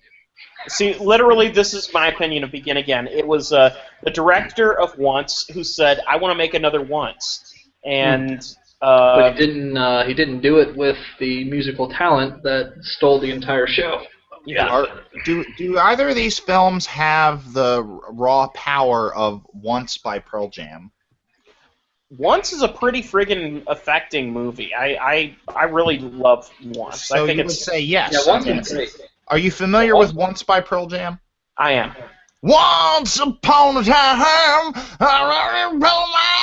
See, literally, this is my opinion of Begin Again. It was the director of Once who said, "I want to make another Once," and But he didn't do it with the musical talent that stole the entire show. yeah. Do either of these films have the raw power of Once by Pearl Jam? Once is a pretty friggin' affecting movie. I really love Once. So I think you would it's. say yes. Yeah, Once is great. Are you familiar with Once by Pearl Jam? I am. Once upon a time, I remember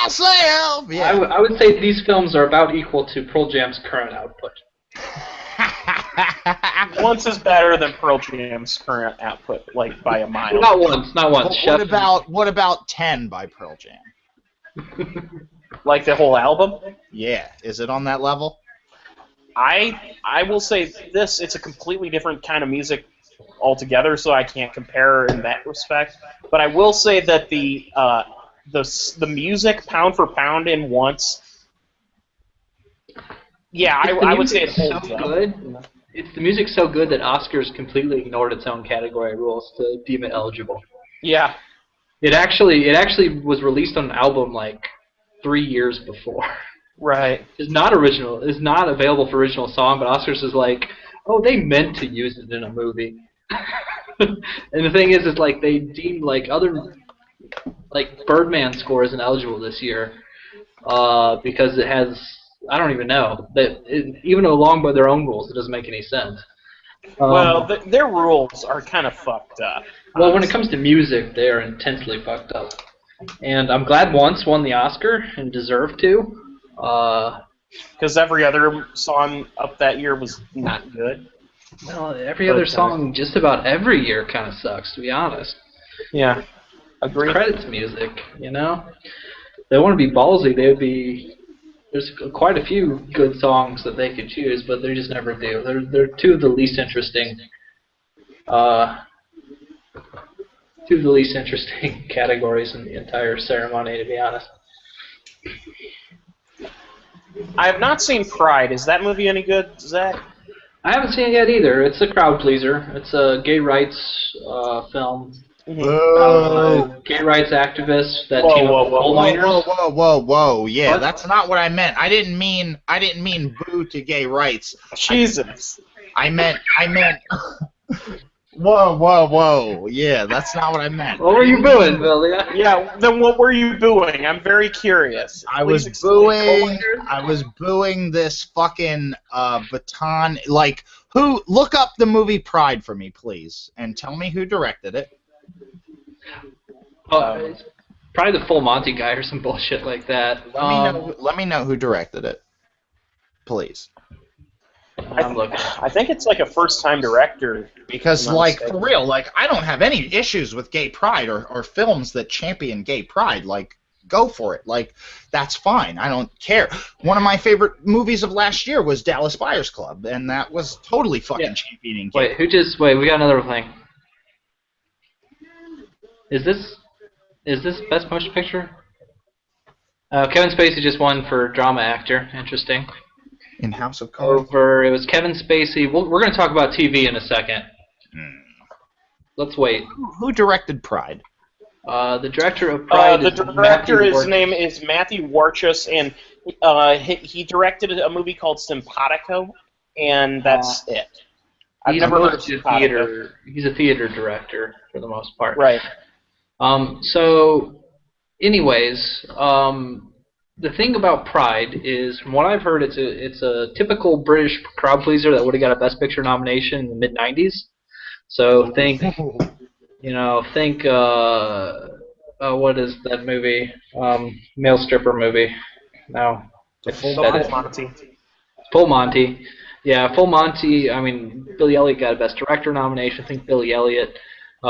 myself. Yeah. I would say these films are about equal to Pearl Jam's current output. Once is better than Pearl Jam's current output, like by a mile. Not once, not once. What about 10 by Pearl Jam? Like the whole album? Yeah, is it on that level? I will say this: it's a completely different kind of music altogether, so I can't compare in that respect. But I will say that the music pound for pound in Once. Yeah, I would say it holds up. Good. It's the music so good that Oscars completely ignored its own category rules to deem it eligible. Yeah. It actually was released on an album like 3 years before. Right. It's not original. It's not available for original song, but Oscars is like, oh, they meant to use it in a movie. And the thing is like they deemed like other like Birdman score isn't eligible this year because it has. I don't even know. Even along by their own rules, it doesn't make any sense. Well, their rules are kind of fucked up. Well, when it comes to music, they are intensely fucked up. And I'm glad Once won the Oscar and deserved to. Because every other song up that year was not good. Well, every other song just about every year kind of sucks, to be honest. Yeah. Agreed. Credits music, you know? If they want to be ballsy, they would be... There's quite a few good songs that they could choose, but they just never do. They're two of the least interesting categories in the entire ceremony, to be honest. I have not seen Pride. Is that movie any good, Zach? I haven't seen it yet either. It's a crowd pleaser. It's a gay rights film. Gay rights activists that team up with coal miners. Whoa! Yeah, What? that's not what I meant. I didn't mean boo to gay rights. Jesus. I meant. Whoa! Yeah, that's not what I meant. What were you booing, Bill? Yeah, then what were you booing? I'm very curious. I was booing this fucking baton. Like, look up the movie Pride for me, please, and tell me who directed it. It's probably the Full Monty guy or some bullshit like that. Let me know who directed it, please. I'm looking. I think it's like a first-time director. Because, like, for real, like, I don't have any issues with gay pride or films that champion gay pride. Like, go for it. Like, that's fine. I don't care. One of my favorite movies of last year was Dallas Buyers Club, and that was totally fucking championing gay Wait, we got another thing. Is this Best Motion Picture? Kevin Spacey just won for drama actor. Interesting. In House of Cards? It was Kevin Spacey. We're going to talk about TV in a second. Let's wait. Who directed Pride? The director of Pride his name is Matthew Warchus, and he directed a movie called Simpatico, and that's it. I've never heard of Simpatico. He's a theater director for the most part. Right. So, anyways, the thing about Pride is, from what I've heard, it's a typical British crowd pleaser that would have got a Best Picture nomination in the mid-'90s. So think, what is that movie? Male stripper movie. No. Full Monty. Full Monty. Yeah, Full Monty. I mean, Billy Elliot got a Best Director nomination. I think Billy Elliot.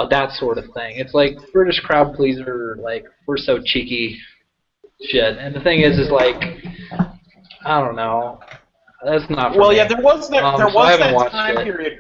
That sort of thing. It's like British crowd pleaser, like, we're so cheeky shit. And the thing is like, I don't know. That's not for me. Yeah, there was that time period.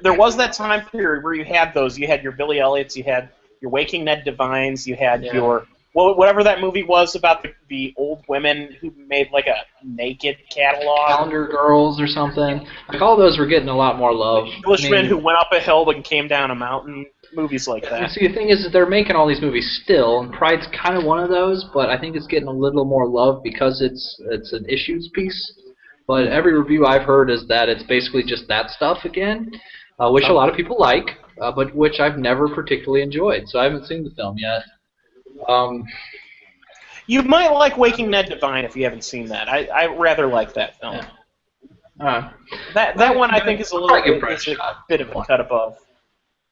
There was that time period where you had those. You had your Billy Elliots, you had your Waking Ned Devines, you had your whatever that movie was about the old women who made like a naked catalog. Calendar Girls or something. Like, all those were getting a lot more love. Englishmen who went up a hill and came down a mountain. Movies like that. See, the thing is that they're making all these movies still, and Pride's kind of one of those, but I think it's getting a little more love because it's an issues piece. But every review I've heard is that it's basically just that stuff again, which a lot of people like, but which I've never particularly enjoyed. So I haven't seen the film yet. You might like Waking Ned Devine if you haven't seen that. I rather like that film. Yeah. That one I think is a bit of a cut above,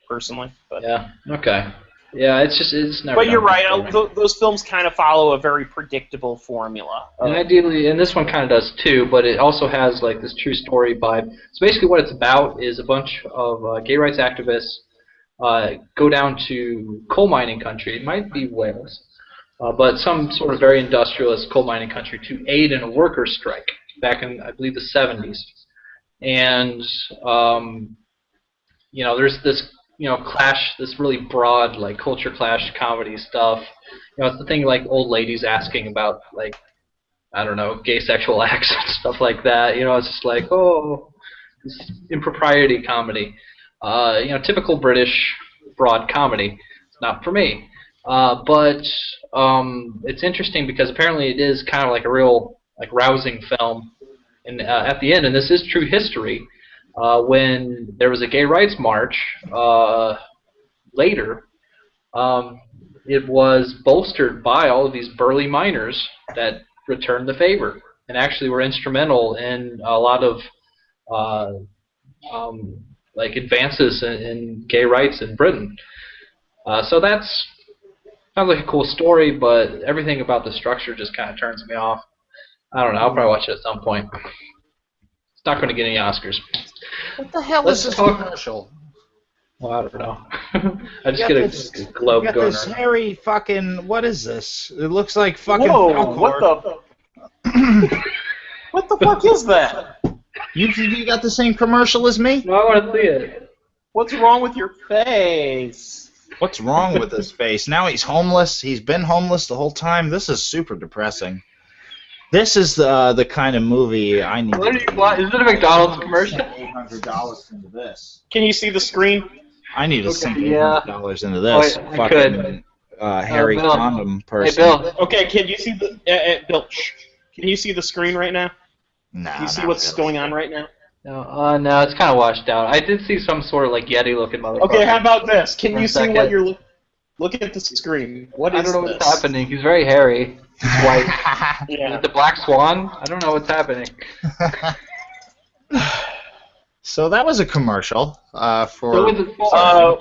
personally. But. Yeah. Okay. Yeah, it's never. But you're right. Those films kind of follow a very predictable formula. And ideally, and this one kind of does too, but it also has like this true story vibe. So basically, what it's about is a bunch of gay rights activists go down to coal mining country. It might be Wales, but some sort of very industrialist coal mining country to aid in a workers' strike back in, I believe, the 70s. And there's this clash, this really broad like culture clash comedy stuff. It's the thing like old ladies asking about like, I don't know, gay sexual acts and stuff like that. It's just like, oh, this impropriety comedy. Typical British broad comedy. It's not for me. But it's interesting because apparently it is kind of like a real like rousing film. And at the end, and this is true history, when there was a gay rights march later, it was bolstered by all of these burly miners that returned the favor and actually were instrumental in a lot of like advances in gay rights in Britain. So that's sounds like a cool story, but everything about the structure just kind of turns me off. I don't know. I'll probably watch it at some point. It's not going to get any Oscars. What the hell is this commercial? Well, I don't know. I just get a globe you got going. This hairy fucking. What is this? It looks like fucking. Whoa! What the? What the fuck is that? You got the same commercial as me? No, I want to see it. What's wrong with your face? What's wrong with his face? Now he's homeless. He's been homeless the whole time. This is super depressing. This is the kind of movie I need. What? Is it a McDonald's commercial? $800 into this. Can you see the screen? I need to sink $800 into this. I fucking hairy condom person. Hey, Bill. Okay, can you see the Bill? Can you see the screen right now? Nah. Can you see what's going on right now? No, it's kind of washed out. I did see some sort of like Yeti-looking motherfucker. Okay, how about this? Can you see second. what you're looking? Look at the screen. What is I don't know this? what's happening. He's very hairy. He's white. Yeah. Is it the Black Swan? I don't know what's happening. So that was a commercial for. What was it for?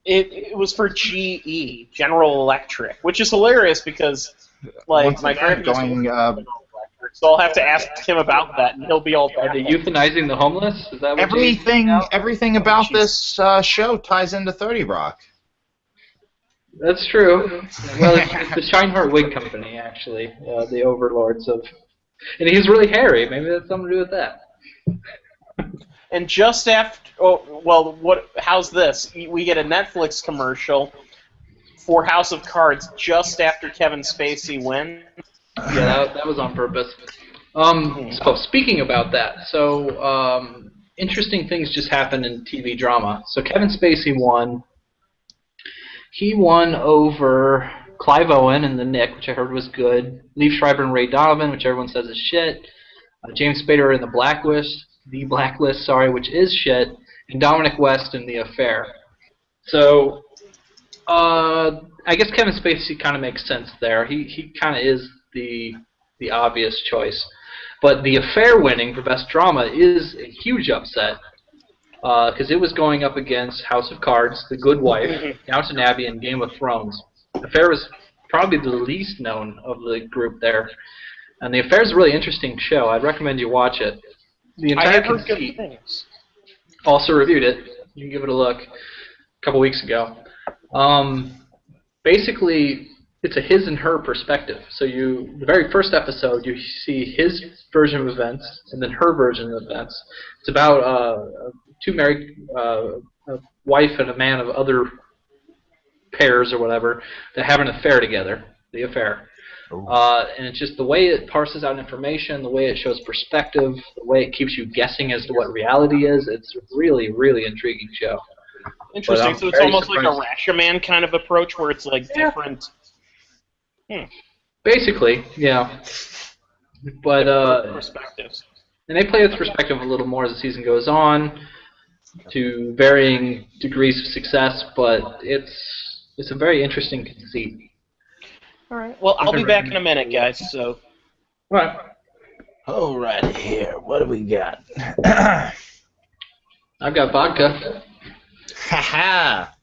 It was for GE, General Electric, which is hilarious because, like, Once my again, grandpa used to work for General Electric, so I'll have to ask him about that, and he'll be all Are they euthanizing the homeless? Is that what everything about this show ties into 30 Rock. That's true. Well, it's the Shineheart Wig Company, actually, the overlords of. And he's really hairy. Maybe that's something to do with that. And just after, how's this? We get a Netflix commercial for House of Cards just after Kevin Spacey wins. Yeah, that was on purpose. So speaking about that, interesting things just happened in TV drama. So Kevin Spacey won. He won over Clive Owen in The Nick, which I heard was good. Liev Schreiber and Ray Donovan, which everyone says is shit. James Spader in The Blacklist, which is shit. And Dominic West in The Affair. So, I guess Kevin Spacey kind of makes sense there. He kind of is the obvious choice. But The Affair winning for Best Drama is a huge upset. Because it was going up against House of Cards, The Good Wife, Downton Abbey, and Game of Thrones. Affair was probably the least known of the group there. And The Affair is a really interesting show. I'd recommend you watch it. The entire conceit, also reviewed it. You can give it a look a couple weeks ago. Basically, it's a his and her perspective. So the very first episode, you see his version of events and then her version of events. It's about two married, a wife and a man of other pairs or whatever that have an affair together, The Affair. And it's just the way it parses out information, the way it shows perspective, the way it keeps you guessing as to what reality is. It's a really, really intriguing show. Interesting. So it's almost like a Rashomon kind of approach where it's like different. Basically, yeah. But perspectives. And they play with perspective a little more as the season goes on, to varying degrees of success. But it's a very interesting conceit. All right. Well, I'll be back in a minute, guys. So. All right. Oh, right here. What do we got? I've got vodka. Ha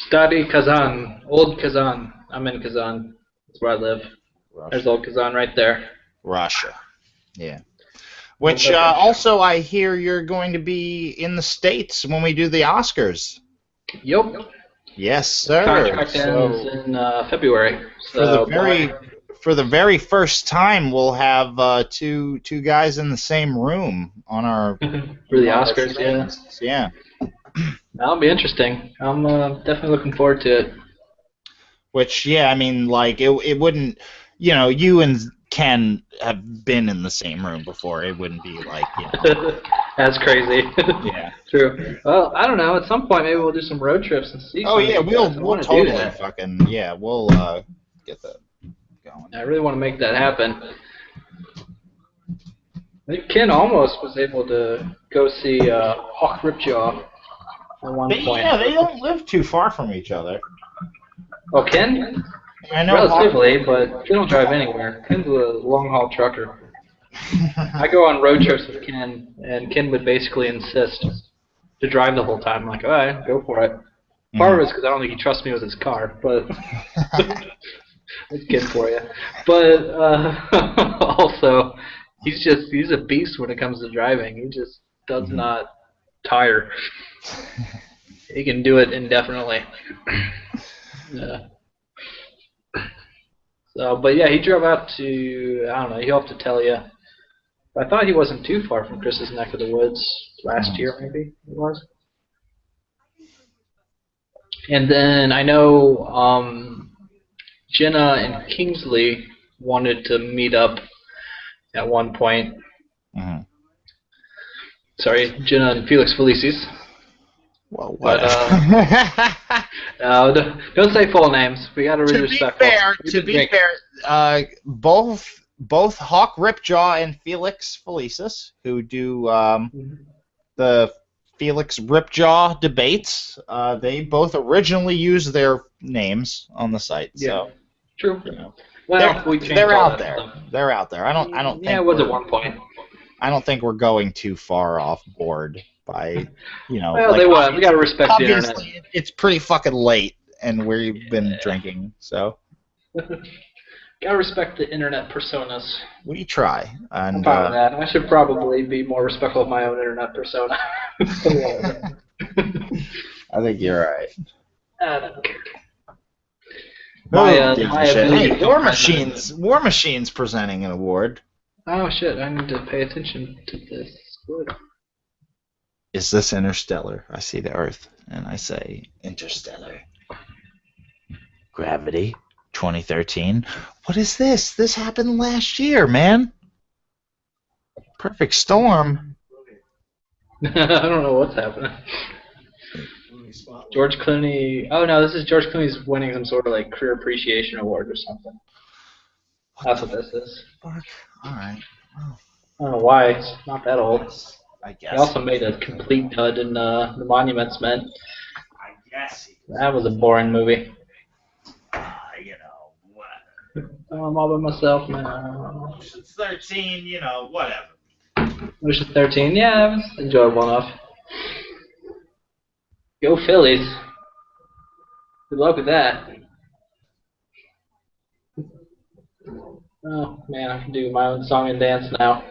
Study Kazan. Old Kazan. I'm in Kazan. That's where I live. Russia. There's old Kazan right there. Russia. Yeah. Which also I hear you're going to be in the States when we do the Oscars. Yup. Yes, sir. Contract ends in February. So for the very first time, we'll have two guys in the same room on our for the Oscars. Yeah. That'll be interesting. I'm definitely looking forward to it. Which, yeah, I mean, like it wouldn't, you know, you and Ken have been in the same room before. It wouldn't be like, you know. That's crazy. Yeah. True. Well, I don't know. At some point, maybe we'll do some road trips and see. Oh yeah, we'll totally fucking we'll get that going. I really want to make that happen. I think Ken almost was able to go see Hawk Ripjaw at one point. Yeah, they don't live too far from each other. Oh, Ken? I know. Relatively, but they don't drive anywhere. Ken's a long-haul trucker. I go on road trips with Ken, and Ken would basically insist to drive the whole time. I'm like, all right, go for it. Part of it's because I don't think he trusts me with his car, but that's good for you. But also, he's a beast when it comes to driving. He just does not tire. He can do it indefinitely. So, but yeah, he drove out to, I don't know, he'll have to tell you. I thought he wasn't too far from Chris's neck of the woods last year, maybe it was. And then I know Jenna and Kingsley wanted to meet up at one point. Sorry, Jenna and Felix Felicis. Well, but don't say full names. We gotta be respectful. To be fair, both Hawk Ripjaw and Felix Felicis, who do the Felix Ripjaw debates, they both originally used their names on the site. Yeah. So true. You know, well, they're out there. They're out there. I don't think. Yeah, it was at one point. I don't think we're going too far off board by, you know. Well, like, they were. We gotta respect the internet. It's pretty fucking late, and we've been drinking, so. Gotta respect the internet personas. We try. And, I'm proud of that. I should probably be more respectful of my own internet persona. I think you're right. I don't care. War Machine's presenting an award. Oh shit! I need to pay attention to this. Good. Is this interstellar? I see the Earth, and I say interstellar. Gravity, 2013. What is this? This happened last year, man. Perfect Storm. I don't know what's happening. George Clooney. Oh no, this is George Clooney's winning some sort of like career appreciation award or something. That's what this is. Fuck. All right. Oh. I don't know why. It's not that old. I guess. He also made a complete dud in The Monuments Men. I guess. That was a boring movie. You know what? I'm all by myself now. It's 13. You know, whatever. Ocean's 13. Yeah, it was enjoyable enough. Go Phillies. Good luck with that. Oh, man, I can do my own song and dance now.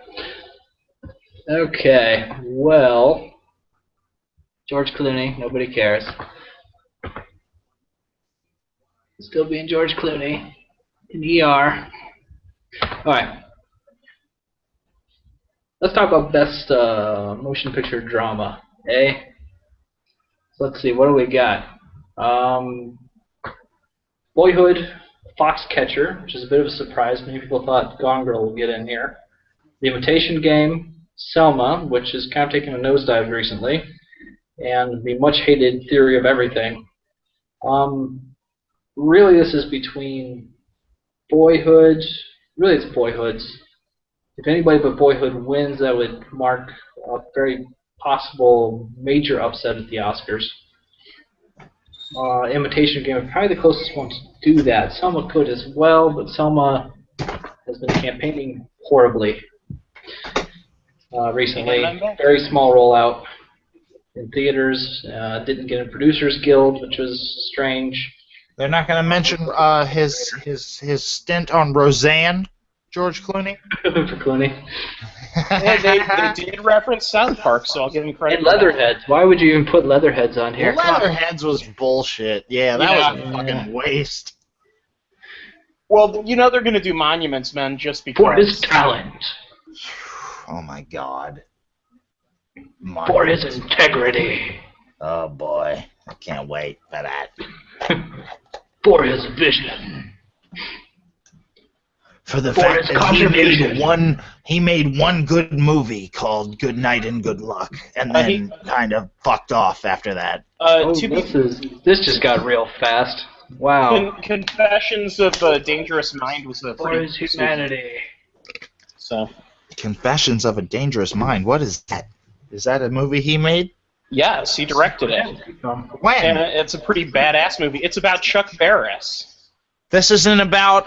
Okay, well, George Clooney, nobody cares. Still being George Clooney in ER. Alright. Let's talk about best motion picture drama, eh? So let's see, what do we got? Boyhood, Foxcatcher, which is a bit of a surprise. Many people thought Gone Girl would get in here. The Imitation Game, Selma, which has kind of taken a nosedive recently, and the much-hated Theory of Everything. Really, this is between Boyhood. Really, it's Boyhood's. If anybody but Boyhood wins, that would mark a very possible major upset at the Oscars. Imitation Game is probably the closest one to do that. Selma could as well, but Selma has been campaigning horribly recently. Very small rollout in theaters. Didn't get a Producers Guild, which was strange. They're not going to mention his stint on Roseanne, George Clooney. For Clooney. Yeah, they did reference South Park, so I'll give him credit. And Leatherheads. Why would you even put Leatherheads on here? Leatherheads was bullshit. Yeah, that was a fucking waste. Well, you know they're going to do Monuments Men just because. For his talent. Oh my god. For his integrity. Oh boy, I can't wait for that. For his vision. For the fact that he made one good movie called Good Night and Good Luck, and then kind of fucked off after that. This just got real fast. Wow. Confessions of a Dangerous Mind was a For his humanity. So. Confessions of a Dangerous Mind. What is that? Is that a movie he made? Yes, he directed it. When? And it's a pretty badass movie. It's about Chuck Barris. This isn't about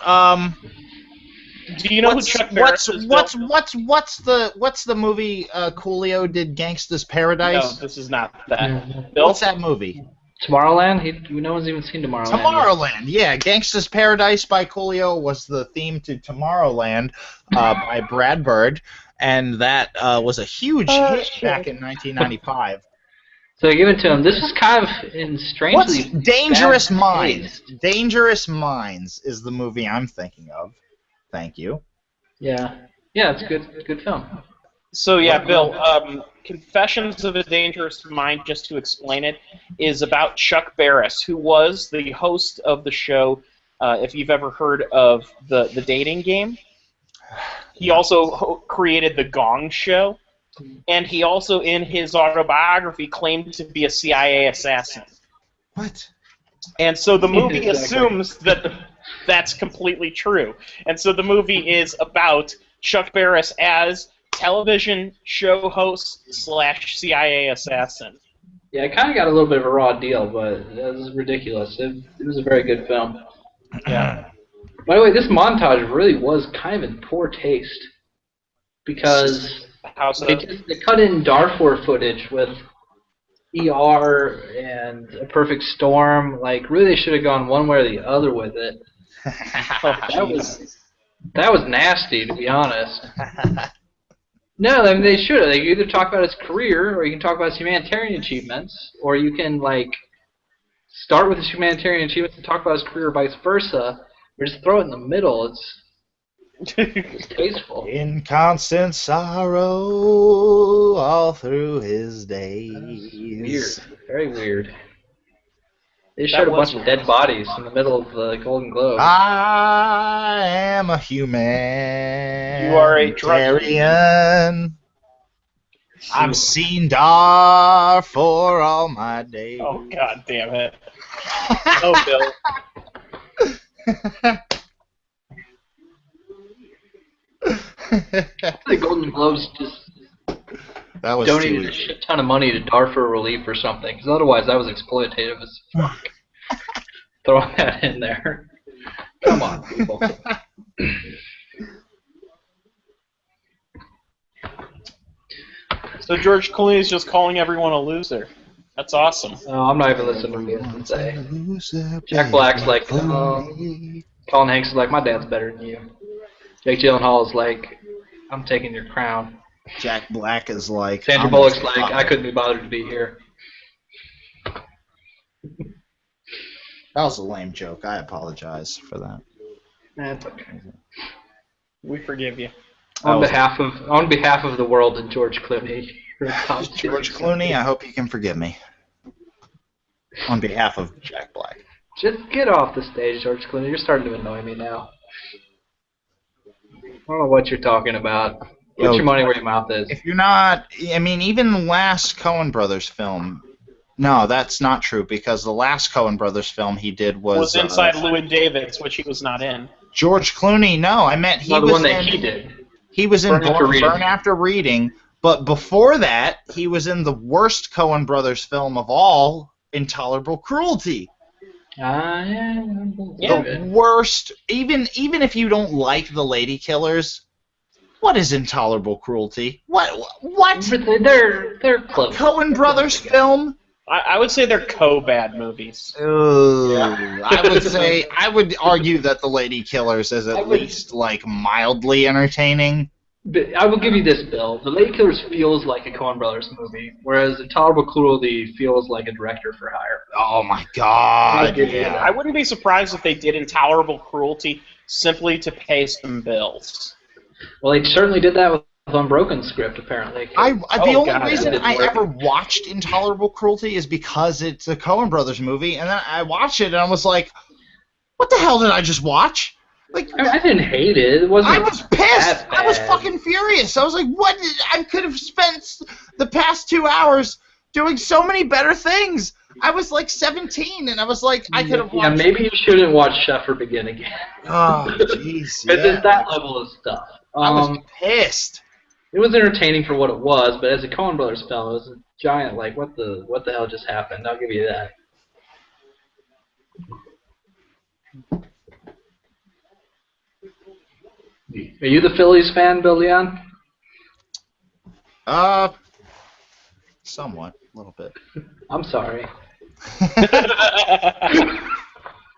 Do you know who Chuck Barris is? What's the movie Coolio did Gangsta's Paradise? No, this is not that. Bill? What's that movie? Tomorrowland? No one's even seen Tomorrowland. Tomorrowland, yeah. Gangsta's Paradise by Coolio was the theme to Tomorrowland by Brad Bird, and that was a huge hit back in 1995. So I give it to him. This is kind of in strangely What's Dangerous Minds? Dangerous Minds is the movie I'm thinking of. Thank you. Yeah, it's a good film. So yeah, Bill, Confessions of a Dangerous Mind, just to explain it, is about Chuck Barris, who was the host of the show, if you've ever heard of the dating game. He also created The Gong Show, and he also, in his autobiography, claimed to be a CIA assassin. What? And so the movie assumes that that's completely true. And so the movie is about Chuck Barris as television show host / CIA assassin. Yeah, it kind of got a little bit of a raw deal, but it was ridiculous. It was a very good film. Yeah. By the way, this montage really was kind of in poor taste because they cut in Darfur footage with ER and A Perfect Storm. Like, really, they should have gone one way or the other with it. That was nasty, to be honest. No, I mean, they should have. They could either talk about his career, or you can talk about his humanitarian achievements, or you can start with his humanitarian achievements and talk about his career, or vice versa, or just throw it in the middle. It's tasteful. In constant sorrow all through his days. Weird, very weird. They showed a bunch of dead bodies in the middle of the Golden Globe. I am a human. You are a drug. I've seen Dar for all my days. Oh, God damn it. Oh, Bill. The Golden Globes just donated a shit ton of money to Darfur Relief or something, because otherwise that was exploitative as fuck. Throwing that in there. Come on, people. So George Clooney's just calling everyone a loser. That's awesome. Oh, I'm not even listening to what he has to say. Jack Black's like, Colin Hanks is like, my dad's better than you. Jake Gyllenhaal is like, I'm taking your crown. Jack Black is like... Sandra Bullock's like, I couldn't be bothered to be here. That was a lame joke. I apologize for that. That's okay. We forgive you. On behalf of the world and George Clooney. George Clooney, I hope you can forgive me. On behalf of Jack Black. Just get off the stage, George Clooney. You're starting to annoy me now. I don't know what you're talking about. Put your money where your mouth is. If you're not... I mean, even the last Coen Brothers film... No, that's not true, because the last Coen Brothers film he did was Inside Llewyn Davis, which he was not in. George Clooney, no. I meant he was the one that he did. He was in Burn After Reading, but before that, he was in the worst Coen Brothers film of all, Intolerable Cruelty. Yeah. The worst. Even if you don't like The Lady Killers, What is Intolerable Cruelty? What? They're close. Coen Brothers film? I would say they're co-bad movies. Ooh, yeah. I would argue that The Lady Killers is at least like mildly entertaining. But I will give you this, Bill. The Lady Killers feels like a Coen Brothers movie, whereas Intolerable Cruelty feels like a director for hire. Oh my god! Yeah. I wouldn't be surprised if they did Intolerable Cruelty simply to pay some bills. Well, they certainly did that with Unbroken script, apparently. The only reason I ever watched Intolerable Cruelty is because it's a Coen Brothers movie, and then I watched it and I was like, "What the hell did I just watch?" Like, I didn't hate it. It wasn't. I was pissed. I was fucking furious. I was like, "What? I could have spent the past 2 hours doing so many better things." I was like 17, and I was like, I could have watched. Yeah, maybe you shouldn't watch Sheffer Begin Again. Oh, jeez. Because it's that level of stuff. I was pissed. It was entertaining for what it was, but as a Coen Brothers film, it was a giant, like, what the hell just happened? I'll give you that. Are you the Phillies fan, Bill Leon? Somewhat, a little bit. I'm sorry.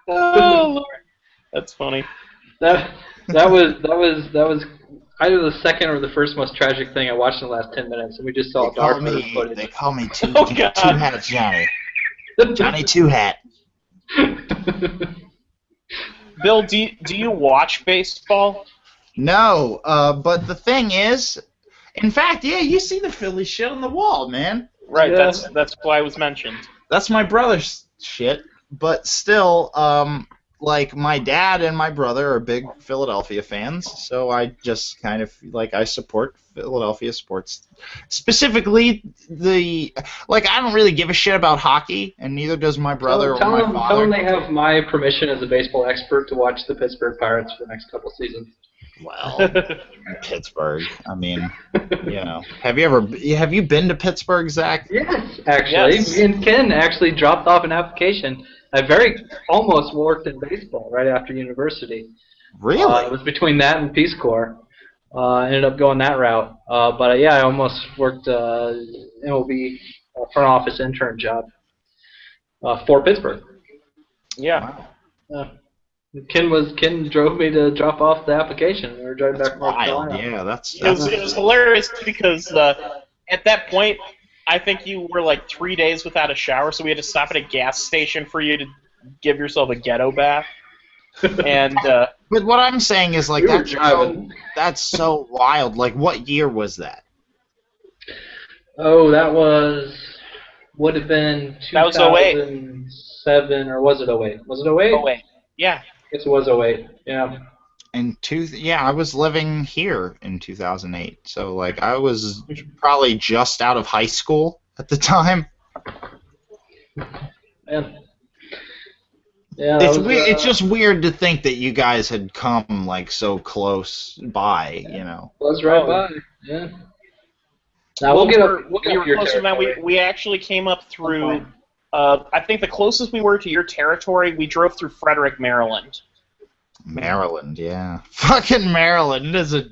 Oh Lord, that's funny. That was either the second or the first most tragic thing I watched in the last 10 minutes, and we just saw dark footage. They call me Two Hats Johnny. Johnny Two Hat. Bill, do you watch baseball? No, but the thing is, in fact, yeah, you see the Philly shit on the wall, man. Right, yeah. That's why it was mentioned. That's my brother's shit, but still, like, my dad and my brother are big Philadelphia fans, so I just kind of, like, I support Philadelphia sports. Specifically, I don't really give a shit about hockey, and neither does my brother or my father. Tell them they have my permission as a baseball expert to watch the Pittsburgh Pirates for the next couple seasons. Well, Pittsburgh. I mean, you know. Have you been to Pittsburgh, Zach? Yes, actually. Yes. Me and Ken actually dropped off an application. I almost worked in baseball right after university. Really? It was between that and Peace Corps. I ended up going that route. But yeah, I almost worked MLB front office intern job for Pittsburgh. Yeah. Wow. Ken drove me to drop off the application. We were driving back from North Carolina. Yeah, it was hilarious because at that point, I think you were like 3 days without a shower, so we had to stop at a gas station for you to give yourself a ghetto bath. And but what I'm saying is, like, that's so wild. Like, what year was that? Oh, would have been 2007, or was it 08? Was it 08? 08. Yeah. I guess it was 08. Yeah. I was living here in 2008, so like I was probably just out of high school at the time. Yeah. It's just weird to think that you guys had come like so close by, you know. It was right by. Yeah. Now we'll get your territory. We actually came up through. I think the closest we were to your territory, we drove through Frederick, Maryland. Maryland, yeah. Fucking Maryland is a...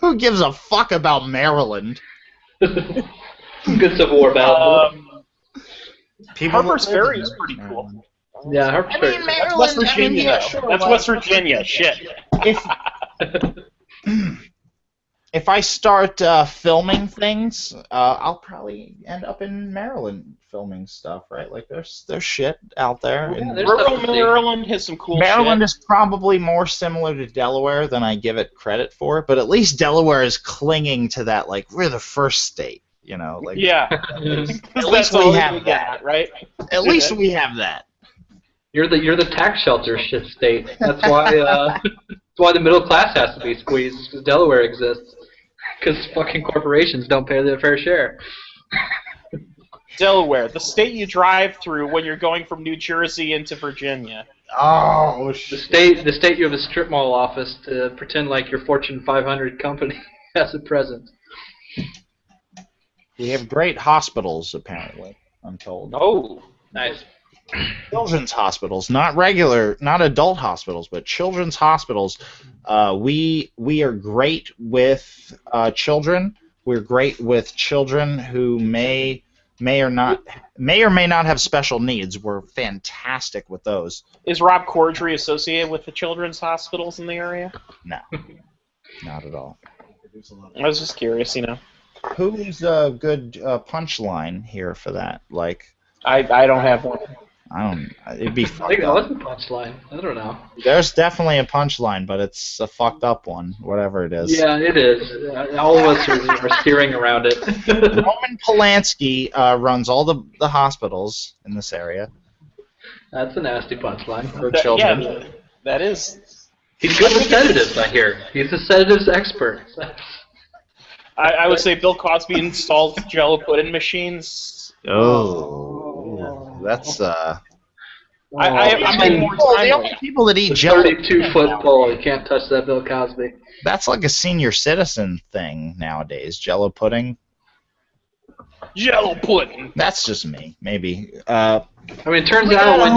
Who gives a fuck about Maryland? Good Civil War battle. Harper's Ferry is pretty cool. Yeah, Harper's Ferry. Maryland, that's West Virginia. That's West Virginia. Shit. If I start filming things, I'll probably end up in Maryland filming stuff, right? Like, there's shit out there. Yeah, rural Maryland has some cool Maryland shit. is probably more similar to Delaware than I give it credit for, but at least Delaware is clinging to that, like, we're the first state, you know? Like, yeah. At least we have that, right? At least we have that. You're the tax shelter shit state. That's why the middle class has to be squeezed, because Delaware exists. Because fucking corporations don't pay their fair share. Delaware, the state you drive through when you're going from New Jersey into Virginia. Oh, shit. The state you have a strip mall office to pretend like your Fortune 500 company has a presence. We have great hospitals, apparently, I'm told. Oh, nice. children's hospitals, not adult hospitals, but children's hospitals. We are great with children. We're great with children who may or may not have special needs. We're fantastic with those. Is Rob Corddry associated with the children's hospitals in the area? No, not at all. I was just curious, Who's a good punchline here for that? Like, I don't have one. It'd be I fucked think that up. was a punchline. I don't know. There's definitely a punchline, but it's a fucked up one, whatever it is. Yeah, it is. All of us are steering around it. Roman Polanski runs all the hospitals in this area That's a nasty punchline. for children. Yeah, that is. He's good with sedatives, I hear. He's a sedatives expert. I would say Bill Cosby installed Jello pudding machines. Oh, that's I'm being more the timely. only people that eat The Jello. 32-foot pole. You can't touch that, Bill Cosby. That's like a senior citizen thing nowadays. Jello pudding. Jello pudding. That's just me, maybe. I mean, it turns out when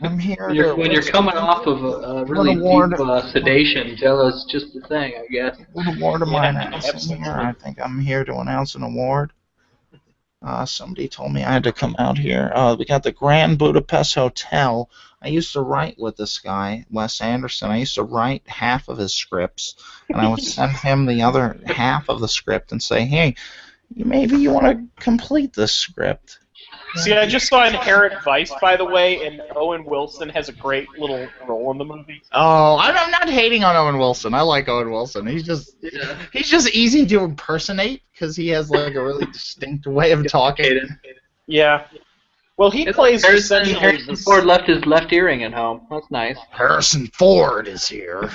I'm here. when you're coming off of a really deep sedation, Jello's just the thing, I guess. What award am I Yeah, announcing absolutely. here? I think I'm here to announce an award. Somebody told me I had to come out here. We got the Grand Budapest Hotel. I used to write with this guy, Wes Anderson. I used to write half of his scripts, and I would send him the other half of the script and say, hey, maybe you want to complete this script. See, I just saw Inherent Vice, by the way, and Owen Wilson has a great little role in the movie. Oh, I'm not hating on Owen Wilson. I like Owen Wilson. He's just easy to impersonate because he has like a really distinct way of talking. Yeah. Well, he plays essentially Harrison Ford left his left earring at home. That's nice. Harrison Ford is here.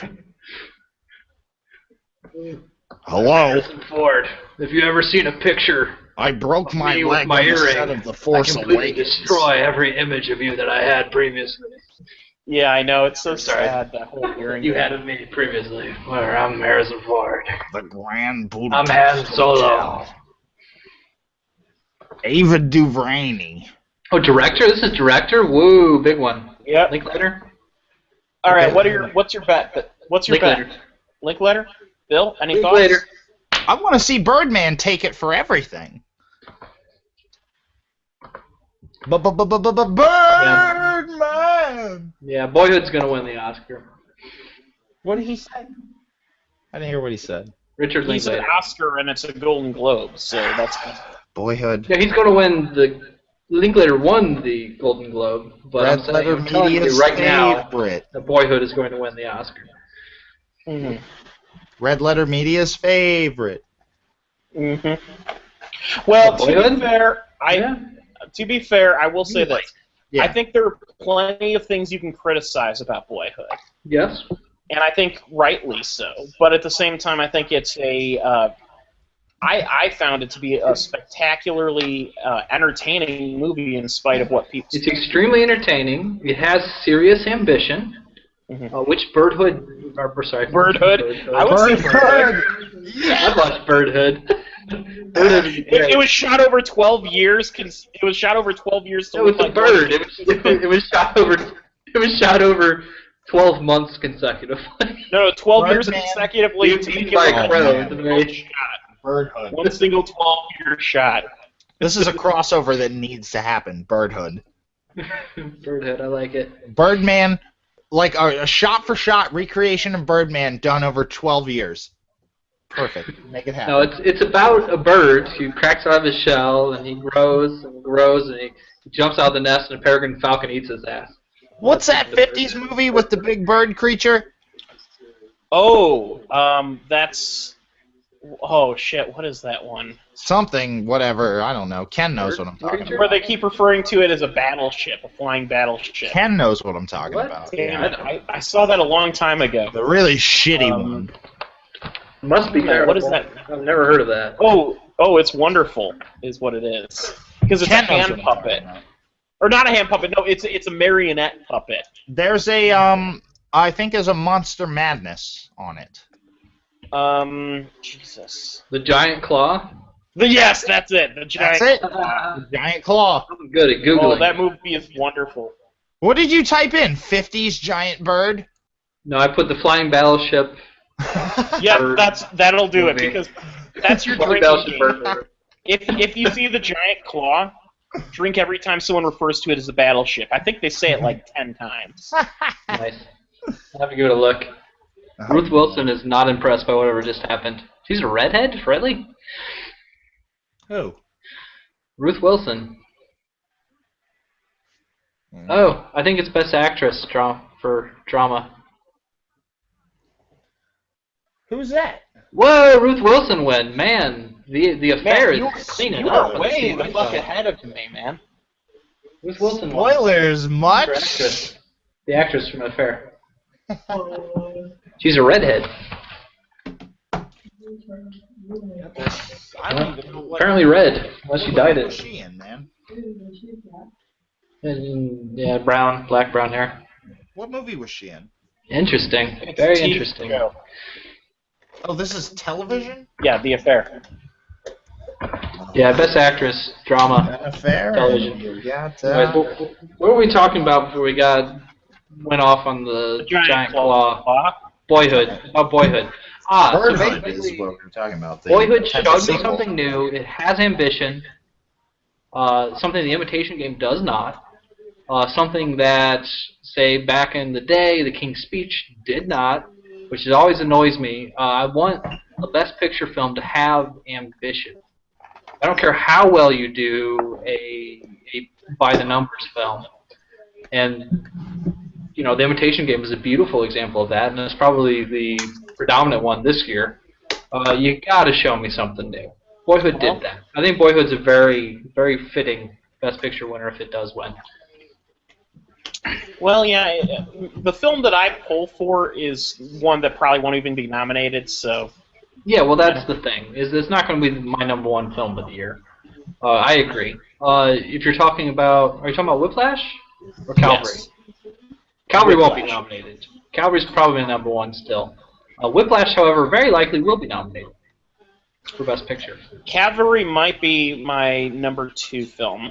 Hello. Harrison Ford. If you ever seen a picture I broke my me with leg my on the earring, set of The Force I completely Awakens. destroy every image of you that I had previously. Yeah, I know. It's so Sorry. sad, that whole hearing. You had of me previously. Where I'm Harrison Ford. The Grand I'm Budapest Han Solo. Hotel. Ava DuVernay. Oh, director? This is director? Woo, big one. Yep. Linklater? All right, Okay. what's your bet? What's your Linklater. bet? Linklater? Bill, any Linklater. thoughts? I want to see Birdman take it for everything. Birdman! Yeah, Boyhood's gonna win the Oscar. What did he say? I didn't hear what he said. Richard He's an Linklater. Oscar and it's a Golden Globe, so that's Boyhood. Yeah, he's gonna win the. Linklater won the Golden Globe, but I'm telling you right now, favorite. that Boyhood is going to win the Oscar. Mm-hmm. Red Letter Media's favorite. Mm-hmm. Well, to Boyhood? be fair, I will say this. Yeah. I think there are plenty of things you can criticize about Boyhood, Yes. and I think rightly so. But at the same time, I think it's I found it to be a spectacularly entertaining movie in spite of what people say. It's extremely entertaining. It has serious ambition. Mhm. Which Birdhood? Sorry. Birdhood. I would say Birdhood. I watched Birdhood. It was shot over 12 years. It was shot over 12 years. It was a bird. It was shot over. It was shot over 12 months consecutively. No, 12 years Birdman. consecutively. Being to beaten begin by with. a crow. man. It's a very- Birdhood. One single 12-year shot. This is a crossover that needs to happen. Birdhood. Birdhood. I like it. Birdman, like a shot-for-shot recreation of Birdman done over 12 years. Perfect. Make it happen. No, it's about a bird who cracks out of his shell and he grows and grows and he jumps out of the nest and a peregrine falcon eats his ass. What's that 50s movie with the big bird creature? Oh, that's... Oh, shit, what is that one? Something, whatever. I don't know. Ken knows what I'm talking Where about. they keep referring to it as a battleship, a flying battleship. Ken knows what I'm talking What? about. Damn it, I saw that a long time ago. The really shitty one. Must be terrible. What is that? I've never heard of that. Oh, it's wonderful, is what it is. Because it's Ken a knows hand what I'm puppet. talking about. Or not a hand puppet, no, it's a marionette puppet. There's a, I think there's a Monster Madness on it. Jesus. The giant claw? Yes, that's it. The giant. That's it. The giant claw. I'm good at Googling. Oh, that movie is wonderful. What did you type in? 50s giant bird? No, I put the flying battleship. Yeah, that'll do it movie. because that's your Flying drinking battleship game. bird. If you see the giant claw, drink every time someone refers to it as a battleship. I think they say it like 10 times. Nice. I'll have to give it a look. Ruth Wilson is not impressed by whatever just happened. She's a redhead? Really? Who? Ruth Wilson. Oh, I think it's Best Actress for drama. Who's that? Whoa, Ruth Wilson win. Man, the affair is cleaning you up. are way the fuck ahead of me, man. Ruth Wilson won. Spoilers, For much? actress. The actress from Affair. She's a redhead. I don't even know what Apparently red, unless she dyed was it. she in, man? And, yeah, black brown hair. What movie was she in? Interesting. It's Very a TV interesting. show. Oh, this is television? Yeah, The Affair. Yeah, Best Actress, drama. An affair. Television. You got, Anyways, what were we talking about before we went off on the giant claw? Boyhood. About Boyhood. So Birdman is basically, what we were talking about. Boyhood showed me something new. It has ambition. Something the Imitation Game does not. Something that, say, back in the day, The King's Speech did not, which always annoys me. I want a Best Picture film to have ambition. I don't care how well you do a by-the-numbers film. And, The Imitation Game is a beautiful example of that, and it's probably the predominant one this year. You got to show me something new. Boyhood did that. I think Boyhood's a very, very fitting Best Picture winner if it does win. Well, yeah, the film that I pull for is one that probably won't even be nominated, so... Yeah, well, that's the thing. It's not going to be my number one film of the year. I agree. If you're talking about... Are you talking about Whiplash? Or Calvary? Yes. Calvary Whiplash. won't be nominated. Calvary's probably number one still. Whiplash, however, very likely will be nominated for Best Picture. Cavalry might be my number 2 film.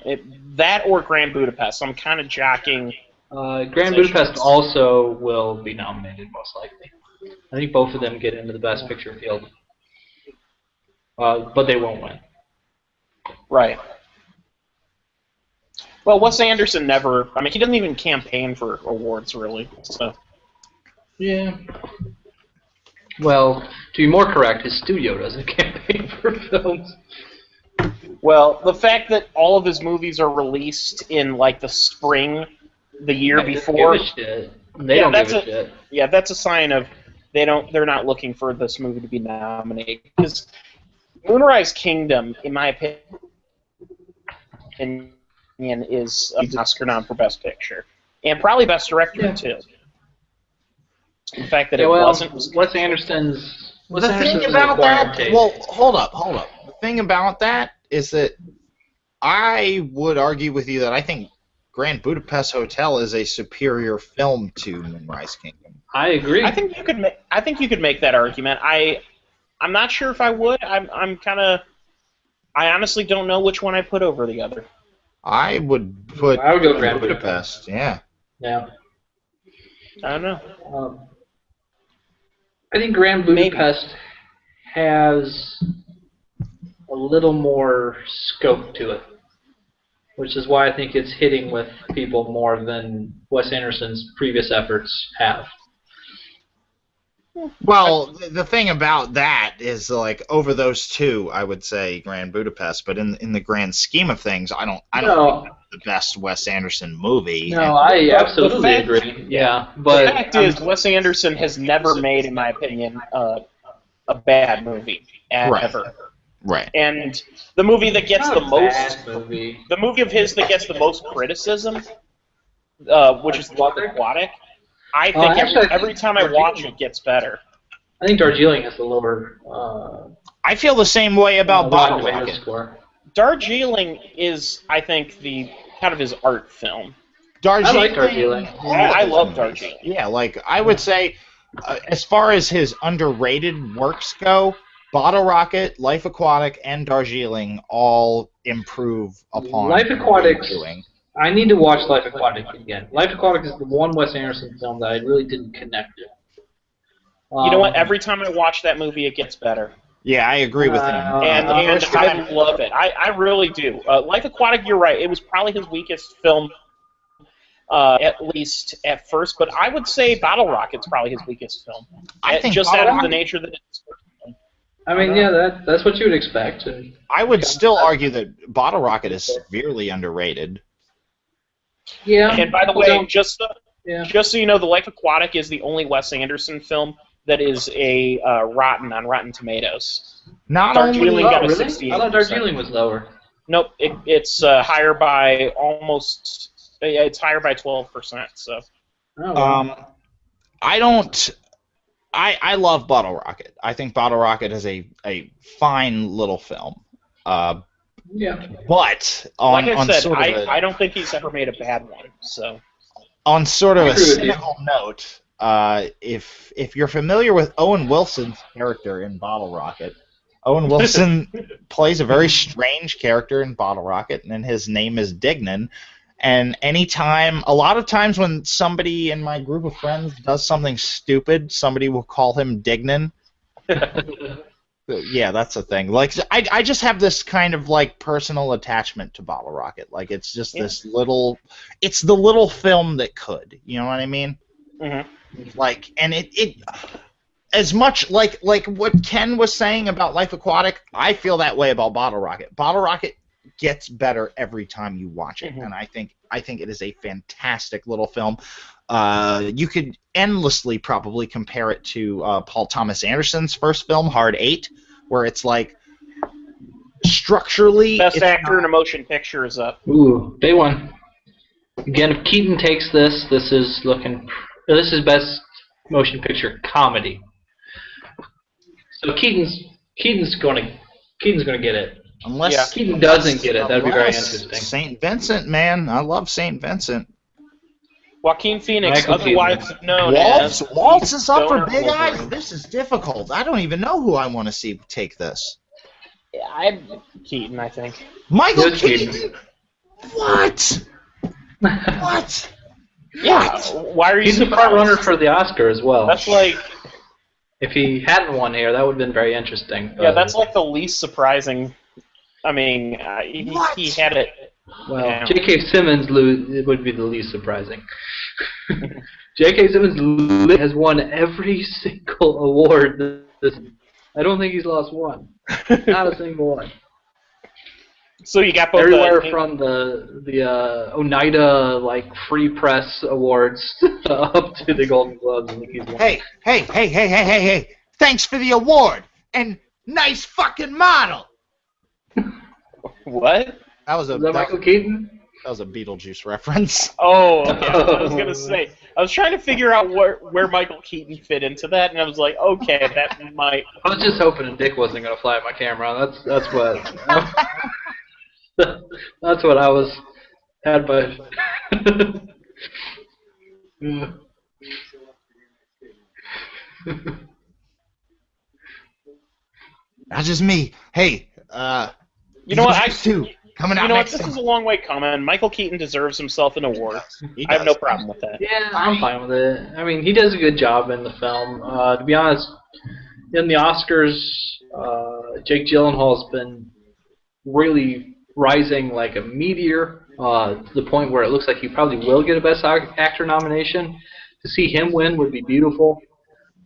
That or Grand Budapest. I'm kind of jockeying... Grand Budapest also will be nominated, most likely. I think both of them get into the Best Picture field. But they won't win. Right. Well, Wes Anderson never... I mean, he doesn't even campaign for awards, really, so... Yeah. Well, to be more correct, his studio doesn't campaign for films. Well, the fact that all of his movies are released in, like, the spring... the year before. Give a shit. They don't give a shit. Yeah, that's a sign of they're not looking for this movie to be nominated. Because Moonrise Kingdom, in my opinion, is an Oscar nom for Best Picture. And probably Best Director, too. The fact that it wasn't... Wes Anderson's... The thing about that... Well, hold up. The thing about that is that I would argue with you that I think Grand Budapest Hotel is a superior film to Moonrise Kingdom. I agree. I think you could make that argument. I'm not sure if I would. I'm kind of... I honestly don't know which one I put over the other. I would go Grand Budapest. Yeah. Yeah. I don't know. I think Grand Budapest has a little more scope to it, which is why I think it's hitting with people more than Wes Anderson's previous efforts have. Well, the thing about that is, like, over those two, I would say Grand Budapest, but in the grand scheme of things, I don't think it's the best Wes Anderson movie. No, I absolutely agree. Yeah, but the fact is, Wes Anderson has never made, in my opinion, a bad movie ever. Right. And the movie that gets the most, movie. the movie of his that gets the most criticism, which is Aquatic. I think every time I watch it gets better. I think Darjeeling has the lower. I feel the same way about Rotten Bottle Tomatoes Rocket. score. Darjeeling is, I think, the kind of his art film. Darjeeling, I like Darjeeling. I love Darjeeling. Yeah, like I would say, as far as his underrated works go, Bottle Rocket, Life Aquatic, and Darjeeling all improve upon Life Aquatic's doing. I need to watch Life Aquatic again. Life Aquatic is the one Wes Anderson film that I really didn't connect with. You know what? Every time I watch that movie, it gets better. Yeah, I agree with him. And I love it. I really do. Life Aquatic, you're right. It was probably his weakest film, at least at first. But I would say Bottle Rocket's probably his weakest film. I think just out of the nature that it's. I mean, yeah, that's what you would expect. I would still argue that Bottle Rocket is severely underrated. Yeah. And by the way, just so you know, The Life Aquatic is the only Wes Anderson film that is a rotten on Rotten Tomatoes. Darjeeling got a really? 68%. I thought Darjeeling was lower. Nope, it's higher by almost. It's higher by 12%. So. I don't. I love Bottle Rocket. I think Bottle Rocket is a fine little film. Yeah. But like I said, I don't think he's ever made a bad one. So. On sort of a cynical note, if you're familiar with Owen Wilson's character in Bottle Rocket, Owen Wilson plays a very strange character in Bottle Rocket, and his name is Dignan. And a lot of times when somebody in my group of friends does something stupid, somebody will call him Dignan. Yeah, that's the thing. Like, I just have this kind of like personal attachment to Bottle Rocket. Like, it's just this little. It's the little film that could. You know what I mean? Mm-hmm. Like, and it as much like what Ken was saying about Life Aquatic, I feel that way about Bottle Rocket. Bottle Rocket gets better every time you watch it, and I think it is a fantastic little film. You could endlessly probably compare it to Paul Thomas Anderson's first film, Hard Eight, where it's like structurally best actor in a motion picture is up. Ooh, big one. Again, if Keaton takes this, this is best motion picture comedy. So Keaton's gonna get it. Unless Keaton doesn't get it, that'd be very interesting. St. Vincent, man, I love St. Vincent. Joaquin Phoenix, otherwise known as Waltz is up for Big Wolverine. Eyes. This is difficult. I don't even know who I want to see take this. Yeah, I'm Keaton, I think. Michael Keaton. What? What? Yeah. Why are you? He's a front runner for the Oscar as well. That's like. If he hadn't won here, that would have been very interesting. Yeah, that's like the least surprising. I mean, he had it. Well, J.K. Simmons would be the least surprising. J.K. Simmons has won every single award. I don't think he's lost one. Not a single one. So you got both everywhere from the Oneida like Free Press Awards up to the Golden Globes. I think he's won. Hey! Thanks for the award and nice fucking model. What? Was that Michael Keaton? That was a Beetlejuice reference. Oh, okay. I was gonna say. I was trying to figure out where Michael Keaton fit into that, and I was like, okay, that might. I was just hoping a dick wasn't gonna fly at my camera. That's what. That's what I had by. That's just me. Hey, you know what? Coming out this is a long way coming. Michael Keaton deserves himself an award. I have no problem with that. Yeah, I'm fine with it. I mean, he does a good job in the film. To be honest, in the Oscars, Jake Gyllenhaal's been really rising like a meteor to the point where it looks like he probably will get a Best Actor nomination. To see him win would be beautiful.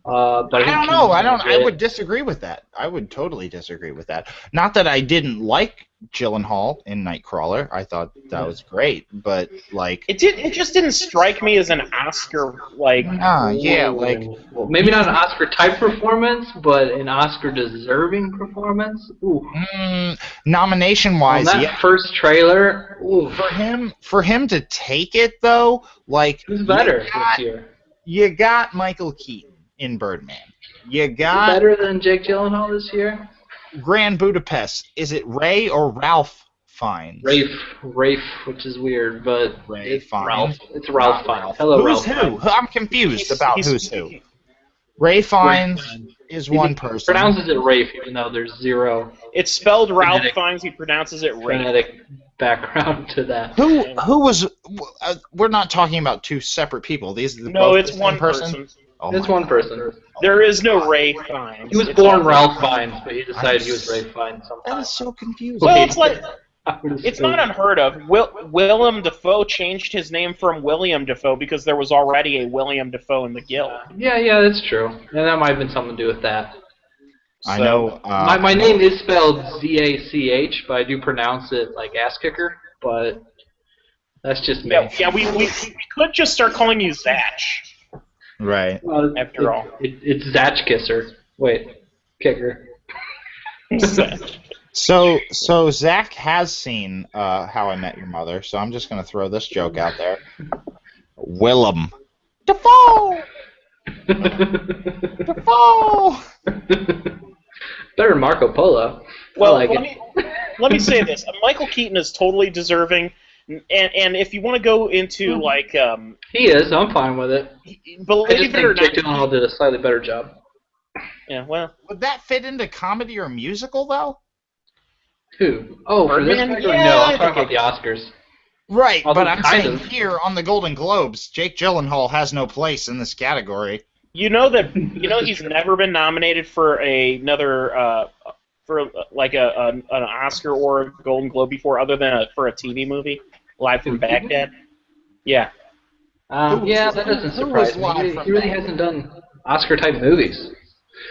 But I don't know. I would disagree with that. I would totally disagree with that. Not that I didn't like Gyllenhaal in Nightcrawler. I thought that was great, but like it just didn't strike me as an Oscar like. Maybe not an Oscar type performance, but an Oscar deserving performance. Ooh. Nomination wise, that first trailer. Ooh. For him to take it though, like who's better this year? You got Michael Keaton in Birdman. You got better than Jake Gyllenhaal this year. Grand Budapest. Is it Ray or Ralph Fiennes? Rafe, which is weird, but Ray Fiennes. It's Ralph Fiennes. Hello, who's Ralph. Who? I'm confused about who's who. Ray Fiennes is one person. Pronounces it Rafe, even though there's zero. It's spelled Ralph Fiennes. He pronounces it Rafe. Phonetic background to that. Who was? We're not talking about two separate people. These are no, both it's the one same person. person. Oh It's one person. There is no Ray Fiennes. He was born Ralph Fiennes, but he decided he was Ray Fiennes sometime. That is so confusing. Well, it's like it's not unheard of. Willem Dafoe changed his name from William Dafoe because there was already a William Dafoe in the guild. Yeah, that's true. And that might have been something to do with that. I know. My name is spelled Z-A-C-H, but I do pronounce it like ass kicker. But that's just me. Yeah, we could just start calling you Zach. Right. After all, it's Zach Kisser. Wait, kicker. So Zach has seen How I Met Your Mother, so I'm just gonna throw this joke out there. Willem Dafoe. Dafoe. Better than Marco Polo. Well, like let me say this: Michael Keaton is totally deserving, and if you want to go into like, he is. I'm fine with it. Believe it or not, Jake Gyllenhaal did a slightly better job. Yeah, well, would that fit into comedy or musical though? Who? Oh, for this Birdman? category? Yeah, No, I I'm talking think about the Oscars. Right, Although but I'm kind saying of. here on the Golden Globes, Jake Gyllenhaal has no place in this category. you know he's never been nominated for another for like an Oscar or a Golden Globe before, other than for a TV movie, Live from Baghdad. Yeah. Yeah, that doesn't surprise me. He really hasn't done Oscar-type movies.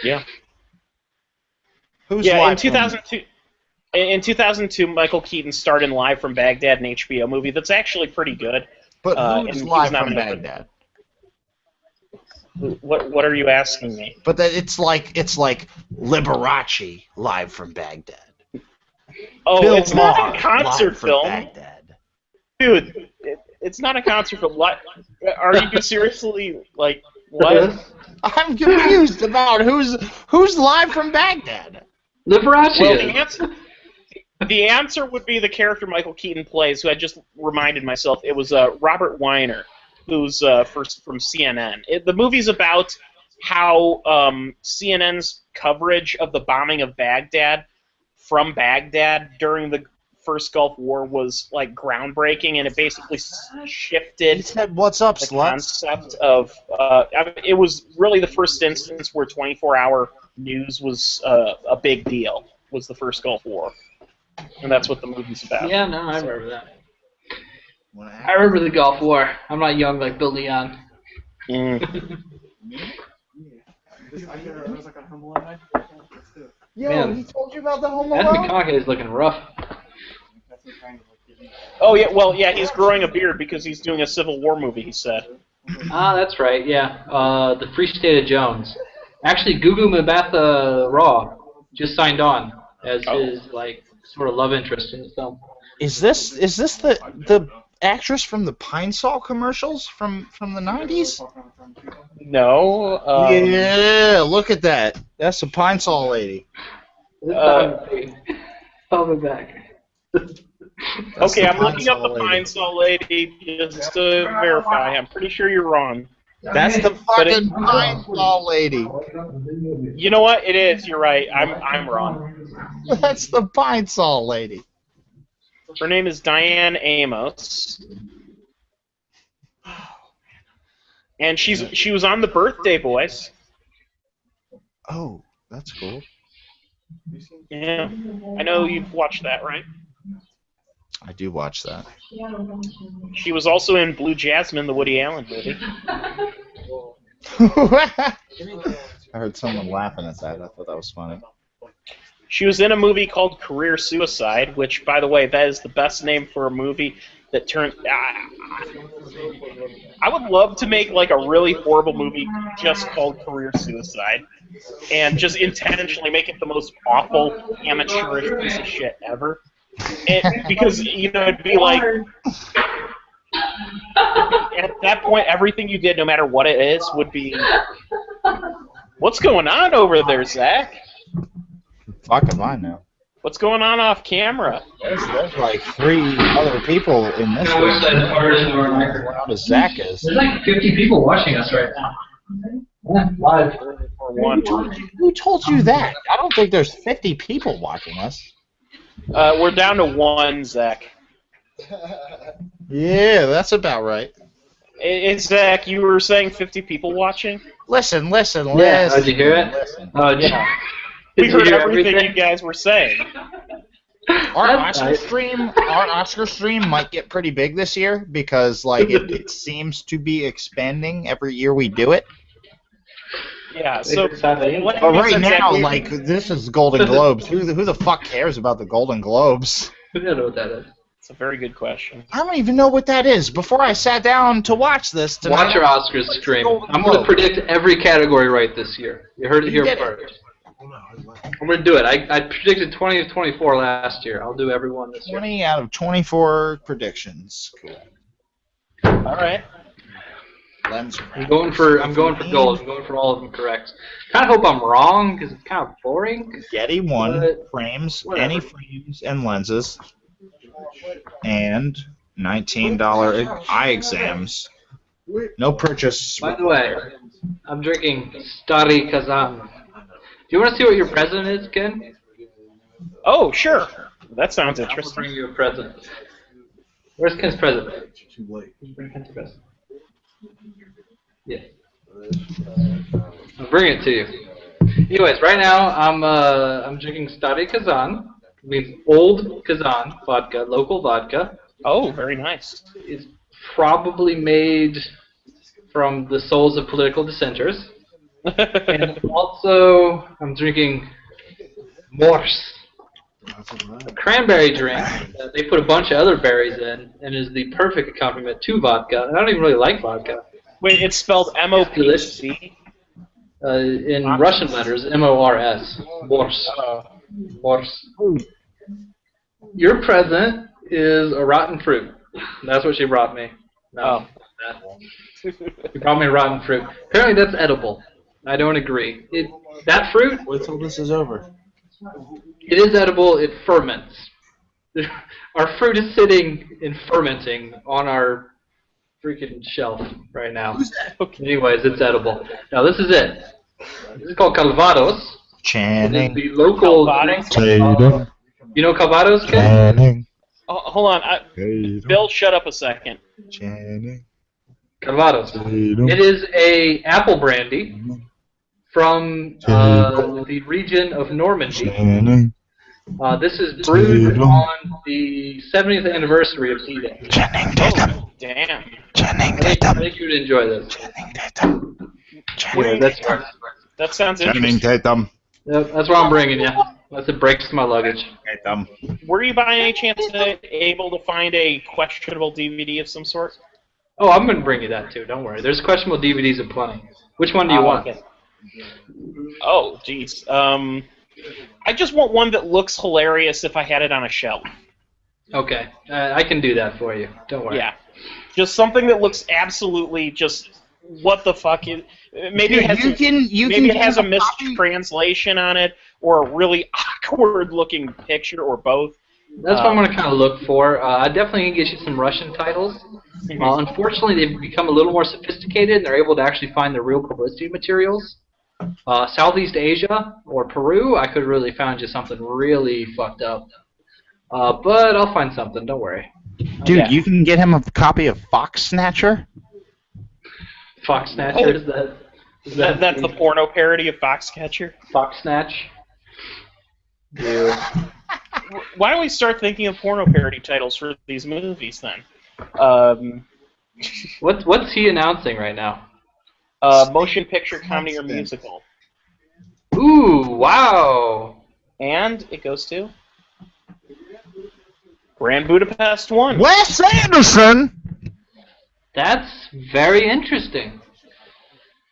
Yeah. Who's Yeah, live in 2002. In 2002, Michael Keaton starred in Live from Baghdad, an HBO movie that's actually pretty good. But and who's he's live from nominated Baghdad? What are you asking me? But that it's like Liberace Live from Baghdad. Oh, Bill it's not Maher, a concert Live from film, Baghdad. dude. It's not a concert film. Are you seriously like what? I'm confused about who's live from Baghdad. Liberace Well, the answer would be the character Michael Keaton plays, who I just reminded myself. It was Robert Weiner, who's first from CNN. The movie's about how CNN's coverage of the bombing of Baghdad from Baghdad during the First Gulf War was like groundbreaking, and it basically shifted. He said, "What's up, the sluts?" concept of it was really the first instance where 24-hour news was a big deal. Was the First Gulf War, and that's what the movie's about. Yeah, no, I remember that. I remember the Gulf War. I'm not young like Bill Leon. Yo, Man. he told you about the Home Anthony Alone? McConaughey is looking rough. Oh yeah, he's growing a beard because he's doing a Civil War movie. He said. Ah, that's right. Yeah, the Free State of Jones. Actually, Gugu Mbatha Raw just signed on as his like sort of love interest in the film. Is this the actress from the Pine Sol commercials from the 90s? No. Yeah, look at that. That's a Pine Sol lady. I'll be back. Okay, I'm looking up the Pine Sol lady just to verify. I'm pretty sure you're wrong. That's the fucking Pine Sol lady. You know what? It is. You're right. I'm wrong. That's the Pine Sol lady. Her name is Diane Amos, and she was on The Birthday Boys. Oh, that's cool. Yeah, I know you've watched that, right? I do watch that. She was also in Blue Jasmine, the Woody Allen movie. I heard someone laughing at that. I thought that was funny. She was in a movie called Career Suicide, which, by the way, that is the best name for a movie that turned... I would love to make like a really horrible movie just called Career Suicide, and just intentionally make it the most awful, amateurish piece of shit ever. Because, you know, it'd be like... At that point, everything you did, no matter what it is, would be... What's going on over there, Zach? Fuck if I know. What's going on off camera? There's like 3 other people in this room. As loud as Zach is. There's like 50 people watching us right now. Yeah, live. number one. Who told you that? I don't think there's 50 people watching us. We're down to one, Zach. Yeah, that's about right. Zach, you were saying 50 people watching? Listen. Yeah, did you hear it? Listen. Oh, Yeah. Did We you heard hear everything everything? you guys were saying. Our Oscar stream might get pretty big this year because like it seems to be expanding every year we do it. Yeah, so But right now, like this is Golden Globes. Who the fuck cares about the Golden Globes? I don't know what that is. it's a very good question. I don't even know what that is. Before I sat down to watch this tonight, Watch your Oscars stream. Golden I'm going to Globe? predict every category right this year. You heard it here did it. first. I'm going to do it. I predicted 20 to 24 last year. I'll do every one this year. 20 out of 24 predictions. Cool. All right. Lens I'm going for gold. I'm going for all of them correct. Kind of hope I'm wrong because it's kind of boring. Getty one But frames, whatever. any frames and lenses, and $19 eye exams. No purchase. By the way, I'm drinking Stari Kazan. Do you want to see what your present is, Ken? Oh, sure. That sounds I'm going to interesting. bring you a present. Where's Ken's present? Too late. Bring Ken's present. Yeah. I'll bring it to you. Anyways, right now I'm drinking Stari Kazan. It means old Kazan vodka, local vodka. Oh, very nice. It's probably made from the souls of political dissenters. And also, I'm drinking Morse, a cranberry drink that they put a bunch of other berries in, and is the perfect accompaniment to vodka. And I don't even really like vodka. Wait, it's spelled M-O-P-C? In Russian letters, M-O-R-S. Morse. Morse. Your present is a rotten fruit. That's what she brought me. No. She brought me rotten fruit. Apparently that's edible. I don't agree. That fruit, Wait till this is over. it is edible. It ferments. Our fruit is sitting and fermenting on our freaking shelf right now. Who's that? Okay. Anyways, it's edible. Now this is it. This is called Calvados. It is Channing. the local. Tatum. You know Calvados, Ken? Channing. Oh, hold on. Bill, shut up a second. Channing. Calvados. Tatum. It is a apple brandy from the region of Normandy. Channing. This is brewed on the 70th anniversary of D-Day. Channing Tatum. Oh, damn. Channing I Tatum. think you'd enjoy this. Channing Tatum. Yeah, that's right. That sounds Channing interesting. Tatum. Yep, that's what I'm bringing you. Unless it breaks my luggage. Tatum. Were you by any chance able to find a questionable DVD of some sort? Oh, I'm going to bring you that too. Don't worry. There's questionable DVDs aplenty. Which one do you want? Okay. Oh, jeez. I just want one that looks hilarious if I had it on a shelf. Okay, I can do that for you. Don't worry. Yeah. Just something that looks absolutely just what the fuck is. Maybe it has, maybe it has a mistranslation on it, or a really awkward-looking picture, or both. That's what I'm going to kind of look for. I definitely can get you some Russian titles. Unfortunately, they've become a little more sophisticated, and they're able to actually find the real publicity materials. Southeast Asia or Peru, I could really found you something really fucked up. But I'll find something. Don't worry. Dude, Okay. you can get him a copy of Fox Snatcher. Fox Snatcher, is that That's the porno parody of Foxcatcher. Fox Snatch? Yeah. Why don't we start thinking of porno parody titles for these movies then? What's he announcing right now? Motion picture, comedy, or musical. Ooh, wow. And it goes to Grand Budapest 1. Wes Anderson. That's very interesting.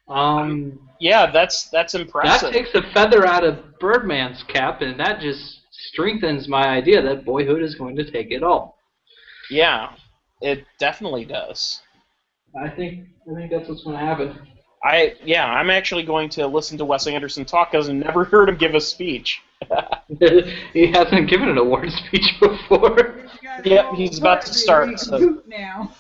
Yeah, that's impressive. That takes a feather out of Birdman's cap, and that just strengthens my idea that Boyhood is going to take it all. Yeah, it definitely does. I think that's what's going to happen. I'm actually going to listen to Wes Anderson talk because I've never heard him give a speech. He hasn't given an award speech before. Yep, he's about to start. So. Now.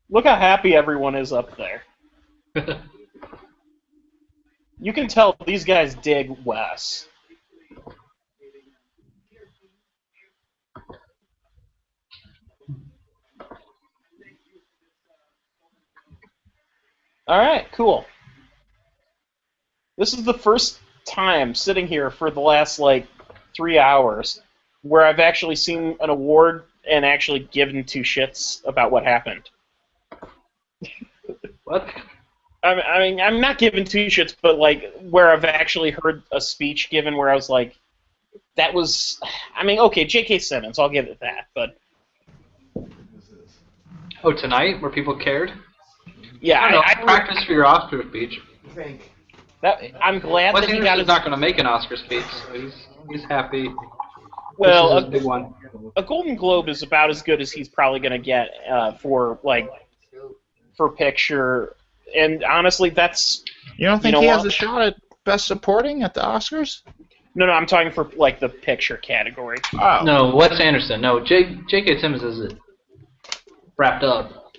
Look how happy everyone is up there. You can tell these guys dig Wes. Alright, cool. This is the first time sitting here for the last, 3 hours where I've actually seen an award and actually given two shits about what happened. What? I mean, I'm not giving two shits, but, where I've actually heard a speech given where I was like, that was... I mean, okay, J.K. Simmons, I'll give it that, but... Oh, tonight, where people cared? Yeah, I practiced for your Oscar speech. I'm glad Wes that he Anderson's got his... not going to make an Oscar speech, so he's happy. Well, This is his big one. A Golden Globe is about as good as he's probably going to get for picture, and honestly, that's... You don't think he has a shot at Best Supporting at the Oscars? No, I'm talking for, the picture category. Oh. No, Wes Anderson. No, J.K. Simmons is it. Wrapped up.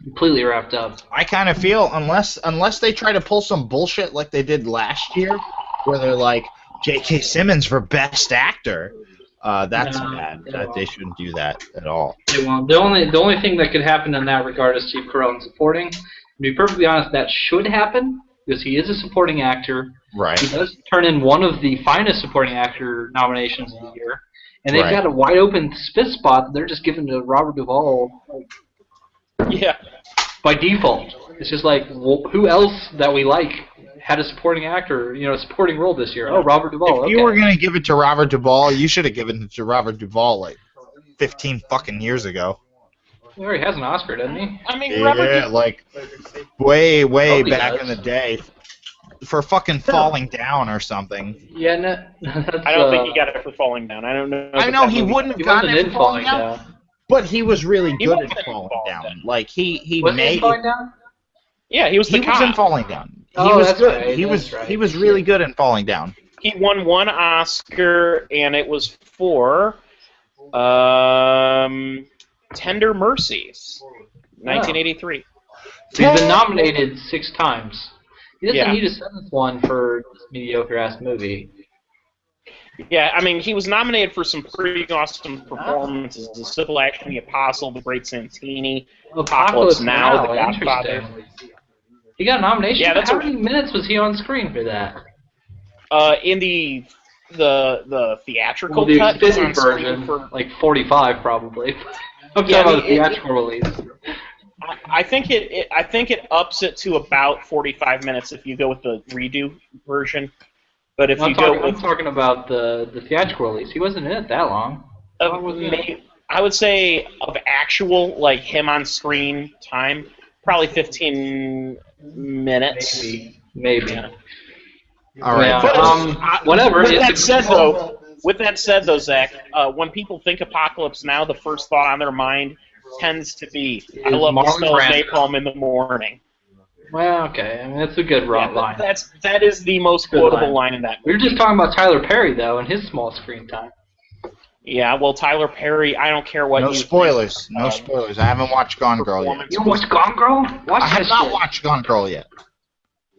Completely wrapped up. I kind of feel, unless they try to pull some bullshit like they did last year, where they're like, J.K. Simmons for Best Actor, that's bad. They shouldn't do that at all. They won't. The only thing that could happen in that regard is Steve Carell in supporting. To be perfectly honest, that should happen, because he is a supporting actor. Right. He does turn in one of the finest supporting actor nominations of the year. And they've Right. got a wide open fifth spot that they're just giving to Robert Duvall. Yeah. By default. It's just like, well, who else that we like had a supporting actor, supporting role this year? Oh, Robert Duvall. If you were going to give it to Robert Duvall, you should have given it to Robert Duvall 15 fucking years ago. He already has an Oscar, doesn't he? I mean, Yeah, way back does. in the day. For fucking Falling Down or something. Yeah, no, that's, I don't think he got it for Falling Down. I don't know. I know he wouldn't have gotten it for Falling Down. Down, but he was really He good wasn't at in Falling Falling Down. Down. He Was he made. in Falling Down? Yeah, he was the He cop. was in Falling Down. He Oh, was that's good. right, He that's was right. he was really good in Falling Down. He won one Oscar, and it was for Tender Mercies, 1983. So he's been nominated 6 times. He doesn't Yeah. need a 7th one for this mediocre-ass movie. Yeah, I mean, he was nominated for some pretty awesome performances: The Civil Action, The Apostle, The Great Santini, Apocalypse Now, The Godfather. Interesting. He got a nomination. Yeah, that's How many minutes was he on screen for that? In the theatrical Well, the cut, he's on extended screen version, for... like 45 probably. I'm Yeah, talking I about the mean, theatrical release. I think it ups it to about 45 minutes if you go with the redo version. But if you go with... I'm talking about the theatrical release. He wasn't in it that long. How long was he in it? I would say of actual, him on screen time, probably 15 minutes. Maybe. Yeah. All right. Yeah, whatever. With It's that said, though, Zach, when people think Apocalypse Now, the first thought on their mind tends to be, I love the Marlon smell of Brando. napalm in the morning. Well, okay. I mean, that's a good Yeah, line. that is the most Good quotable line. line in that We movie. were just talking about Tyler Perry, though, and his small screen time. Yeah, well, Tyler Perry, I don't care what No you spoilers. think, No spoilers. I haven't watched Gone Girl yet. You watched Gone Girl? Watch I have that not shit. watched Gone Girl yet.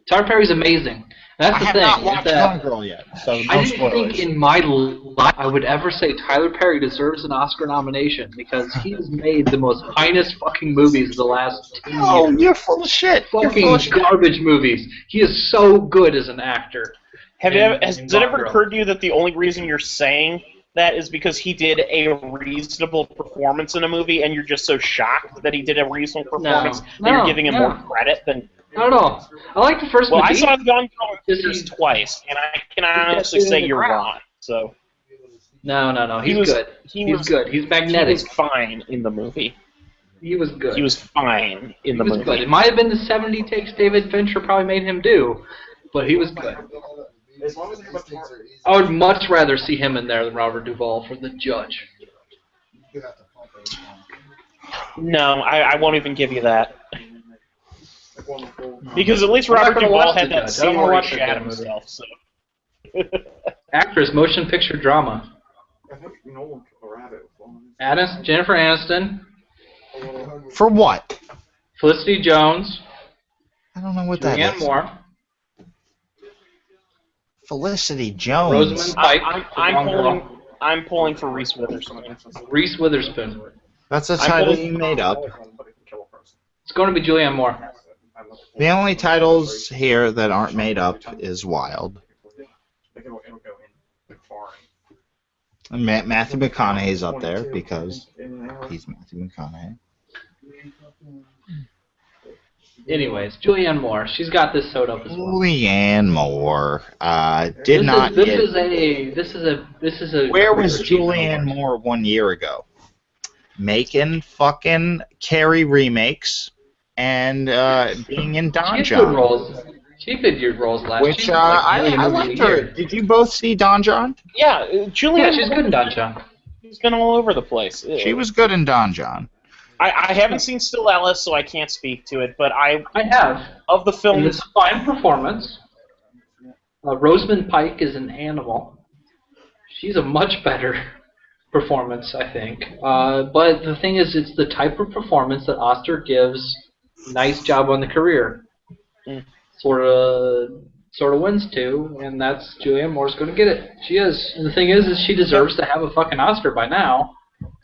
Tyler Perry's amazing. That's I the have thing. not is watched that Gone Girl yet, so no I didn't spoilers. think in my life I would ever say Tyler Perry deserves an Oscar nomination because he has made the most finest fucking movies of the last 10 Oh, years. you're full of shit. You're Fucking full of shit. garbage movies. He is so good as an actor. Has in it Gone ever Girl. occurred to you that the only reason you're saying that is because he did a reasonable performance in a movie, and you're just so shocked that he did a reasonable performance that you're giving him more credit than... Not at all. I like the first Well, I Medea. saw Gone Girl in Is theaters he- twice, and I can honestly say you're wrong. So No. He He's was- good. he He's was- good. He's he magnetic. was fine in the movie. He was good. He was fine in He the was movie. good. It might have been the 70 takes David Fincher probably made him do, but he was good. As long as it's much more. I would much rather see him in there than Robert Duvall for the judge. No, I won't even give you that. Because at least I'm not Robert gonna Duvall watch had the that judge. I scene don't wanna where watch he that shat damn movie. himself. So. Actress, motion picture drama. I think Nolan killed a rabbit with one. Jennifer Aniston. For what? Felicity Jones. I don't know what that Julianne is. Moore. Felicity Jones. Rosamund Pike. I'm pulling for Reese Witherspoon. Reese Witherspoon. That's a title you made up. It's going to be Julianne Moore. The only titles here that aren't made up is Wild. And Matthew McConaughey's up there because he's Matthew McConaughey. Anyways, Julianne Moore. She's got this sewed up as well. Julianne Moore This is a. Where was Julianne Moore 1 year ago? Making fucking Carrie remakes and being in Don John. She did good roles last year. Which I liked her. Did you both see Don John? Yeah, Julianne. Yeah, she's good in Don John. She's been all over the place. She was good in Don John. I haven't seen Still Alice, so I can't speak to it. But I have. Of the films, it's a fine performance. Rosamund Pike is an animal. She's a much better performance, I think. But the thing is, it's the type of performance that Oster gives. Nice job on the career. Sort of wins to, and that's Julianne Moore's going to get it. She is. And the thing is she deserves to have a fucking Oscar by now.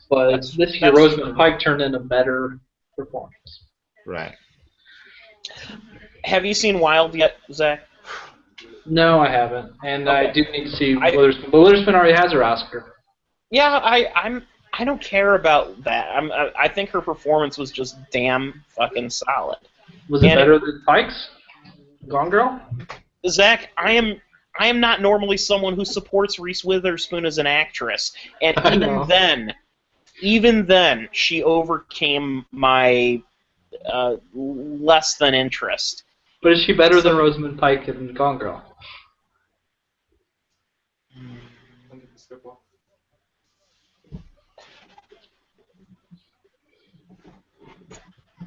But this year, Rosamund Pike turned in a better performance. Right. Have you seen Wild yet, Zach? No, I haven't, and Okay. I do need to see Witherspoon. But Witherspoon already has her Oscar. Yeah, I don't care about that. I think her performance was just damn fucking solid. Was it better than Pike's? Gone Girl? Zach, I am not normally someone who supports Reese Witherspoon as an actress, and even then, she overcame my less than interest. But is she better than Rosamund Pike in Gone Girl?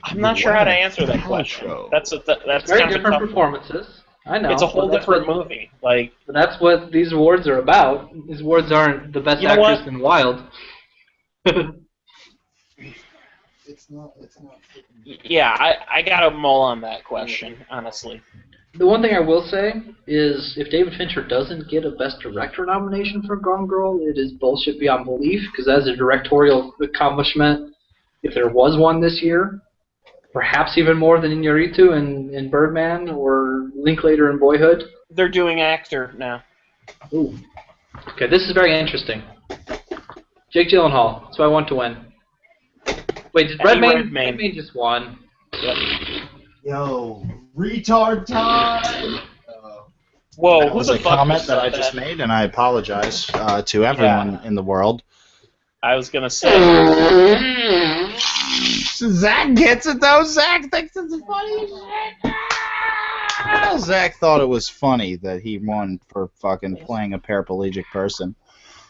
I'm not sure how to answer that question. That's very kind of different performances. I know. It's a whole different movie. But that's what these awards are about. These awards aren't the best actress in Wild. It's not. Yeah, I got a mull on that question, honestly. The one thing I will say is if David Fincher doesn't get a Best Director nomination for Gone Girl, it is bullshit beyond belief, because as a directorial accomplishment, if there was one this year, perhaps even more than Iñárritu in Birdman or Linklater in Boyhood. They're doing actor now. Ooh. Okay, this is very interesting. Jake Gyllenhaal. That's who I want to win. Wait, did Redmayne just won? Yep. Yo, retard time! Whoa, that was a comment that I just made, and I apologize to everyone in the world. I was gonna say. Zach gets it though. Zach thinks it's funny. Zach thought it was funny that he won for fucking playing a paraplegic person.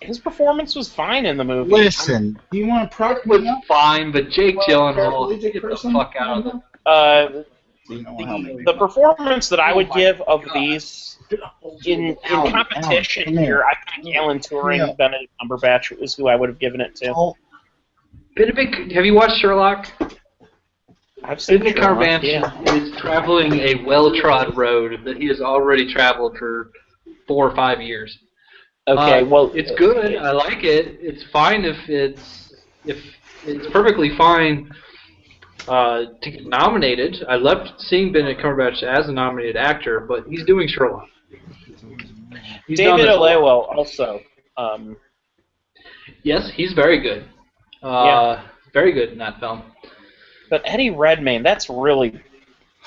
His performance was fine in the movie. Listen, do you want to It was fine, but Jake Gyllenhaal, get the fuck out of it. The performance that I would give of these in competition here, I think Alan Turing, Benedict Cumberbatch is who I would have given it to. Have you watched Sherlock? I've seen Benedict Cumberbatch is traveling a well-trod road that he has already traveled for 4 or 5 years. Okay, well, it's good. I like it. It's fine if it's perfectly fine to get nominated. I loved seeing Benedict Cumberbatch as a nominated actor, but he's doing Sherlock. David Oyelowo also. Yes, he's very good. Very good in that film. But Eddie Redmayne, that's really.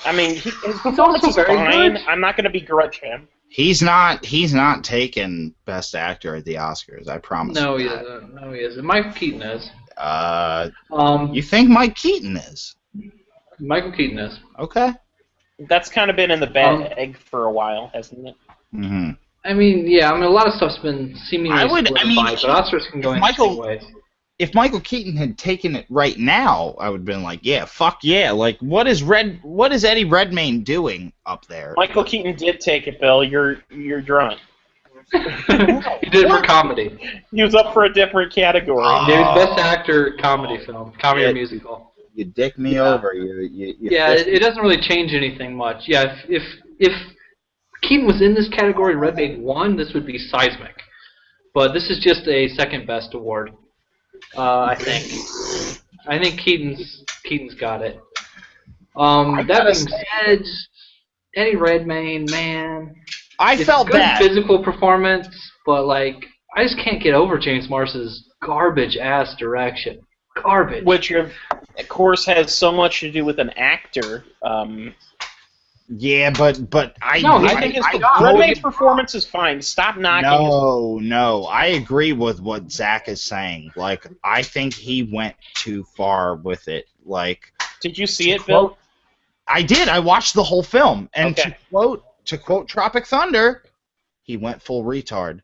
I mean, his performance is fine. Good. I'm not going to begrudge him. He's not taking Best Actor at the Oscars. I promise. No, he isn't. No, he isn't. Michael Keaton is. You think Mike Keaton is? Michael Keaton is. Okay. That's kind of been in the bag for a while, hasn't it? Mm-hmm. I mean, a lot of stuff's been seemingly solidified, but Oscars can go in interesting ways. If Michael Keaton had taken it right now, I would have been like, yeah, fuck yeah. Like, what is Eddie Redmayne doing up there? Michael Keaton did take it, Bill. You're drunk. He did it for comedy. He was up for a different category. Best Actor comedy film, comedy or musical. you dick me over. You yeah, it doesn't really change anything much. Yeah, if Keaton was in this category, Red Maid won, this would be seismic. But this is just a second best award, I think. I think Keaton's got it. That being said, Eddie Redmayne, man, I felt bad. Physical performance, but like I just can't get over James Marsh's garbage ass direction. Garbage. Which of course has so much to do with an actor. Yeah, but I think Redmayne's performance is fine. Stop knocking it. No, I agree with what Zach is saying. Like, I think he went too far with it. Like, did you see it, Bill? I did. I watched the whole film, and to quote Tropic Thunder, he went full retard.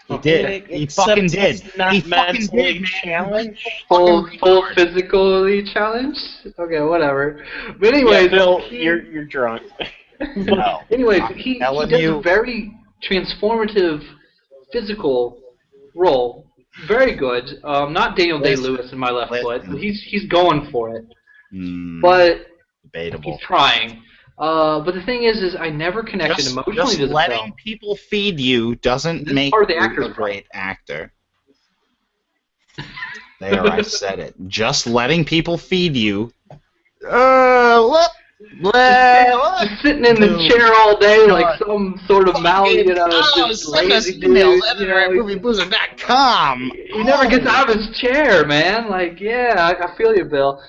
He did. He fucking did. He fucking did. Full physically challenged? Okay, whatever. But anyways, yeah, Bill, you're drunk. No. Anyways, he does a very transformative physical role. Very good. Not Daniel Day-Lewis in My Left Foot, but he's going for it. But debatable. He's trying. But the thing is I never connected emotionally to the film. Just letting people feed you doesn't make you a great actor. There, I said it. Just letting people feed you. Just sitting in the chair all day like some sort of Maui, just lazy dude. MovieBoozer.com. He never gets out of his chair, man. Like, yeah, I feel you, Bill.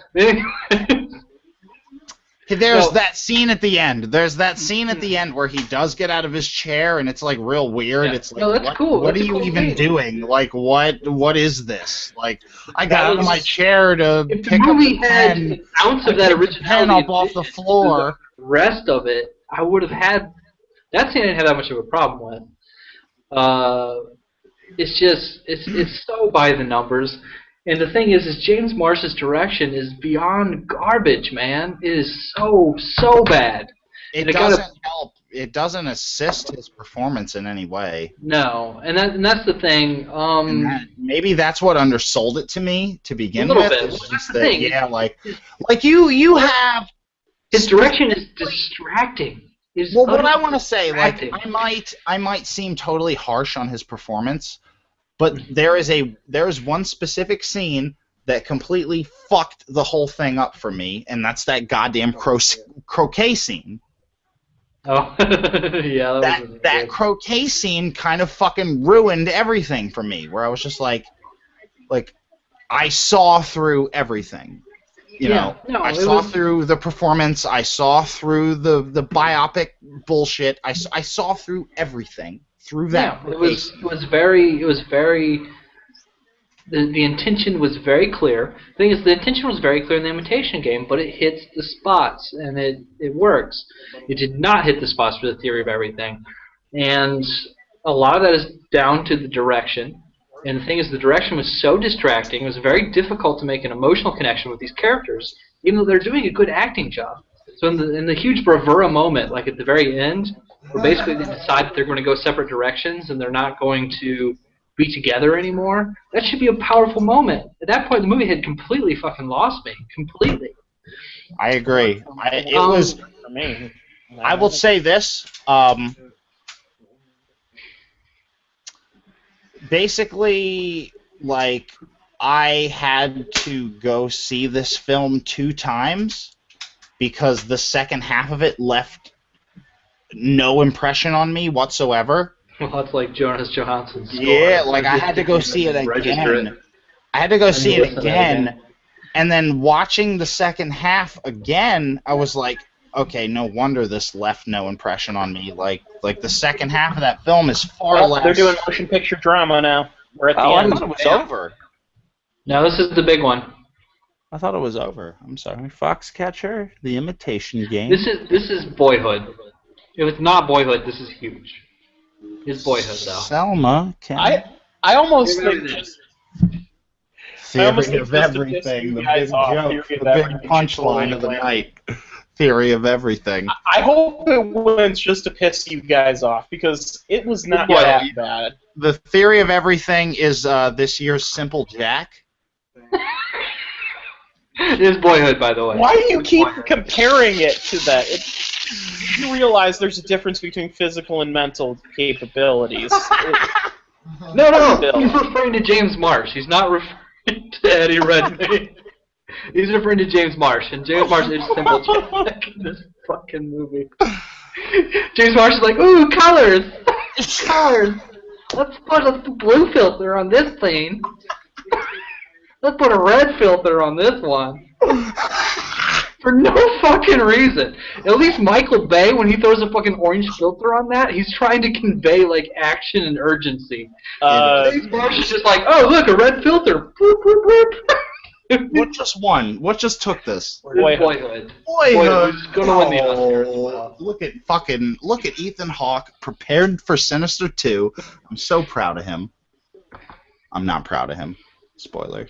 There's that scene at the end. There's that scene at the end where he does get out of his chair, and it's like real weird. Yeah. It's like, that's cool. What are you even doing? Like, what is this? Like, I got out of my chair to pick up the pen. If the movie had an ounce of that originality up off the floor, the rest of it, I would have had. That scene I didn't have that much of a problem with. It's just, it's so by the numbers. And the thing is James Marsh's direction is beyond garbage, man. It is so bad. It doesn't help. It doesn't assist his performance in any way. No, and that's the thing. Maybe that's what undersold it to me to begin with. A little bit. Well, that's the thing. Yeah, like you have. His direction is distracting. Well, what I want to say, like, I might seem totally harsh on his performance. But there is one specific scene that completely fucked the whole thing up for me, and that's that goddamn croquet scene. Oh, yeah. That croquet scene kind of fucking ruined everything for me, where I was just like I saw through everything. I saw through the performance. I saw through the biopic bullshit. I saw through everything. Through that, it was very. The intention was very clear. The thing is, the intention was very clear in the Imitation Game, but it hits the spots and it works. It did not hit the spots for the Theory of Everything, and a lot of that is down to the direction. And the thing is, the direction was so distracting. It was very difficult to make an emotional connection with these characters, even though they're doing a good acting job. So in the huge bravura moment, like at the very end, where basically they decide that they're going to go separate directions and they're not going to be together anymore, that should be a powerful moment. At that point, the movie had completely fucking lost me. Completely. I agree. It was for me. I will say this. Basically, like, I had to go see this film 2 times because the second half of it left no impression on me whatsoever. Well, it's like Jonas Johansson's score. Yeah, like I had to go see it again. I had to go see it again, and then watching the second half again, I was like, okay, no wonder this left no impression on me. Like the second half of that film is far less. They're doing motion picture drama now. We're at the end. I thought it was over. No, this is the big one. I thought it was over. I'm sorry. Foxcatcher, The Imitation Game. This is Boyhood. If it's not Boyhood, this is huge. It's Boyhood, though. Selma. I almost think just Theory of Everything, the big joke, the big punchline of the night. Theory of Everything. I hope it wins just to piss you guys off, because it was not that bad. The Theory of Everything is this year's Simple Jack. It is Boyhood, by the way. Why do you keep comparing it to that? You realize there's a difference between physical and mental capabilities. No, he's referring to James Marsh. He's not referring to Eddie Redmayne. He's referring to James Marsh, and James Marsh is simple Jack in this fucking movie. James Marsh is like, ooh, colors! Colors! Let's put a blue filter on this thing. Let's put a red filter on this one. For no fucking reason. At least Michael Bay, when he throws a fucking orange filter on that, he's trying to convey, like, action and urgency. James Marsh is just like, oh, look, a red filter. Boop, boop, boop. What just won? What just took this? Boyhood. Boyhood. Gonna win the Oscar. Look at Ethan Hawke, prepared for Sinister 2. I'm so proud of him. I'm not proud of him. Spoiler.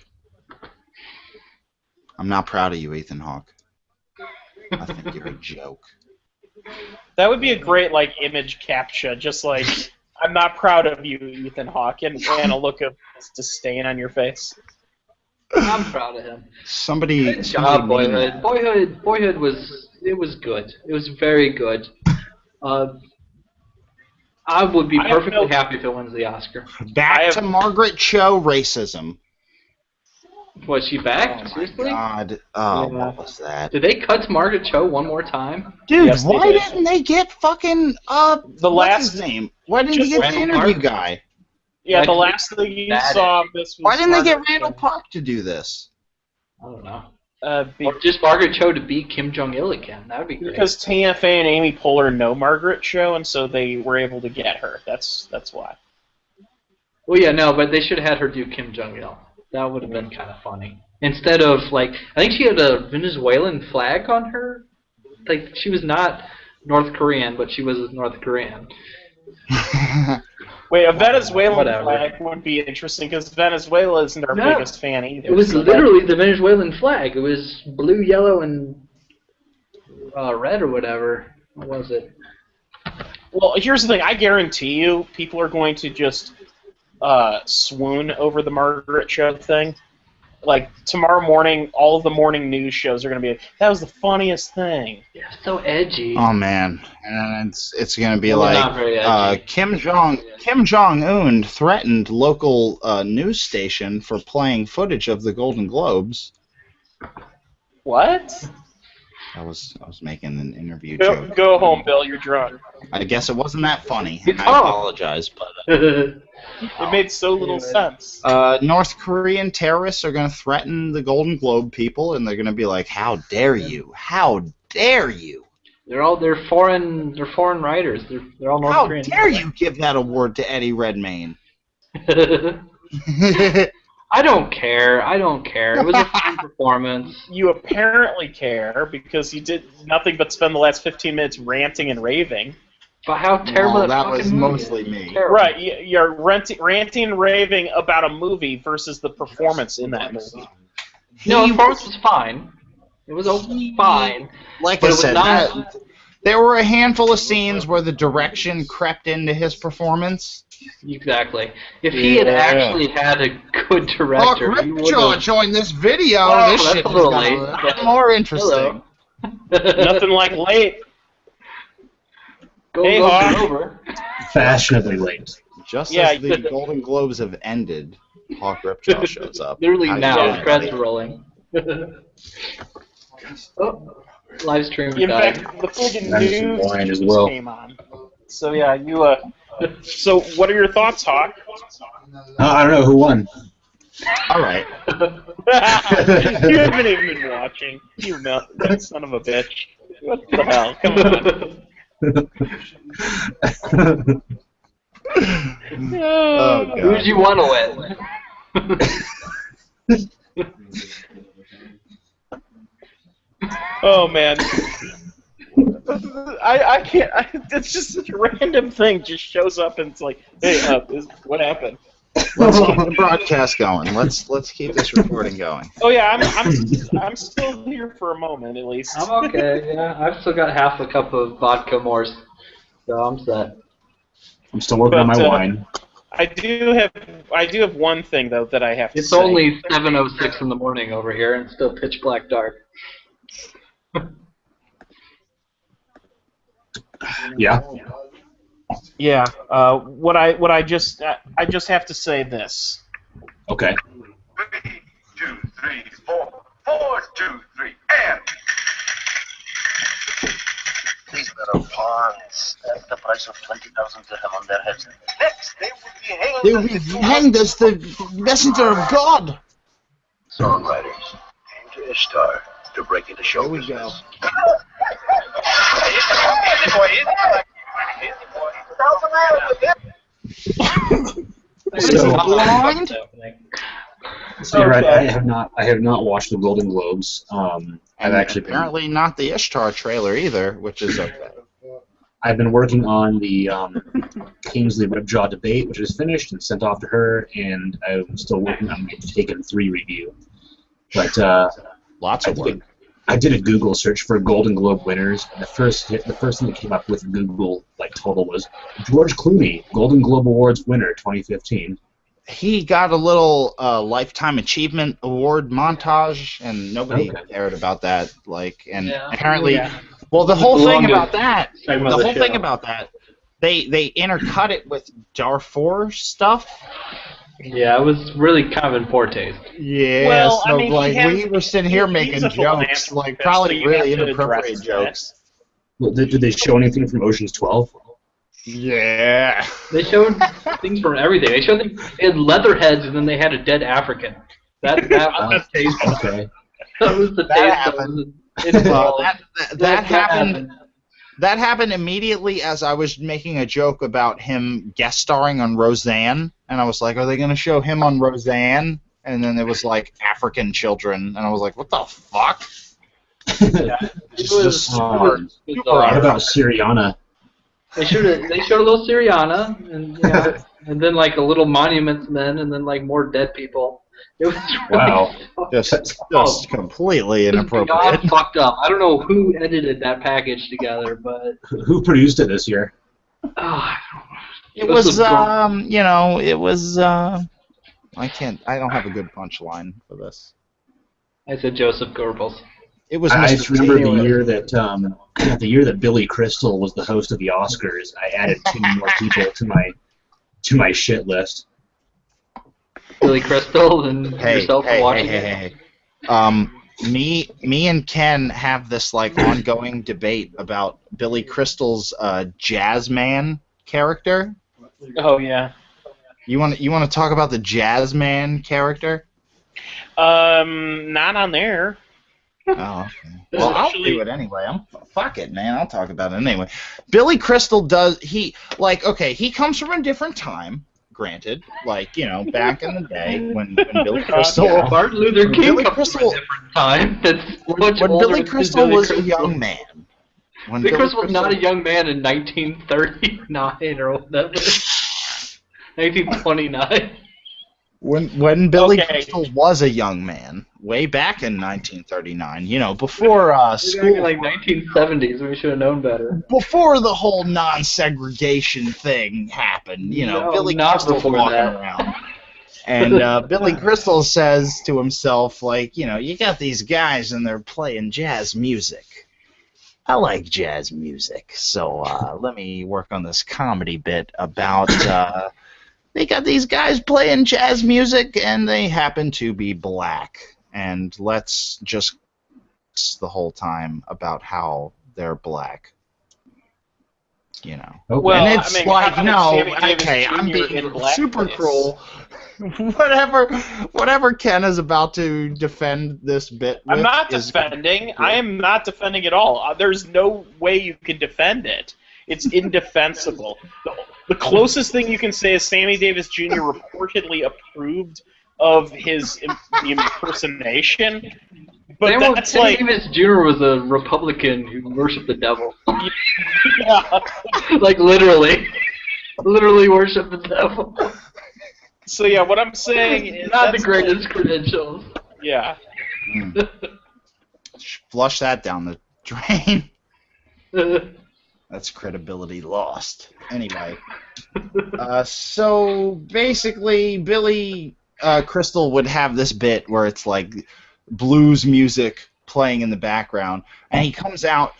I'm not proud of you, Ethan Hawke. I think you're a joke. That would be a great, like, image capture, just like, I'm not proud of you, Ethan Hawke, and a look of disdain on your face. I'm proud of him. Good job, Boyhood. Boyhood was good. It was very good. I would be perfectly happy if it wins the Oscar. Back to Margaret Cho racism. Was she back? Oh Seriously? My God. Oh, yeah. What was that? Did they cut to Margaret Cho one more time? Dude, yes, why didn't they get fucking what's his name? Why didn't they get the interview guy? Yeah, the last thing you saw of this was why didn't they get Randall Park to do this? I don't know. Or just Margaret Cho to beat Kim Jong-il again. That would be great. Because Fey and Amy Poehler know Margaret Cho, and so they were able to get her. That's why. Well, yeah, no, but they should have had her do Kim Jong-il. That would have been kind of funny. Instead of, like, I think she had a Venezuelan flag on her. Like, she was not North Korean, but she was North Korean. Wait, a Venezuelan flag would be interesting, because Venezuela isn't our biggest fan either. It was literally the Venezuelan flag. It was blue, yellow, and red or whatever. What was it? Well, here's the thing. I guarantee you people are going to just swoon over the Margaret Cho thing. Like, tomorrow morning, all of the morning news shows are going to be like, that was the funniest thing. Yeah, so edgy. Oh, man. And it's going to be like, Kim Jong-un threatened local news station for playing footage of the Golden Globes. What? I was making an interview joke. Go home, Bill. You're drunk. I guess it wasn't that funny. I apologize, but it made so little sense. North Korean terrorists are going to threaten the Golden Globe people, and they're going to be like, "How dare you? How dare you?" They're foreign writers. They're all North Korean. How dare you give that award to Eddie Redmayne? I don't care. It was a fun performance. You apparently care because you did nothing but spend the last 15 minutes ranting and raving. But how terrible that was mostly me. Right, you're ranting and raving about a movie versus the performance in that movie. No, the performance was fine. It was fine. Like I said, there were a handful of scenes where the direction crept into his performance. Exactly. If he had actually had a good director, he would have joined this video. Oh, this that's shit a little is late. More interesting. Nothing like late. Go over. Fashionably late. Just as the Golden Globes have ended, Hawk Ripjaw shows up. Literally now, the credits are rolling. Live stream. In fact, the friggin' news just came on. So yeah, you So what are your thoughts, Hawk? I don't know who won. All right. You haven't even been watching. You know, that son of a bitch. What the hell? Come on. Who did you want to win? Oh man. I can't. It's just such a random thing. Just shows up and it's like, hey, what happened? Let's keep the broadcast going. Let's keep this recording going. Oh yeah, I'm still here for a moment at least. I'm okay. Yeah, I've still got half a cup of vodka more, so I'm set. I'm still working on my wine. I do have one thing though that I have to It's say. only 7:06 in the morning over here, and it's still pitch black dark. Yeah. Yeah. I just have to say this. Okay. 3, 2, 3, 4. 4, 2, 3, and. These men are pawns at the price of 20,000 dirham on their heads. Next, they will be hanged as the messenger of God. Songwriters came to Ishtar to break into show business. Here we go. So, so you're right. I have not watched the Golden Globes. I've actually Apparently not the Ishtar trailer either, which is okay. I've been working on the Kingsley Ripjaw debate, which is finished and sent off to her, and I'm still working on my Taken 3 review. But Lots of work. I did a Google search for Golden Globe winners, and the first thing that came up with Google total was George Clooney, Golden Globe Awards winner 2015. He got a little Lifetime Achievement Award montage, and nobody cared about that. Apparently, well, the whole thing about that, they intercut it with Darfur stuff. Yeah, it was really kind of in poor taste. Yeah, Well, so I mean, we were sitting here making jokes, probably really inappropriate jokes. Well, did they show anything from Ocean's 12? Yeah. They showed things from everything. They had leather heads, and then they had a dead African. That was the taste. Okay. That was the taste. That happened. That happened immediately as I was making a joke about him guest starring on Roseanne, and I was like, "Are they going to show him on Roseanne?" And then it was like African children, and I was like, "What the fuck?" It was What about Syriana? They showed a little Syriana, and and then a little Monuments Men, and then more dead people. It was really just completely inappropriate. Beyond fucked up. I don't know who edited that package together, but who produced it this year? It was I don't have a good punchline for this. I said Joseph Goebbels. It was. I just remember the year that Billy Crystal was the host of the Oscars. I added 2 more people to my shit list. Billy Crystal and yourself watching it. Me and Ken have this ongoing debate about Billy Crystal's Jazzman character. Oh yeah. You want to talk about the Jazzman character? Not on there. Oh, okay. Well, I'll do it anyway. Fuck it, man. I'll talk about it anyway. Billy Crystal he comes from a different time. Granted, back in the day when Billy Crystal, Martin Luther King Billy comes from a different time. When Billy Crystal was a young man. Billy Crystal was not a young man in 1939 or whatever. 1929. When Billy Crystal was a young man, way back in 1939, before school, like 1970s, we should have known better. Before the whole non-segregation thing happened, Billy Crystal's walking around, and Billy Crystal says to himself, you got these guys and they're playing jazz music. I like jazz music, so let me work on this comedy bit about. They got these guys playing jazz music, and they happen to be black. And let's just the whole time about how they're black. Okay. Well, and it's I'm being super cruel. Whatever Ken is about to defend this bit with I'm not defending. I am not defending at all. There's no way you can defend it. It's indefensible. The closest thing you can say is Sammy Davis Jr. reportedly approved of his impersonation. But Sammy Davis Jr. was a Republican who worshipped the devil. Yeah. literally worshipped the devil. So yeah, what I'm saying is not the greatest credentials. Yeah. Flush that down the drain. That's credibility lost. Anyway, so basically, Billy Crystal would have this bit where it's like blues music playing in the background, and he comes out.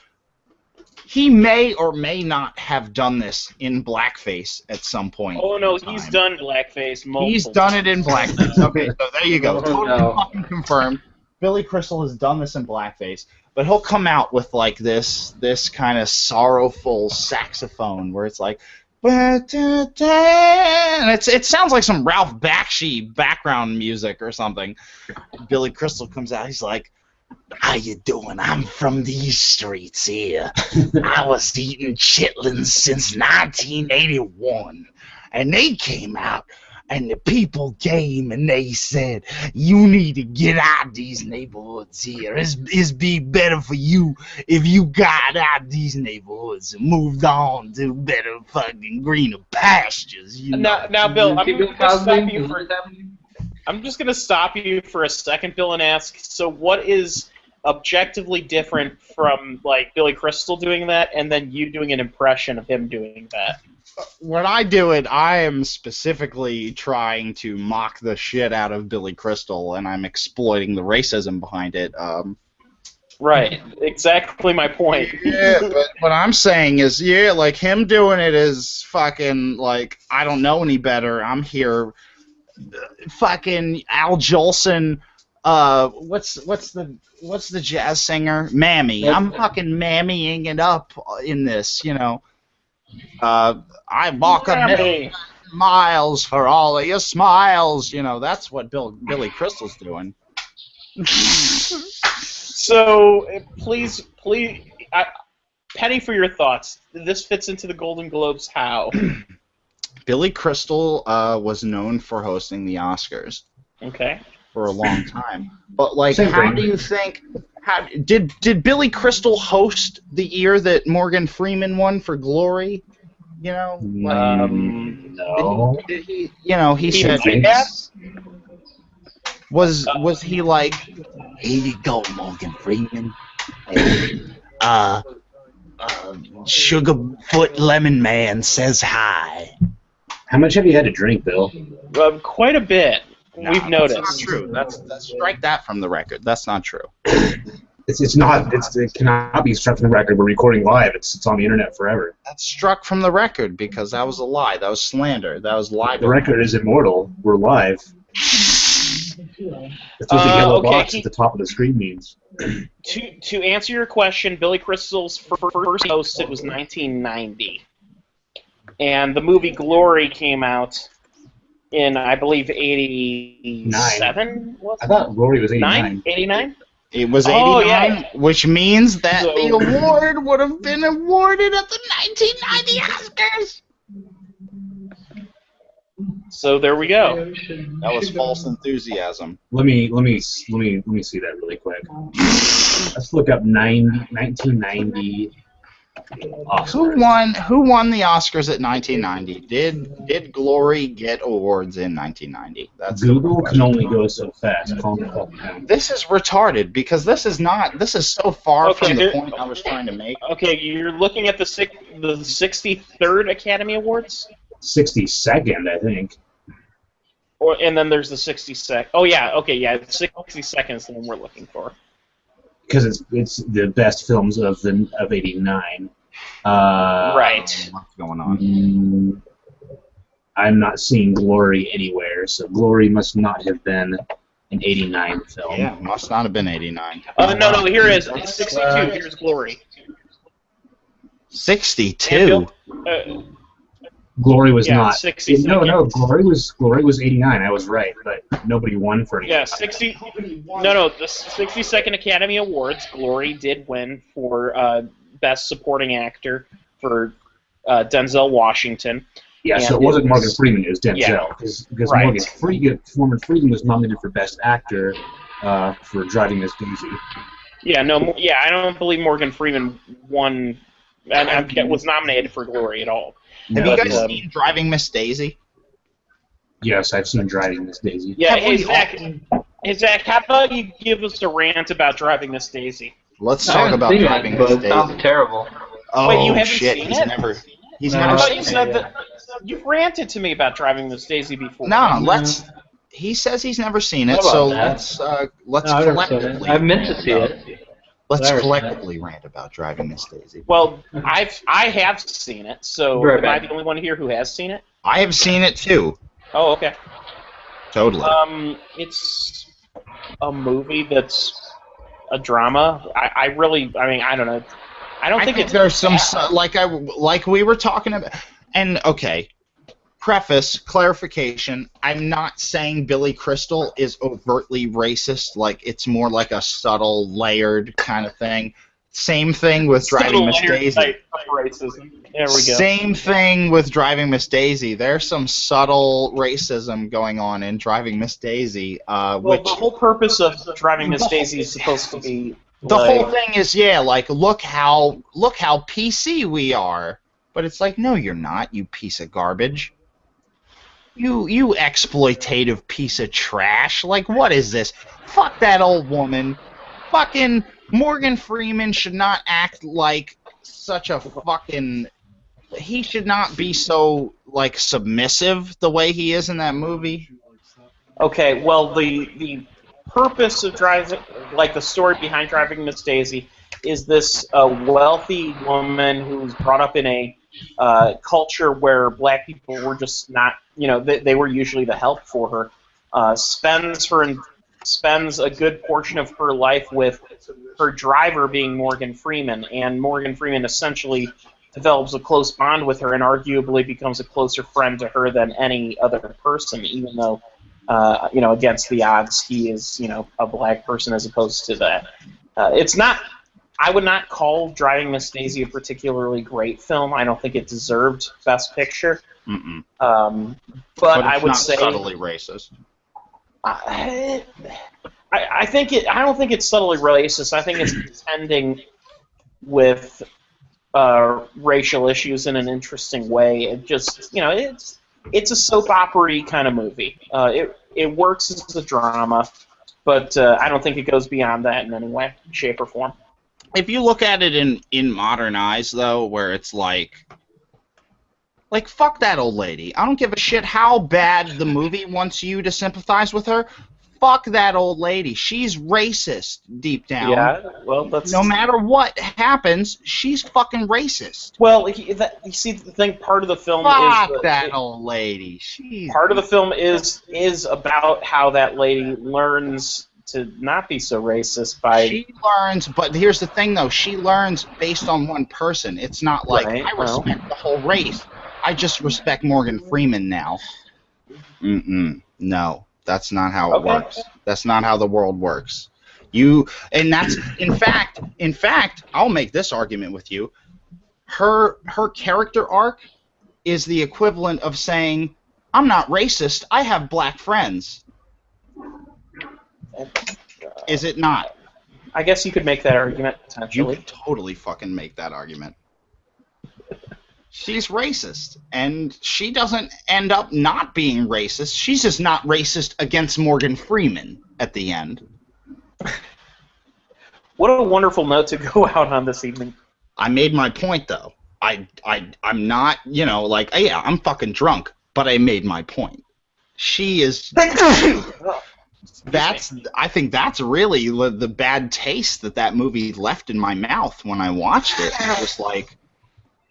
He may or may not have done this in blackface at some point. Oh no, he's done blackface multiple He's done it in blackface. Okay, so there you go. Oh, Totally no. fucking confirmed. Billy Crystal has done this in blackface, but he'll come out with like this kind of sorrowful saxophone where it's like, and it sounds like some Ralph Bakshi background music or something. Billy Crystal comes out. He's like, "How you doing? I'm from these streets here. I was eating chitlins since 1981. And they came out, and the people came, and they said, you need to get out of these neighborhoods here. It's be better for you if you got out of these neighborhoods and moved on to better fucking greener pastures." You know? Now, Bill, Cosby? I'm just gonna stop you for a second, Bill, and ask. So, what is objectively different from like Billy Crystal doing that, and then you doing an impression of him doing that? When I do it, I am specifically trying to mock the shit out of Billy Crystal, and I'm exploiting the racism behind it. Right, exactly my point. Yeah, but what I'm saying is, yeah, like him doing it is fucking like I don't know any better. I'm here, fucking Al Jolson. What's the jazz singer? Mammy. I'm fucking mammying it up in this, you know. I walk a million miles for all of your smiles. You know, that's what Billy Crystal's doing. So, please, Penny, for your thoughts. This fits into the Golden Globes how? Billy Crystal was known for hosting the Oscars. Okay. For a long time. But, like, Same how thing. do you think... Did Billy Crystal host the year that Morgan Freeman won for Glory? You know? Like, No. did he, you know, he said... Yes. Was he like, here you go, Morgan Freeman. Sugarfoot Lemon Man says hi. How much have you had to drink, Bill? Quite a bit. We've noticed. That's not true. That's strike that from the record. That's not true. It cannot be struck from the record. We're recording live. It's on the internet forever. That's struck from the record because that was a lie. That was slander. That was libel. The record is immortal. We're live. That's what the yellow box at the top of the screen means. To answer your question, Billy Crystal's first host, it was 1990. And the movie Glory came out in, I believe, 87? I thought Rory was 89. 89? It was 89, Oh, yeah. which means that So- the award would have been awarded at the 1990 Oscars. So there we go. That was false enthusiasm. Let me see that really quick. Let's look up 1990 Oscars. Who won the Oscars at 1990? Did Glory get awards in 1990? That's Google can only go so fast. Calm the fuck down. This is retarded because this is so far Okay, from the here- point I was trying to make. Okay, you're looking at the 63rd Academy Awards? 62nd, I think. And then there's the 62nd. Oh, yeah, okay, yeah, 62nd is the one we're looking for. Because it's the best films of '89. Right. What's going on? I'm not seeing Glory anywhere, so Glory must not have been an '89 film. Yeah, must not have been 89. No, here it is. It's 62. Here's Glory. 62. Glory was not. 60 No, seconds. Glory was '89. I was right, but nobody won for anything. Yeah, 60. No, the 62nd Academy Awards. Glory did win for Best Supporting Actor for Denzel Washington. Yeah, so And it wasn't it Morgan was- Freeman. It was Denzel. yeah. Because Right. Morgan Freeman was nominated for Best Actor for Driving Miss Daisy. Yeah, I don't believe Morgan Freeman won and was nominated for Glory at all. Have you But, guys seen Driving Miss Daisy? Yes, I've seen Driving Miss Daisy. Yeah, Have we hey Zach, how about you give us a rant about Driving Miss Daisy? Let's I talk haven't about seen Driving it, Miss but it sounds Daisy. terrible. Oh Wait, you haven't shit! seen He's it? never. He's No. I never thought seen you it. said that you've ranted to me about Driving Miss Daisy before. No, let's. He says he's never seen it, How about so that? let's No, I've never seen collectively. it. I've meant to rant see about- it. Let's Never seen it. collectively rant about Driving Miss Daisy. Well, I have seen it, so Very am I bad. the only one here who has seen it? I have seen it too. Oh, okay. Totally. It's a movie that's a drama. I mean, I don't know. I don't I think think it's there's some like we were talking about, and okay. Clarification. I'm not saying Billy Crystal is overtly racist. Like it's more like a subtle, layered kind of thing. Same thing with Driving Miss Daisy. type of racism. There we go. Same thing with Driving Miss Daisy. There's some subtle racism going on in Driving Miss Daisy. Well, Which the whole purpose of Driving Miss Daisy is supposed to be the like, whole thing is like look how PC we are. But it's like no, you're not. You piece of garbage. You exploitative piece of trash. Like, what is this? Fuck that old woman. Fucking Morgan Freeman should not act like such a fucking... He should not be so, like, submissive the way he is in that movie. Okay, well, the purpose of Driving... Like, the story behind Driving Miss Daisy is this wealthy woman who's brought up in a culture where black people were just not, they were usually the help for her, spends a good portion of her life with her driver being Morgan Freeman, and Morgan Freeman essentially develops a close bond with her and arguably becomes a closer friend to her than any other person, even though, against the odds, he is, a black person as opposed to that. It's not... I would not call Driving Miss Daisy a particularly great film. I don't think it deserved Best Picture. Mm-mm. But I would not say subtly racist. I think it. I don't think it's subtly racist. I think it's contending with racial issues in an interesting way. It just, it's a soap opera-y kind of movie. It works as a drama, but I don't think it goes beyond that in any way, shape, or form. If you look at it in modern eyes, though, where it's like, fuck that old lady. I don't give a shit how bad the movie wants you to sympathize with her. Fuck that old lady. She's racist deep down. Yeah, well, that's... No matter what happens, she's fucking racist. Well, you see, the thing, part of the film Fuck is... that old lady. Part of the film is about how that lady learns to not be so racist by... She learns, but here's the thing, though. She learns based on one person. It's not like, Right, I respect the whole race. I just respect Morgan Freeman now. No, that's not how it works. That's not how the world works. And that's, in fact, I'll make this argument with you. Her character arc is the equivalent of saying, I'm not racist, I have black friends. Is it not? I guess you could make that argument, You potentially. could totally fucking make that argument. She's racist, and she doesn't end up not being racist. She's just not racist against Morgan Freeman at the end. What a wonderful note to go out on this evening. I made my point, though. I'm not, yeah, I'm fucking drunk, but I made my point. She is... I think that's really the bad taste that movie left in my mouth when I watched it. I was like,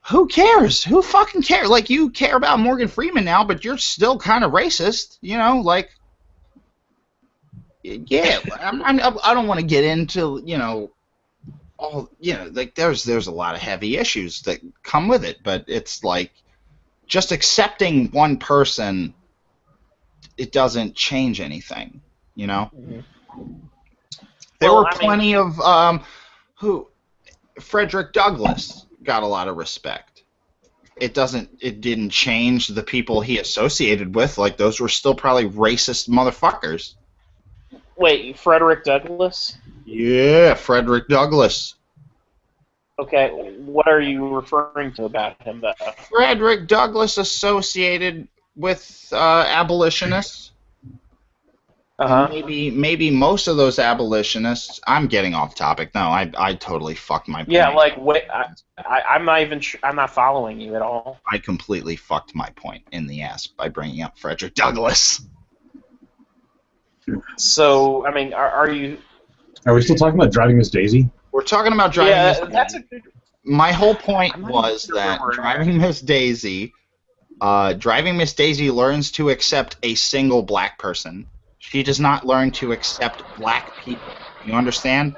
who cares? Who fucking cares? Like, you care about Morgan Freeman now, but you're still kind of racist, yeah. I don't want to get into, there's a lot of heavy issues that come with it, but it's like, just accepting one person, it doesn't change anything. Mm-hmm. There were plenty of Frederick Douglass got a lot of respect. It didn't change the people he associated with. Like, those were still probably racist motherfuckers. Wait, Frederick Douglass? Yeah, Frederick Douglass. Okay, what are you referring to about him, though? Frederick Douglass associated with abolitionists. Maybe most of those abolitionists. I'm getting off topic. No, I totally fucked my point. Yeah, like wait, I'm not even. I'm not following you at all. I completely fucked my point in the ass by bringing up Frederick Douglass. So I mean, are you? Are we still talking about Driving Miss Daisy? We're talking about Driving Miss Daisy. That's a good. My whole point was that Driving Miss Daisy learns to accept a single black person. She does not learn to accept black people. You understand?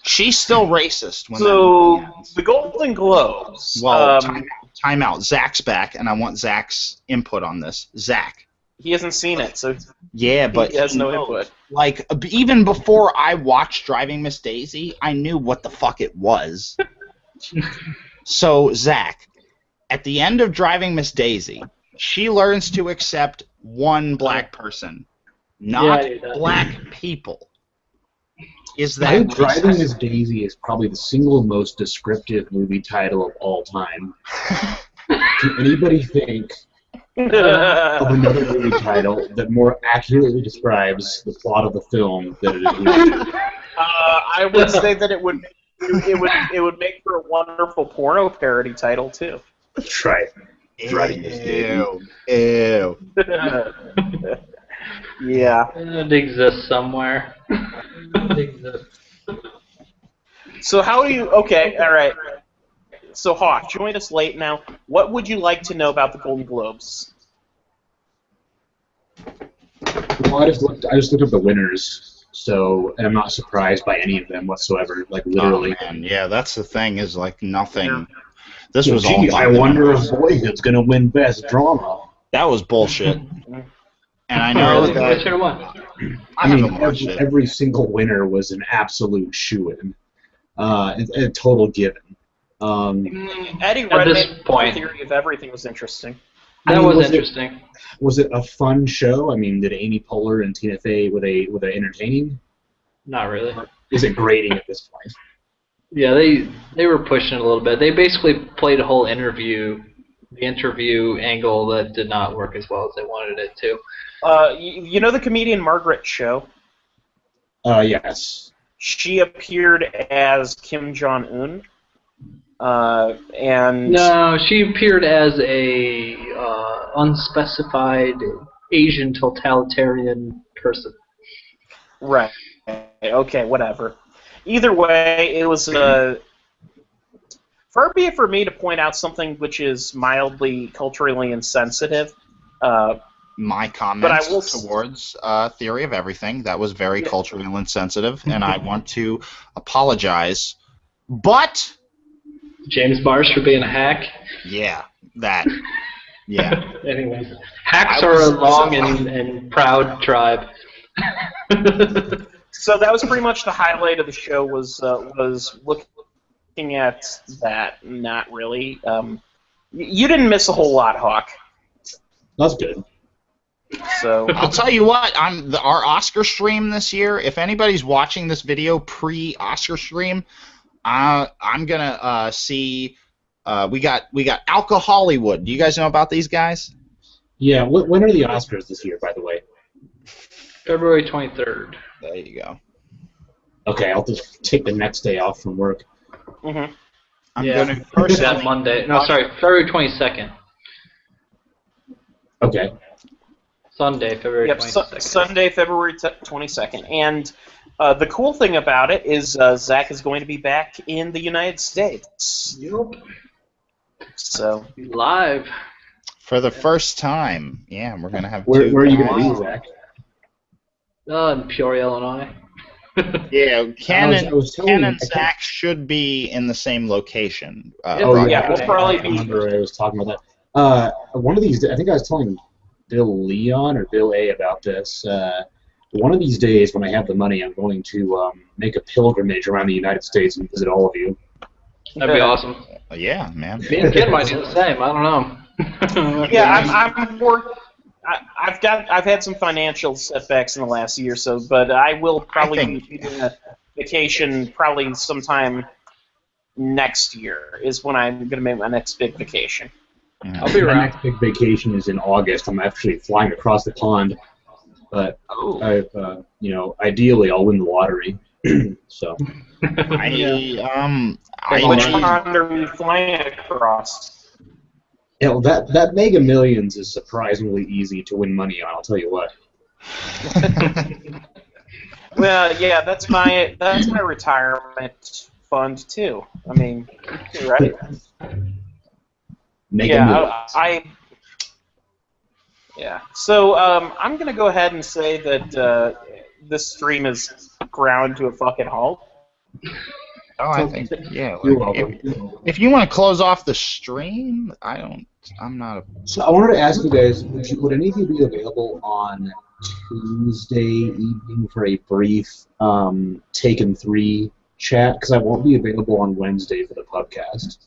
She's still racist. When so the Golden Globes. Well, time out. Zach's back, and I want Zach's input on this. Zach. He hasn't seen it, so yeah, but he has no input. Like, even before I watched Driving Miss Daisy, I knew what the fuck it was. So, Zach, at the end of Driving Miss Daisy, she learns to accept one black person, not black people. Is that I think Driving Miss Daisy is probably the single most descriptive movie title of all time. Can anybody think of another movie title that more accurately describes the plot of the film than it is? I would say that it would make for a wonderful porno parody title too. That's right. Driving Miss Daisy. Ew. Yeah. It exists somewhere. It exists. So how do you? Okay, all right. So Hawk, join us late now. What would you like to know about the Golden Globes? Well, I just looked up the winners, and I'm not surprised by any of them whatsoever. Like literally. Oh, man. Yeah, that's the thing. Is like nothing. This was all. I wonder if Boyhood's gonna win Best Drama. That was bullshit. And I know that. I mean, every single winner was an absolute shoo-in, a total given. Eddie At this Redmayne's point, theory of everything was interesting. That was interesting. Was it a fun show? I mean, did Amy Poehler and Tina Fey were they entertaining? Not really. Is it grating at this point? Yeah, they were pushing it a little bit. They basically played a whole interview angle that did not work as well as they wanted it to. You know the comedian Margaret Cho? Yes. She appeared as Kim Jong-un. And no, she appeared as a unspecified Asian totalitarian person. Right. Okay, whatever. Either way, it was far be it for me to point out something which is mildly culturally insensitive. My comments towards Theory of Everything, that was very culturally insensitive, and I want to apologize. But James Marsh for being a hack. Yeah, that. Yeah. Anyways, hacks are a long and proud tribe. So that was pretty much the highlight of the show. Was looking at that. Not really. You didn't miss a whole lot, Hawk. That's good. So I'll tell you what. Our Oscar stream this year. If anybody's watching this video pre-Oscar stream, I'm gonna see. We got Alka Hollywood. Do you guys know about these guys? Yeah. When are the Oscars this year, by the way? February 23rd. There you go. Okay, I'll just take the next day off from work. Mm-hmm. I'm gonna personally. That Monday. No, sorry, February 22nd. Okay. Sunday, February 22nd. Sunday, February 22nd. And the cool thing about it is Zach is going to be back in the United States. Yep. So live. For the first time. Yeah, we're going to have Where are you going to be, Zach? In Peoria, Illinois. Yeah, Ken and Zach Zach should be in the same location. yeah, we'll probably be. I remember I was talking about that. One of these, I think I was telling Bill Leon or Bill A about this. One of these days, when I have the money, I'm going to make a pilgrimage around the United States and visit all of you. That'd be awesome. Yeah, man. Me and Ken might do the same. I don't know. Yeah, I'm more. I've had some financial setbacks in the last year or so, but I will probably be taking a vacation probably sometime next year is when I'm going to make my next big vacation. I'll be around. My next big vacation is in August. I'm actually flying across the pond. But ideally, I'll win the lottery. So. Which pond are you flying across? Yeah, well, that Mega Millions is surprisingly easy to win money on. I'll tell you what. Well, yeah, that's my retirement fund too. I mean, right? Mega Millions. Yeah. So I'm gonna go ahead and say that this stream is ground to a fucking halt. Oh, I think You're welcome. If you want to close off the stream, I'm not. So I wanted to ask you guys: would any of you be available on Tuesday evening for a brief Taken 3 chat? Because I won't be available on Wednesday for the Pubcast.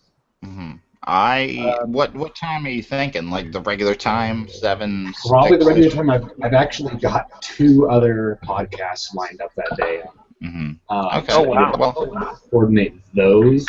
Mm-hmm. What time are you thinking? Like the regular time, 7? Probably the regular time. I've actually got 2 other podcasts lined up that day. Mm-hmm. Okay. Oh wow. Well, coordinate those.